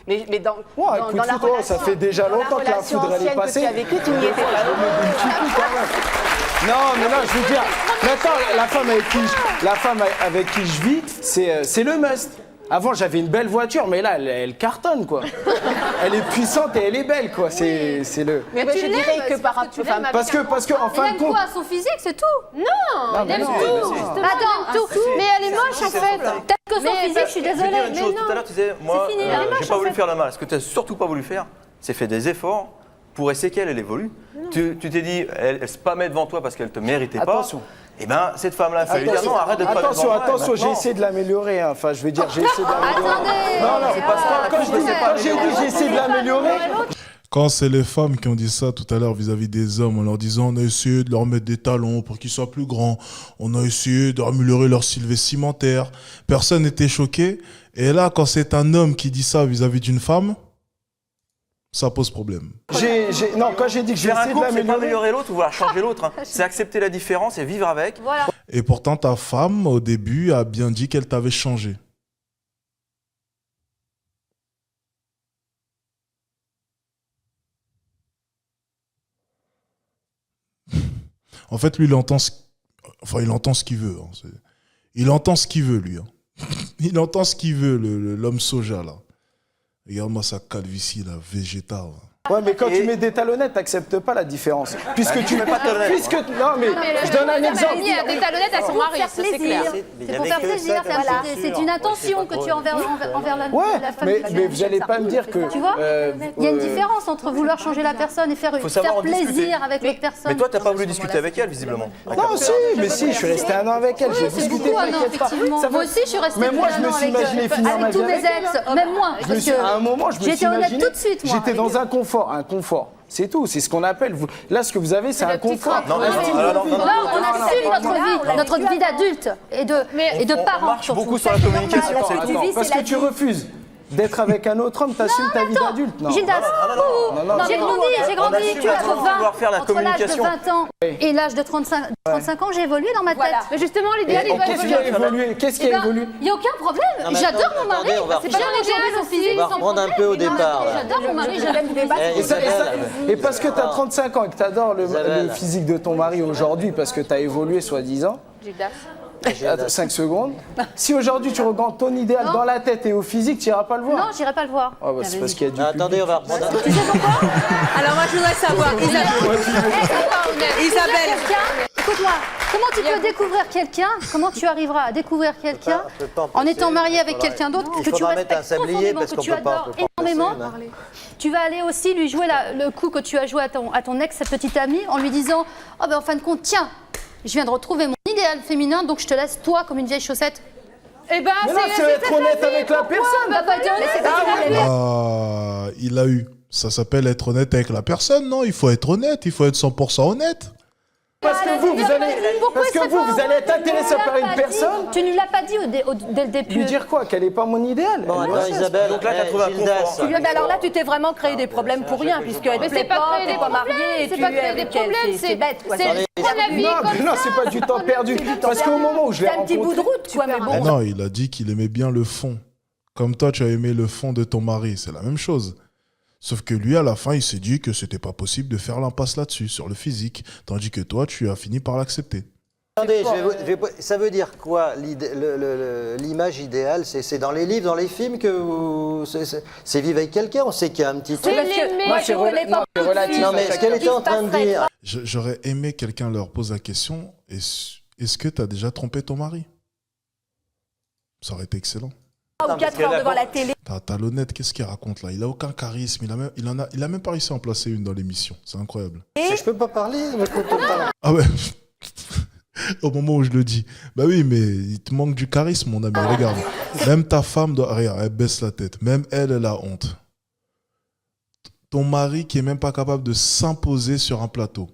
[SPEAKER 20] Mais dans
[SPEAKER 19] la relation, ça fait déjà longtemps que la foudre elle est passée.
[SPEAKER 20] Que tu as vécu, tu n'y étais pas.
[SPEAKER 19] Non, mais là, je veux dire, maintenant, la femme avec qui je vis, c'est le must. Avant, j'avais une belle voiture, mais là, elle cartonne, quoi. Elle est puissante et elle est belle, quoi. C'est le...
[SPEAKER 20] Mais je dirais que par rapport...
[SPEAKER 19] Parce que en fin de compte...
[SPEAKER 8] quoi, son physique, c'est tout?
[SPEAKER 18] Non, elle aime tout.
[SPEAKER 8] Attends,
[SPEAKER 18] tout. Mais elle est moche, en fait.
[SPEAKER 8] Peut-être que son physique, je suis désolée.
[SPEAKER 12] Mais non. Tout à l'heure, tu disais, moi, j'ai pas voulu faire le mal. Ce que tu n'as surtout pas voulu faire, c'est faire des efforts pourrait c'est qu'elle évolue. Tu t'es dit, elle se pâmait devant toi parce qu'elle te méritait pas.
[SPEAKER 19] Attention.
[SPEAKER 12] Eh ben, cette femme-là, il fallait dire non, arrête de te
[SPEAKER 19] Attention,
[SPEAKER 12] pas devant moi,
[SPEAKER 19] j'ai essayé de l'améliorer. Hein. Enfin, je veux dire, j'ai essayé de l'améliorer. Non, c'est pas ça. Quand j'ai dit j'ai essayé de l'améliorer.
[SPEAKER 1] Quand c'est les femmes qui ont dit ça tout à l'heure vis-à-vis des hommes, en leur disant on a essayé de leur mettre des talons pour qu'ils soient plus grands, on a essayé d'améliorer leur style vestimentaire, personne n'était choqué. Et là, quand c'est un homme qui dit ça vis-à-vis d'une femme, ça pose problème.
[SPEAKER 19] Non, quand j'ai dit que j'ai essayé de l'améliorer...
[SPEAKER 12] C'est pas améliorer l'autre ou vouloir changer l'autre. Hein. C'est accepter la différence et vivre avec.
[SPEAKER 8] Voilà.
[SPEAKER 1] Et pourtant, ta femme, au début, a bien dit qu'elle t'avait changé. En fait, lui, il entend ce qu'il veut. Hein. Il entend ce qu'il veut, lui. Hein. Il entend ce qu'il veut, l'homme soja, là. Regarde-moi sa calvitie, là, végétale.
[SPEAKER 19] Ouais, mais quand tu mets des talonnettes, t'acceptes pas la différence. Puisque tu mets pas de talonnettes. Non, mais je donne un exemple.
[SPEAKER 18] Elle a mis des talonnettes à son mari, ça c'est clair.
[SPEAKER 8] C'est pour faire plaisir, c'est une intention que tu as envers la femme.
[SPEAKER 19] Mais vous n'allez pas me dire que...
[SPEAKER 8] Tu vois, il y a une différence entre vouloir changer la personne et faire plaisir avec l'autre personne.
[SPEAKER 12] Mais toi, t'as pas voulu discuter avec elle, visiblement.
[SPEAKER 19] Non, si, je suis resté un an avec elle. J'ai discuté avec elle.
[SPEAKER 8] Moi aussi, je suis restée
[SPEAKER 19] mais moi, je me suis imaginé finir ma vie
[SPEAKER 8] tous mes ex, même moi.
[SPEAKER 19] À un moment, je me suis imaginé...
[SPEAKER 8] J'étais honnête tout de suite, moi.
[SPEAKER 19] J'étais dans un confort. C'est tout, c'est ce qu'on appelle. Là, ce que vous avez, c'est un confort.
[SPEAKER 8] Non, on assume notre vie d'adulte et de parents.
[SPEAKER 12] On marche beaucoup sur la communication.
[SPEAKER 19] Parce que tu refuses d'être avec un autre homme, t'assumes ta vie d'adulte.
[SPEAKER 8] Gildas, j'ai grandi entre l'âge de 20 ans et l'âge de 35 ans, j'ai évolué dans ma tête.
[SPEAKER 18] Mais justement, l'idéal, il va
[SPEAKER 19] évoluer. Qu'est-ce qui a évolué?
[SPEAKER 8] Il n'y a aucun problème. J'adore mon mari.
[SPEAKER 13] C'est pas
[SPEAKER 8] son physique.
[SPEAKER 13] On va reprendre un peu au départ.
[SPEAKER 8] J'adore mon mari, je l'aime.
[SPEAKER 19] Et parce que t'as 35 ans et que t'adores le physique de ton mari aujourd'hui, parce que t'as évolué soi-disant.
[SPEAKER 18] Gildas.
[SPEAKER 19] 5 secondes. Si aujourd'hui tu regardes ton idéal dans la tête et au physique, tu n'iras pas le voir.
[SPEAKER 8] Non, j'irai pas le voir.
[SPEAKER 19] Ah bah c'est parce qu'il y a du
[SPEAKER 13] Attendez, on va reprendre.
[SPEAKER 7] Alors moi je voudrais savoir, Isabelle.
[SPEAKER 8] Écoute-moi, comment tu peux découvrir quelqu'un? Comment tu arriveras à découvrir quelqu'un en étant marié avec quelqu'un d'autre que tu respectes profondément, que tu adores énormément? Tu vas aller aussi lui jouer le coup que tu as joué à ton ex, cette petite amie, en lui disant « Oh ben en fin de compte, tiens, je viens de retrouver mon idéal féminin, donc je te laisse toi comme une vieille chaussette. »
[SPEAKER 18] Eh ben,
[SPEAKER 19] c'est être honnête avec la personne.
[SPEAKER 1] Il a eu. Ça s'appelle être honnête avec la personne, non? Il faut être honnête, il faut être 100% honnête.
[SPEAKER 19] Parce que vous allez être intéressé par une personne.
[SPEAKER 8] Tu ne l'as pas dit dès le début.
[SPEAKER 19] Lui dire quoi? Qu'elle n'est pas mon idéal.
[SPEAKER 13] Bon, alors Isabelle,
[SPEAKER 12] donc là, tu as trouvé un confort.
[SPEAKER 9] Alors là, tu t'es vraiment créé des problèmes pour rien, puisqu'elle ne plaît pas, t'es pas mariée,
[SPEAKER 18] c'est pas créer des problèmes, c'est bête.
[SPEAKER 19] Non, c'est pas du temps perdu. Parce qu'au moment où je l'ai rencontré...
[SPEAKER 9] C'est un petit bout de route, quoi, mais bon.
[SPEAKER 1] Non, il a dit qu'il aimait bien le fond. Comme toi, tu as aimé le fond de ton mari. C'est la même chose. Sauf que lui, à la fin, il s'est dit que c'était pas possible de faire l'impasse là-dessus, sur le physique. Tandis que toi, tu as fini par l'accepter.
[SPEAKER 13] Attendez, ça veut dire quoi l'image idéale? C'est dans les livres, dans les films que c'est vivre avec quelqu'un? On sait qu'il y a un petit truc.
[SPEAKER 19] Moi, c'est relatif.
[SPEAKER 13] Non, mais ce qu'elle était en train de dire...
[SPEAKER 1] J'aurais aimé que quelqu'un leur pose la question, est-ce que tu as déjà trompé ton mari? Ça aurait été excellent.
[SPEAKER 9] Ou 4 heures devant la télé.
[SPEAKER 1] T'as l'honnête, qu'est-ce qu'il raconte là? Il a aucun charisme, il a même pas réussi à en placer une dans l'émission, c'est incroyable.
[SPEAKER 13] Je peux pas parler,
[SPEAKER 1] Ah ouais. Au moment où je le dis. Bah oui, mais il te manque du charisme, mon ami, regarde. Même ta femme, regarde, elle baisse la tête, même elle a honte. Ton mari qui est même pas capable de s'imposer sur un plateau.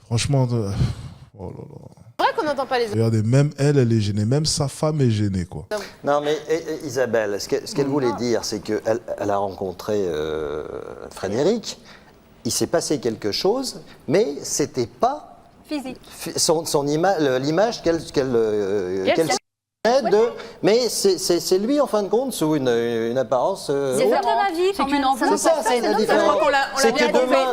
[SPEAKER 1] Franchement, oh là là.
[SPEAKER 18] C'est vrai qu'on n'entend pas les autres.
[SPEAKER 1] Regardez, même elle est gênée. Même sa femme est gênée, quoi.
[SPEAKER 13] Non, mais Isabelle, ce qu'elle voulait dire, c'est qu'elle a rencontré Frédéric. Il s'est passé quelque chose, mais c'était pas
[SPEAKER 8] physique.
[SPEAKER 13] L'image qu'elle mais c'est lui, en fin de compte, sous une apparence...
[SPEAKER 8] c'est ça ton avis,
[SPEAKER 13] c'est qu'une enveloppe. C'est ça, c'est la différence. C'est que demain,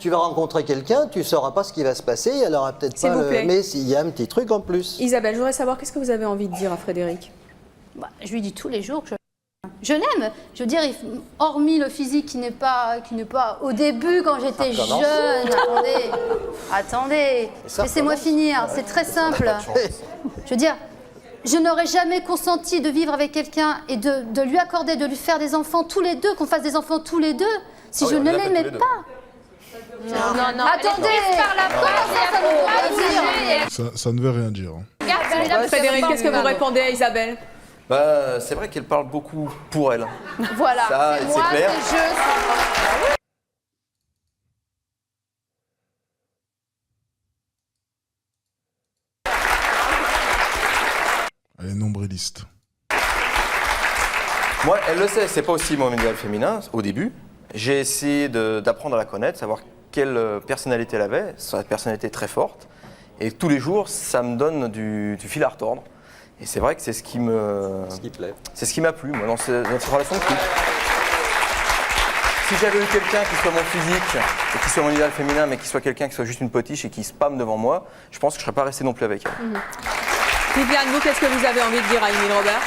[SPEAKER 13] tu vas rencontrer quelqu'un, tu ne sauras pas ce qui va se passer, elle aura peut-être pas... Mais il y a un petit truc en plus.
[SPEAKER 17] Isabelle, je voudrais savoir, qu'est-ce que vous avez envie de dire à Frédéric?
[SPEAKER 8] Je lui dis tous les jours que je l'aime. Je veux dire, hormis le physique qui n'est pas au début quand j'étais jeune. Attendez, laissez-moi finir. C'est très simple. Je veux dire, je n'aurais jamais consenti de vivre avec quelqu'un et de lui accorder, de lui faire des enfants tous les deux, qu'on fasse des enfants tous les deux, si je ne l'aimais pas.
[SPEAKER 18] Non, non,
[SPEAKER 8] Attendez,
[SPEAKER 1] Ça ne veut rien dire. Hein.
[SPEAKER 17] Frédéric, qu'est-ce que vous répondez à Isabelle?
[SPEAKER 12] Bah, c'est vrai qu'elle parle beaucoup pour elle.
[SPEAKER 18] Voilà,
[SPEAKER 12] Ça,
[SPEAKER 18] c'est
[SPEAKER 12] c'est
[SPEAKER 18] moi,
[SPEAKER 12] clair.
[SPEAKER 18] c'est je.
[SPEAKER 1] Elle est nombriliste.
[SPEAKER 12] Moi, elle le sait, c'est pas aussi mon idéal féminin au début. J'ai essayé d'apprendre à la connaître, savoir quelle personnalité elle avait. Sa personnalité est très forte. Et tous les jours, ça me donne du fil à retordre. Et c'est vrai que c'est ce qui me...
[SPEAKER 13] Ce qui plaît.
[SPEAKER 12] C'est ce qui m'a plu, moi, dans cette relation de couple. Si j'avais eu quelqu'un qui soit mon physique, et qui soit mon idéal féminin, mais qui soit quelqu'un qui soit juste une potiche et qui spamme devant moi, je pense que je ne serais pas resté non plus avec elle.
[SPEAKER 17] Viviane, vous, qu'est-ce que vous avez envie de dire à Émile Robert?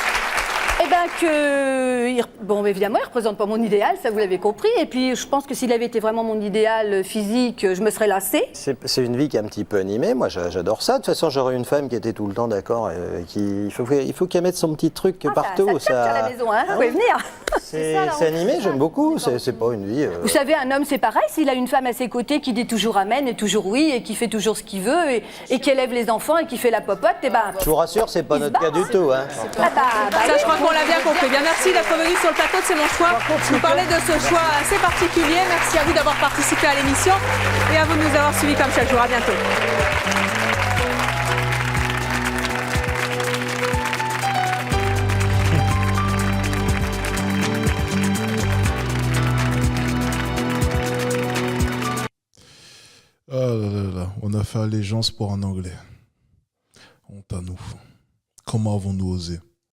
[SPEAKER 9] Eh bien que, bon évidemment, il ne représente pas mon idéal, ça vous l'avez compris. Et puis je pense que s'il avait été vraiment mon idéal physique, je me serais lassée.
[SPEAKER 13] C'est une vie qui est un petit peu animée, moi j'adore ça. De toute façon, j'aurais une femme qui était tout le temps d'accord. Il faut qu'elle mette son petit truc partout.
[SPEAKER 9] Ça à la maison, hein, vous pouvez venir.
[SPEAKER 13] C'est animé, j'aime beaucoup. C'est pas une vie...
[SPEAKER 9] Vous savez, un homme c'est pareil, s'il a une femme à ses côtés qui dit toujours amen et toujours oui et qui fait toujours ce qu'il veut et qui élève les enfants et qui fait la popote, et ben...
[SPEAKER 13] Je vous rassure, c'est pas notre cas du tout. Hein.
[SPEAKER 17] Ça, je crois qu'on l'a bien compris. Bien, merci d'être venu sur le plateau de C'est mon choix. Nous parler de ce choix assez particulier. Merci à vous d'avoir participé à l'émission et à vous de nous avoir suivis comme chaque jour. À bientôt.
[SPEAKER 1] Ah là là, on a fait allégeance pour un Anglais. Honte à nous. Comment avons-nous osé ?